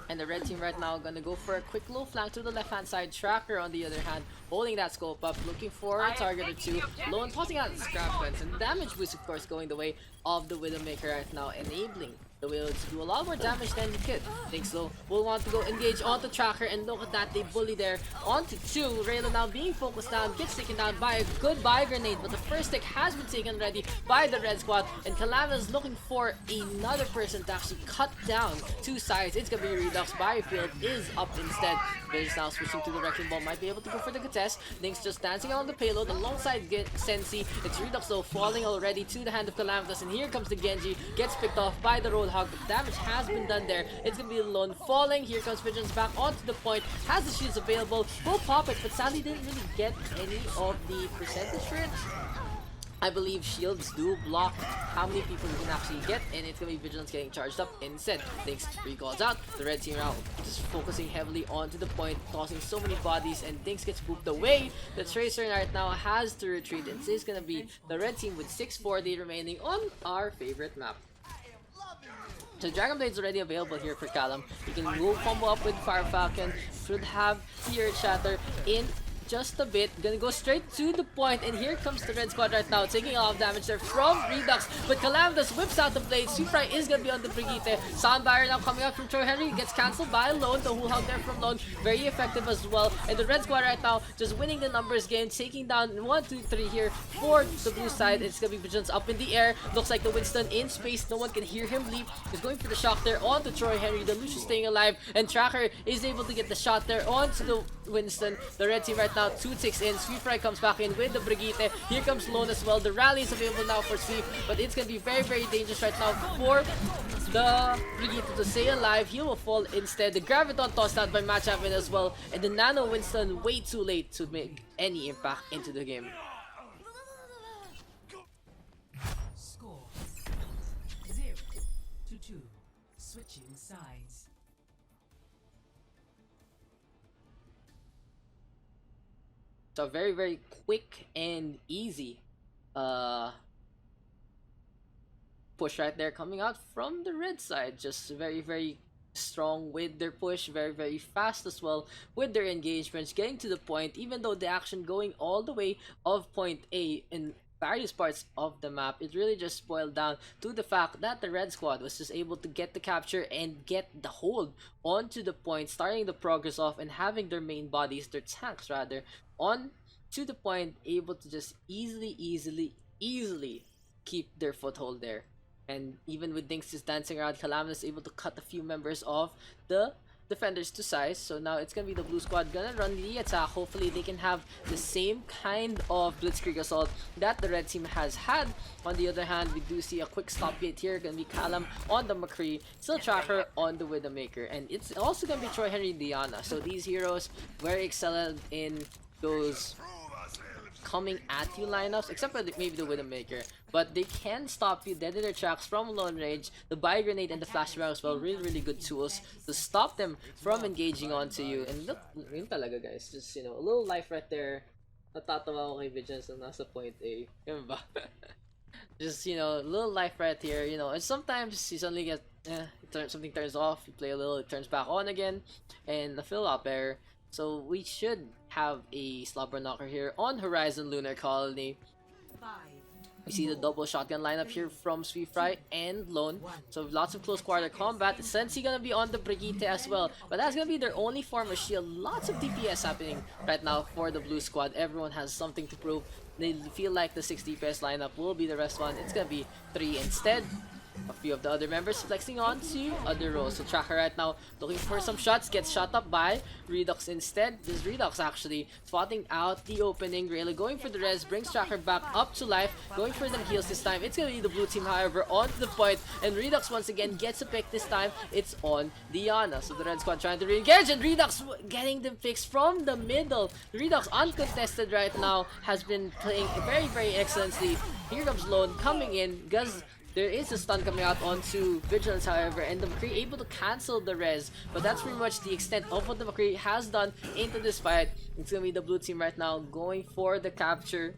And the red team right now gonna go for a quick low flank to the left hand side. Tracker on the other hand holding that scope up, looking for a target or two. Lone tossing out the scrap guns, and damage boost of course going the way of the Widowmaker right now, enabling the Widow to do a lot more damage than he could. Think so. Will want to go engage onto Tracker, and look at that, they bully there onto 2. Rayla now being focused down, gets taken down by a goodbye grenade, but the first stick has been taken already by the red squad, and Kalama is looking for another person to actually cut down 2 sides. It's gonna be Redux. Byfield is up instead. Viz now switching to the Wrecking Ball, might be able to go for the contest. Link's just dancing on the payload alongside Sensi. It's Redux though falling already to the hand of Calamitous, and here comes the Genji, gets picked off by the Roadhog. The damage has been done there. It's gonna be alone falling. Here comes Vigilance back onto the point, has the shields available, will pop it, but sadly didn't really get any of the percentage for it. I believe shields do block how many people you can actually get, and it's gonna be Vigilance getting charged up instead. Thanks, recalls out. The red team now just focusing heavily onto the point, tossing so many bodies, and things gets pooped away. The Tracer right now has to retreat, and it's gonna be the red team with 640 remaining on our favorite map. So Dragon Blade's already available here for Callum. You can go combo up with Fire Falcon, should have the Earth Shatter in just a bit. Gonna go straight to the point, and here comes the red squad right now, taking a lot of damage there from Redux, but Calamitous whips out the blade. Supra is gonna be on the Brigitte. Sound Barrier now coming up from Troy Henry, gets cancelled by Lone. The Hull there from Lone, very effective as well. And the red squad right now just winning the numbers game, taking down 1, 2, 3 here for the blue side. It's gonna be Vigilance up in the air. Looks like the Winston in space, no one can hear him leap. He's going for the shock there onto Troy Henry. The Lucius staying alive, and Tracker is able to get the shot there onto the Winston. The red team right now 2 ticks in. Sweetfry comes back in with the Brigitte. Here comes Lone as well. The rally is available now for Sweep, but it's gonna be very, very dangerous right now for the Brigitte to stay alive. He will fall instead. The Graviton tossed out by Matchavan as well, and the Nano Winston way too late to make any impact into the game. Score 0-2. Switching sides. So very, very quick and easy push right there coming out from the red side. Just very, very strong with their push, very, very fast as well with their engagements, getting to the point, even though the action going all the way of point A in various parts of the map, it really just boiled down to the fact that the red squad was just able to get the capture and get the hold onto the point, starting the progress off and having their main bodies, their tanks rather, on to the point, able to just easily keep their foothold there. And even with Dinks just dancing around, Calaminus able to cut a few members of the defenders to size. So now it's gonna be the blue squad gonna run the attack. Hopefully they can have the same kind of blitzkrieg assault that the red team has had. On the other hand, we do see a quick stop gate here. Gonna be Calam on the McCree, still Tracker on the Widowmaker, and it's also gonna be Troy Henry Diana. So these heroes very excellent in those coming at you lineups, except for maybe the Widowmaker, but they can stop you dead in their tracks from long range. The Buy Grenade and the Flashbang as well, really good tools to stop them from engaging onto you. And look, yun talaga guys, just you know, a little life right there. Natatawa ako kay Vigilance na nasa point A. Yun ba? Just, you know, a little life right here, you know, and sometimes you suddenly get, something turns off, you play a little, it turns back on again, and a fill up error. So we should have a slobber knocker here on Horizon Lunar Colony. We see the double shotgun lineup here from Sweet Fry and Lone. So lots of close quarter combat. Sensi gonna be on the Brigitte as well, but that's gonna be their only form of shield. Lots of DPS happening right now for the blue squad. Everyone has something to prove. They feel like the 6 DPS lineup will be the rest one. It's gonna be 3 instead. A few of the other members flexing on to other roles. So Tracker right now looking for some shots, gets shot up by Redux instead. This Redux actually spotting out the opening, really going for the res, brings Tracker back up to life, going for them heals this time. It's gonna be the blue team however onto the point, and Redux once again gets a pick. This time it's on Diana. So the red squad trying to re-engage, and Redux getting them picks from the middle. Redux uncontested right now, has been playing very excellently. Here comes Lone coming in because there is a stun coming out onto Vigilance however, and the McCree able to cancel the res, but that's pretty much the extent of what the McCree has done into this fight. It's gonna be the blue team right now going for the capture.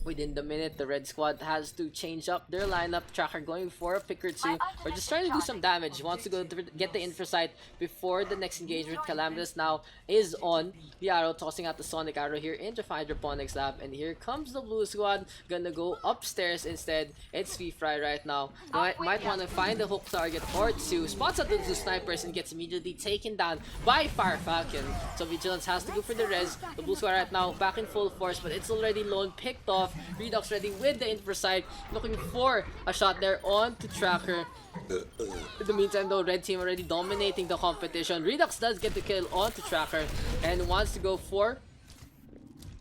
Within the minute, the red squad has to change up their lineup. Tracker going for a pick or two, or just trying to do some damage. Wants to go to get the infra sight before the next engagement. Calaminus now is on the arrow, tossing out the sonic arrow here into Hydroponics Lab, and here comes the blue squad. Gonna go upstairs instead. It's Fry right now. Might want to find a hook target or two. Spots out the two snipers and gets immediately taken down by Fire Falcon. So Vigilance has to go for the res. The blue squad right now back in full force, but it's already Lone picked off. Redux ready with the infra side, looking for a shot there on to Tracker. In the meantime though, red team already dominating the competition. Redux does get the kill onto Tracker and wants to go for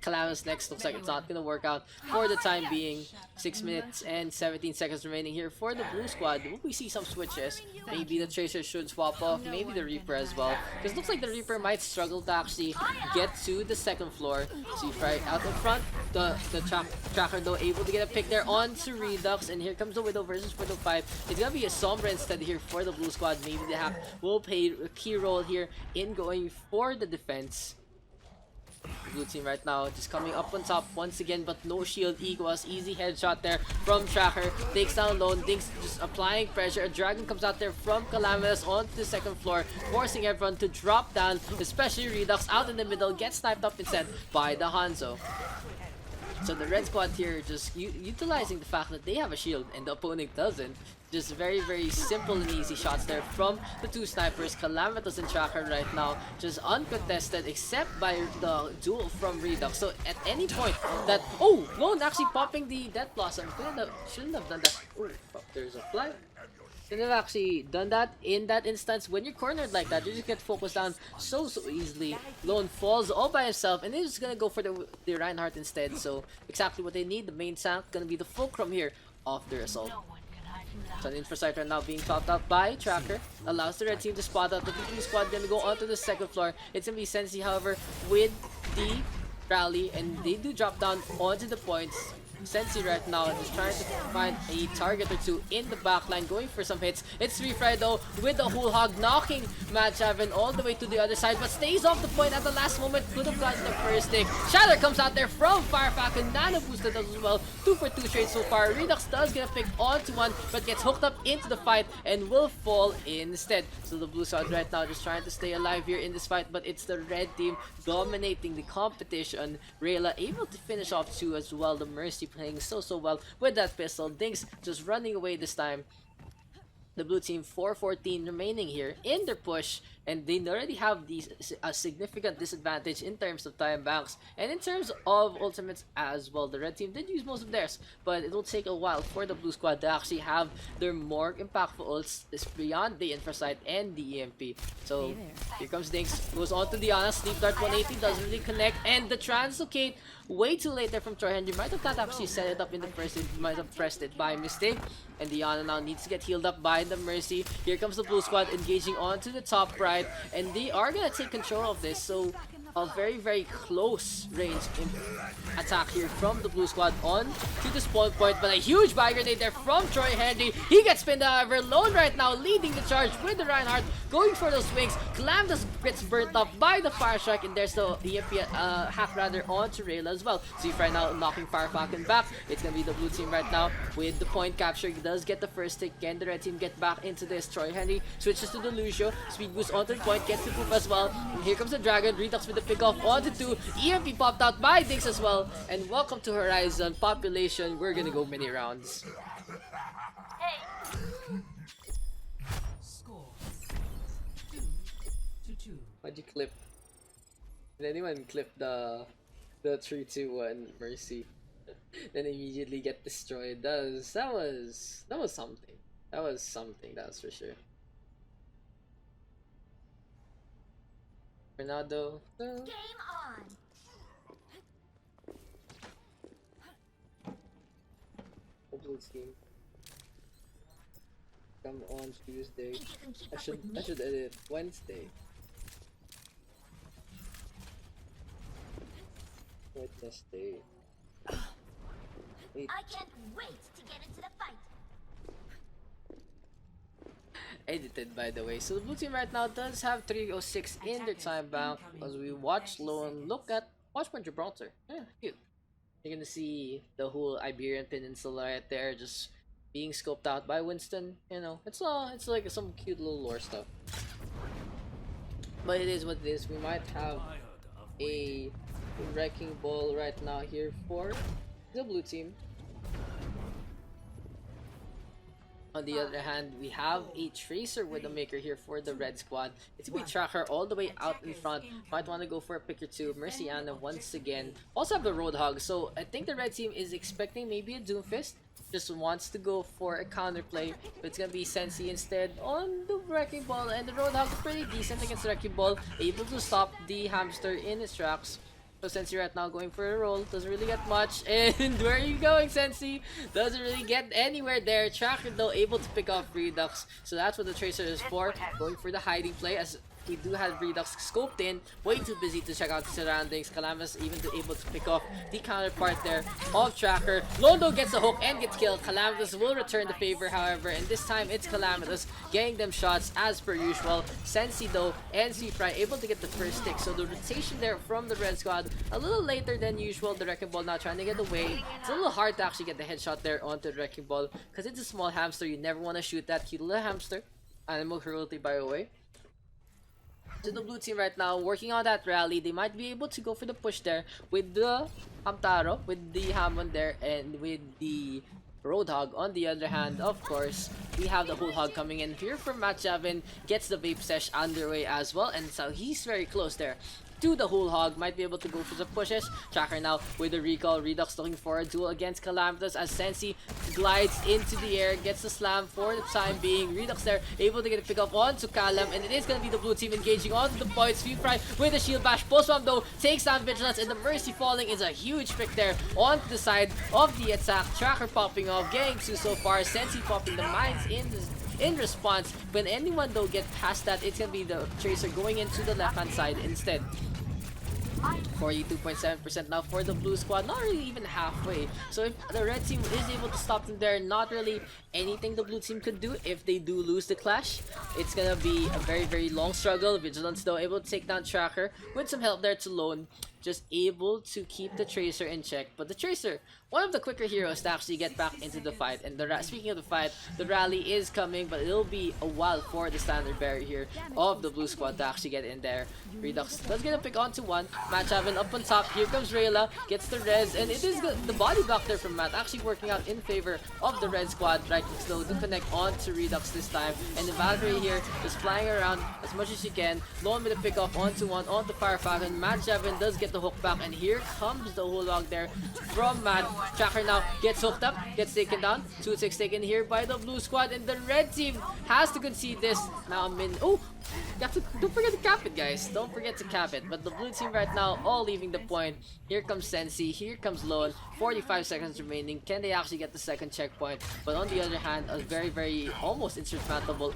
Calaminus next. Looks like it's not gonna work out for the time being. 6 minutes and 17 seconds remaining here for the blue squad. Will we see some switches? Maybe the Tracer should swap off, maybe the Reaper as well, because it looks like the Reaper might struggle to actually get to the second floor. See right out in front, the Tracker though able to get a pick there onto Redux, and here comes the Widow versus Widow 5. It's gonna be a Sombra instead here for the blue squad. Maybe the hack will play a key role here in going for the defense. Blue team right now just coming up on top once again, but no shield equals. Easy headshot there from Tracker. Takes down Lone. Dinks just applying pressure. A dragon comes out there from Calaminus onto the second floor, forcing everyone to drop down, especially Redux out in the middle. Gets sniped up instead by the Hanzo. So the red squad here just utilizing the fact that they have a shield and the opponent doesn't. Just very simple and easy shots there from the two snipers. Calamitous and Tracker right now just uncontested except by the duel from Redux. So at any point that Lone actually popping the Death Blossom. Shouldn't have done that. Oh, there's a fly. Shouldn't have actually done that in that instance. When you're cornered like that, you just get focused down so easily. Lone falls all by himself, and they're just gonna go for the Reinhardt instead. So exactly what they need. The main tank gonna be the fulcrum here of their assault. So an infra site right now being topped up by Tracker. Allows the red team to spot out. The blue squad gonna go onto the second floor. It's gonna be Sensi however with the rally, and they do drop down onto the points. Sensi right now is trying to find a target or two in the backline, going for some hits. It's Fry though with the whole hog, knocking Matchavin all the way to the other side, but stays off the point at the last moment. Could have gotten the first stick. Shatter comes out there from Fire Falcon, nano boosted as well. 2 for 2 trades so far. Redux does get a pick onto one, but gets hooked up into the fight and will fall instead. So the blue squad right now just trying to stay alive here in this fight, but it's the red team dominating the competition. Rayla able to finish off 2 as well. The Mercy playing so well with that pistol. Dinks just running away this time. The blue team 4-14 remaining here in their push, and they already have a significant disadvantage in terms of time banks and in terms of ultimates as well. The red team did use most of theirs, but it will take a while for the blue squad to actually have their more impactful ults beyond the Infrasight and the EMP. So here comes Dinks, goes on to Diana, Sleep Dart 180, doesn't really connect, and the Translocate way too late there from Troy Henry. Might have not actually set it up in the first, it might have pressed it by mistake. And Diana now needs to get healed up by the Mercy. Here comes the blue squad engaging onto the top right, and they are gonna take control of this. So a very close range attack here from the blue squad on to the spawn point, but a huge buy grenade there from Troy Henry. He gets pinned, however. Lone right now leading the charge with the Reinhardt, going for those swings. Calamdus gets burnt up by the Fire Strike, and there's the EMP hack rather onto Rayla as well. So right now knocking Fire Falcon back. It's gonna be the blue team right now with the point capture. He does get the first stick. Can the red team get back into this? Troy Henry switches to the Lucio. Speed boost onto the point, gets the poof as well. And here comes the Dragon. Redux with the pick off onto 2. EMP popped out by Dinks as well. And welcome to Horizon population. We're gonna go many rounds. Score 2-2. Why'd you clip? Did anyone clip the 3-2-1 Mercy? Then immediately get destroyed. That was something. That was something, that's for sure. Fernando. Game on. Blue team. Come on Tuesday. Think you can keep I up should with me? edit Wednesday. Wednesday. Wait. I can't wait to get into the fight. Edited, by the way. So the blue team right now does have 306 in their time bank as we watch Lone look at Watchpoint Gibraltar. Yeah, cute. You're gonna see the whole Iberian Peninsula right there just being scoped out by Winston. You know, it's like some cute little lore stuff. But it is what it is. We might have a wrecking ball right now here for the blue team. On the other hand, we have a Tracer with a Maker here for the red squad. It's gonna be Tracker all the way out in front. Might want to go for a pick or two. Merciana once again. Also have the Roadhog, so I think the red team is expecting maybe a Doomfist. Just wants to go for a counterplay, but it's gonna be Sensi instead on the Wrecking Ball, and the Roadhog is pretty decent against the Wrecking Ball, able to stop the hamster in his tracks. So Sensi right now going for a roll, doesn't really get much. And where are you going, Sensi? Doesn't really get anywhere there. Tracker though able to pick off Redux, so that's what the Tracer is for. Going for the hiding play as we do have Redux scoped in, way too busy to check out the surroundings. Calamus even able to pick off the counterpart there of Tracker. Londo gets a hook and gets killed. Calamitous will return the favor, however, and this time it's Calamitous getting them shots as per usual. Sensi though and Fry able to get the first stick, so the rotation there from the red squad a little later than usual. The Wrecking Ball now trying to get away. It's a little hard to actually get the headshot there onto the Wrecking Ball because it's a small hamster. You never want to shoot that cute little hamster. Animal cruelty, by the way. To the blue team right now, working on that rally. They might be able to go for the push there with the Hamtaro, with the Hammond there, and with the Roadhog. On the other hand, of course, we have the whole hog coming in here from Matt Javin. Gets the vape sesh underway as well, and so he's very close there to the whole hog. Might be able to go for the pushes. Tracker now with the recall. Redux looking for a duel against Calamitous as Sensi glides into the air, gets the slam for the time being. Redux there able to get a pick up onto Calam, and it is going to be the blue team engaging onto the points. Fry with the shield bash. Post bomb though takes down Vigilance, and the Mercy falling is a huge pick there onto the side of the attack. Tracker popping off, getting two so far. Sensi popping the mines in response. When anyone though get past that, it's gonna be the Tracer going into the left hand side instead. 42.7% now for the blue squad, not really even halfway. So if the red team is able to stop them there, not really anything the blue team could do if they do lose the clash. It's gonna be a very long struggle. Vigilance though able to take down Tracker with some help there to Lone, just able to keep the Tracer in check. But the Tracer, one of the quicker heroes to actually get back into the fight. And speaking of the fight, the rally is coming, but it'll be a while for the standard bearer here of the blue squad to actually get in there. Redux does get a pick onto one. Match Haven up on top. Here comes Rayla, gets the res, and it is the body block there from Matt actually working out in favor of the red squad. Right, slow to connect onto Redux this time, and the Valkyrie here is flying around as much as she can. Lone with a pick off onto one onto Fire Falcon. Match Haven does get the hook back, and here comes the whole log there from Matt. Tracker now gets hooked up, gets taken down. 2-6 taken here by the blue squad, and the red team has to concede this. Now oh, don't forget to cap it, guys. Don't forget to cap it. But the blue team right now all leaving the point. Here comes Sensi, here comes Lone. 45 seconds remaining. Can they actually get the second checkpoint? But on the other hand, a very almost insurmountable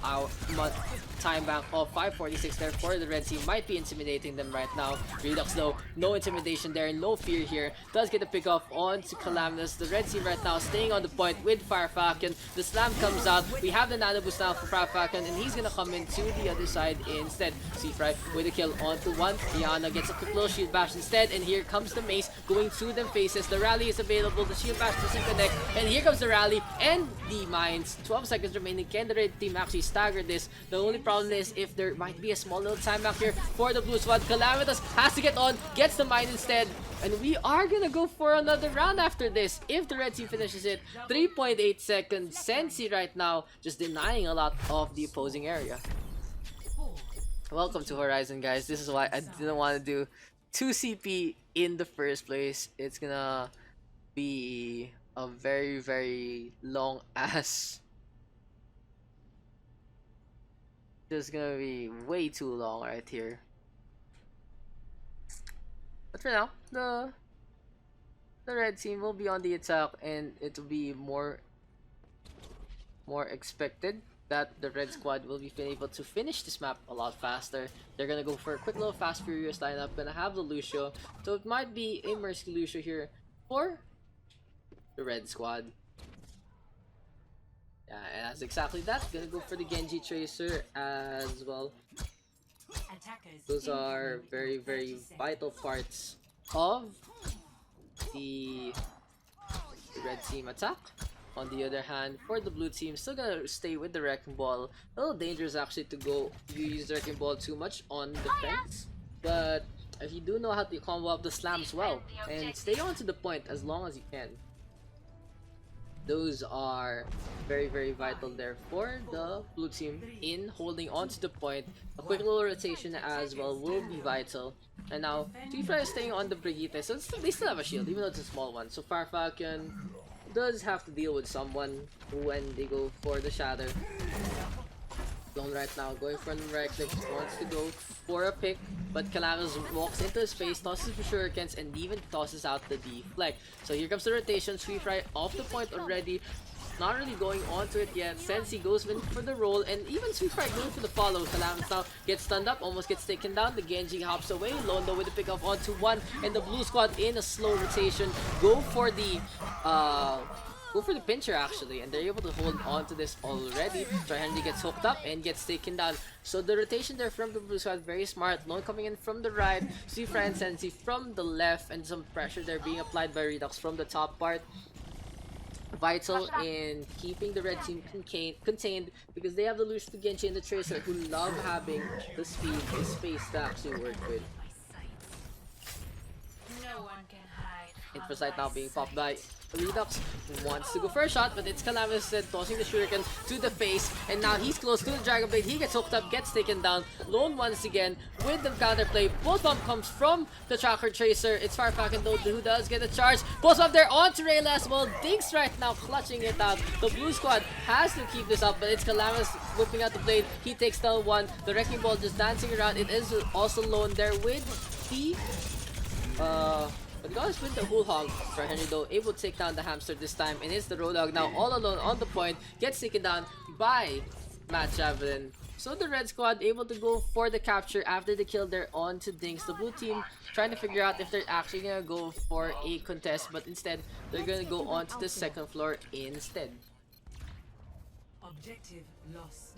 time bank of 546 there for the red team might be intimidating them right now. Redux though, no intimidation there, no fear here. Does get a pick off onto Calaminus. The red team right now staying on the point with Fire Falcon. The slam comes out. We have the nano boost now for Fire Falcon, and he's gonna come into the other side instead. Seafry with a kill onto one. Diana gets a quick little shield bash instead, and here comes the mace going through them faces. The rally is available. The shield bash doesn't connect, and here comes the rally and the mines. 12 seconds remaining. Can the red team actually stagger this? The only problem is if there might be a small little time back here for the blue squad. Calamitous has to get on, gets the mine instead, and we are gonna go for another round after this if the red team finishes it. 3.8 seconds. Sensi right now just denying a lot of the opposing area. Welcome to Horizon, guys. This is why I didn't want to do 2 CP in the first place. It's gonna be a very long ass. Just gonna be way too long right here. But for now, the red team will be on the attack, and it will be more expected that the red squad will be able to finish this map a lot faster. They're gonna go for a quick little fast furious lineup, gonna have the Lucio, so it might be a Mercy Lucio here for the red squad. Yeah, and that's exactly that. Gonna go for the Genji Tracer as well. Those are very vital parts of the red team attack. On the other hand, for the blue team, still gonna stay with the Wrecking Ball. A little dangerous actually to go use the Wrecking Ball too much on defense. But if you do know how to combo up the slams well and stay on to the point as long as you can, those are very vital there for the blue team in holding on to the point. A quick little rotation as well will be vital. And now, Tifa is staying on the Brigitte, so they still have a shield, even though it's a small one. So Fire Falcon does have to deal with someone when they go for the shatter. Lone right now going for the right click, wants to go for a pick, but Calamus walks into his face, tosses the shurikens, and even tosses out the deflect. So here comes the rotation. Sweep right off the point already. Not really going onto it yet. Sensi goes in for the roll, and even Sweep right going for the follow. Calamus now gets stunned up, almost gets taken down. The Genji hops away. Lone though with the pick off onto one, and the blue squad in a slow rotation go for the pincher actually, and they're able to hold on to this already. Henry gets hooked up and gets taken down. So the rotation there from the blue squad, very smart. Lone coming in from the right, Sifra and Sensi from the left, and some pressure there being applied by Redux from the top part. Vital in keeping the red team contained because they have the Lucio, the Genji, and the Tracer who love having the speed, the space to actually work with. No one can hide from Infosight now my being sight. popped by Redux. Wants to go for a shot, but it's Calamus tossing the shuriken to the face, and now he's close to the Dragon Blade. He gets hooked up, gets taken down. Lone once again with the counterplay. Pulse Bomb comes from the Tracker Tracer. It's Fire Falcon though who does get a charge. Pulse Bomb there onto Rayla as well. Daks right now clutching it out. The blue squad has to keep this up, but it's Calamus whipping out the blade. He takes down one. The Wrecking Ball just dancing around. It is also Lone there with the but goes with the whole hog for Henry though, able to take down the hamster this time, and it's the Roadhog now all alone on the point, gets taken down by Matt Javelin. So the red squad able to go for the capture after the kill there onto Dinks. The blue team trying to figure out if they're actually gonna go for a contest, but instead they're gonna go onto the second floor instead. Objective lost.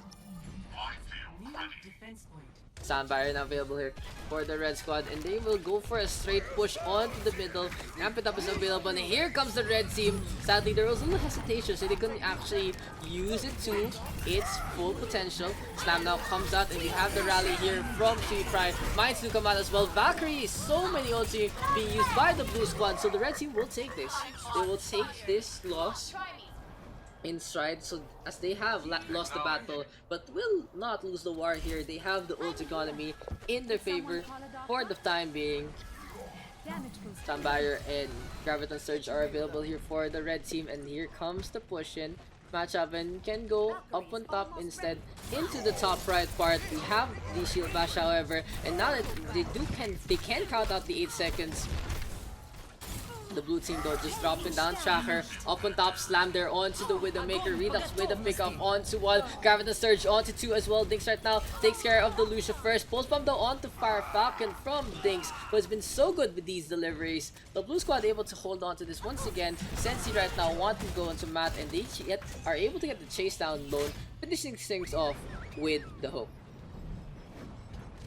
New defense point. Soundbarrier now available here for the red squad, and they will go for a straight push onto the middle. Amp it up is available, and here comes the red team. Sadly, there was a little hesitation, so they couldn't actually use it to its full potential. Slam now comes out, and we have the rally here from Fry. Mines to come out as well. Valkyrie, so many ulti being used by the blue squad, so the red team will take this. They will take this loss in stride, so as they have lost the battle but will not lose the war here. They have the ult economy in their favor for the time being. Sound Barrier and Graviton Surge are available here for the red team, and here comes the push in. Matchaven can go up on top instead into the top right part. We have the shield bash, however, and now that they can count out the 8 seconds. The blue team though just dropping down Tracker up on top, slam there onto the Widowmaker. Redux with a pickup onto 1, Graviton Surge onto 2 as well. Dinks right now takes care of the Lucia first. Pulse Bomb though onto Fire Falcon from Dinks, who has been so good with these deliveries. The blue squad able to hold on to this once again. Sensi right now want to go into Matt, and they are able to get the chase down lone, finishing things off with the hook.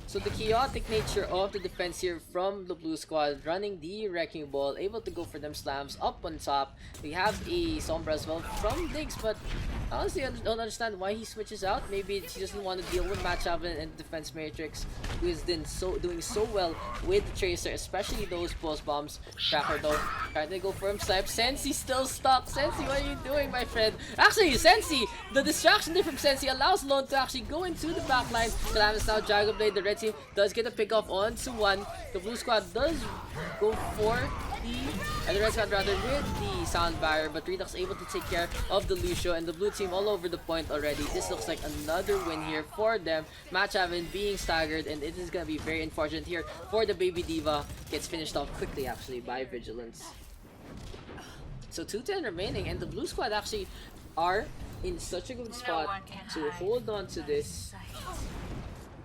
So the chaotic nature of the defense here from the blue squad, running the Wrecking Ball, able to go for them slams up on top. We have a Sombra as well from Diggs, but honestly I don't understand why he switches out. Maybe he doesn't want to deal with Matchaven and Defense Matrix, who is doing so well with the Tracer, especially those pulse bombs. Tracker though, trying to go for him snipe. Sensi still stuck. Sensi, what are you doing, my friend? Actually, Sensi, the distraction there from Sensi allows Lone to actually go into the backline. Calamus now Dragon Blade, the red team does get a pick off onto 1. The blue squad does go for the red squad rather with the Sound Barrier, but Redux able to take care of the Lucio, and the blue team all over the point already. This looks like another win here for them. Matchaven being staggered, and it is gonna be very unfortunate here for the Baby Diva. Gets finished off quickly actually by Vigilance. So 2-10 remaining, and the blue squad actually are in such a good spot to hold on to this.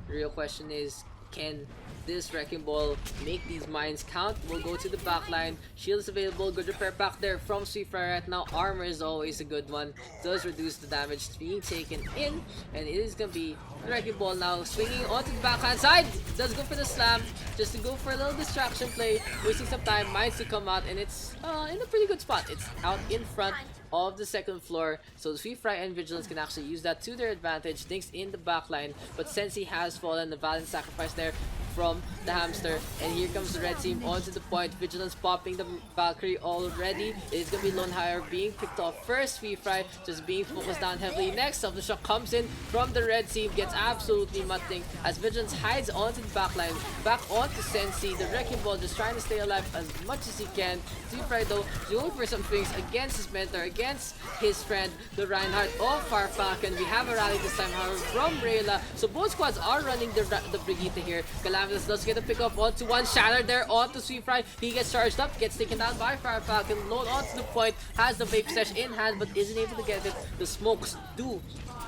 The real question is, can this Wrecking Ball make these mines count? We'll go to the back line. Shield is available. Good repair pack there from Sweetfire right now. Armor is always a good one. Does reduce the damage being taken in. And it is going to be the Wrecking Ball now swinging onto the backhand side. Does go for the slam. Just to go for a little distraction play. Wasting some time. Mines to come out. And it's in a pretty good spot. It's out in front of the second floor, so the Sweet Fry and Vigilance can actually use that to their advantage. Dinks in the backline, but Sensi has fallen. The valiant sacrifice there from the Hamster, and here comes the red team onto the point. Vigilance popping the Valkyrie already. It's gonna be Lone Hire being picked off first. Sweet Fry just being focused down heavily. Next up, the shot comes in from the red team, gets absolutely mutting as Vigilance hides onto the backline, back onto Sensi. The Wrecking Ball just trying to stay alive as much as he can. Sweet Fry though going for some things against his mentor, against his friend, the Reinhardt of Far Falcon. We have a rally this time, however, from Rayla. So both squads are running the Brigitte here. Calamitous does get a pick up onto 1. Shatter there onto Sweet Fry. He gets charged up, gets taken down by Far Falcon. Lone onto the point, has the vape sesh in hand, but isn't able to get it. The smokes do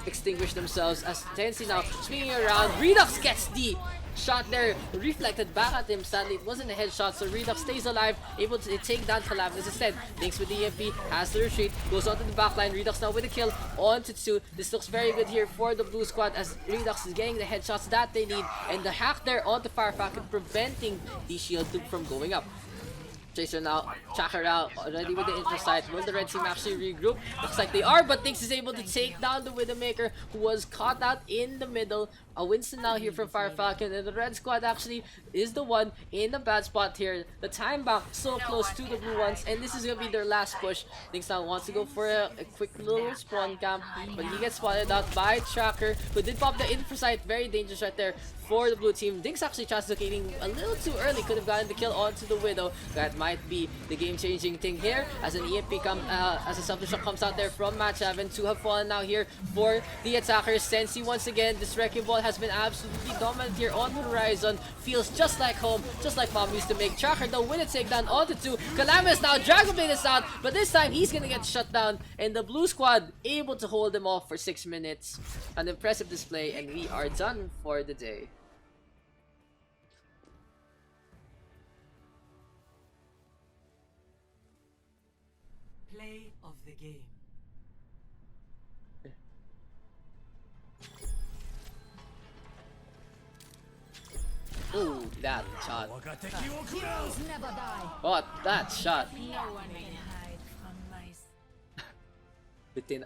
extinguish themselves as Tensi now swinging around. Redux gets the shot there, reflected back at him. Sadly, it wasn't a headshot, so Redux stays alive, able to take down Calamitous instead. Dinks with the EMP, has the retreat, goes onto the backline. Redux now with a kill onto 2. This looks very good here for the blue squad as Redux is getting the headshots that they need, and the hack there onto Fire Falcon preventing the shield from going up. Tracer now, Tracker out, already with the intersight. Will the red team actually regroup? Looks like they are, but Dinks is able to take down the Widowmaker, who was caught out in the middle. A Winston now here from Fire Falcon, and the red squad actually is the one in a bad spot here. The time back so close to the blue ones, and this is gonna be their last push. Dinks now wants to go for a quick little spawn camp, but he gets spotted out by Tracker, who did pop the intersight. Very dangerous right there for the blue team. Dinks actually translocating a little too early, could have gotten the kill onto the Widow. That might be the game-changing thing here as an EMP as a self-destruct comes out there from Matchaven. 2 have fallen now here for the attackers. Sensi once again, this Wrecking Ball has has been absolutely dominant here on the horizon. Feels just like home, just like Mom used to make. Tracker though with a takedown onto 2. Calamus now, Dragon Blade is out, but this time he's gonna get shut down, and the blue squad able to hold him off for 6 minutes. An impressive display, and we are done for the day. Play of the game. Ooh, that shot. Heroes never die. What? That shot. No one can hide from my Bitin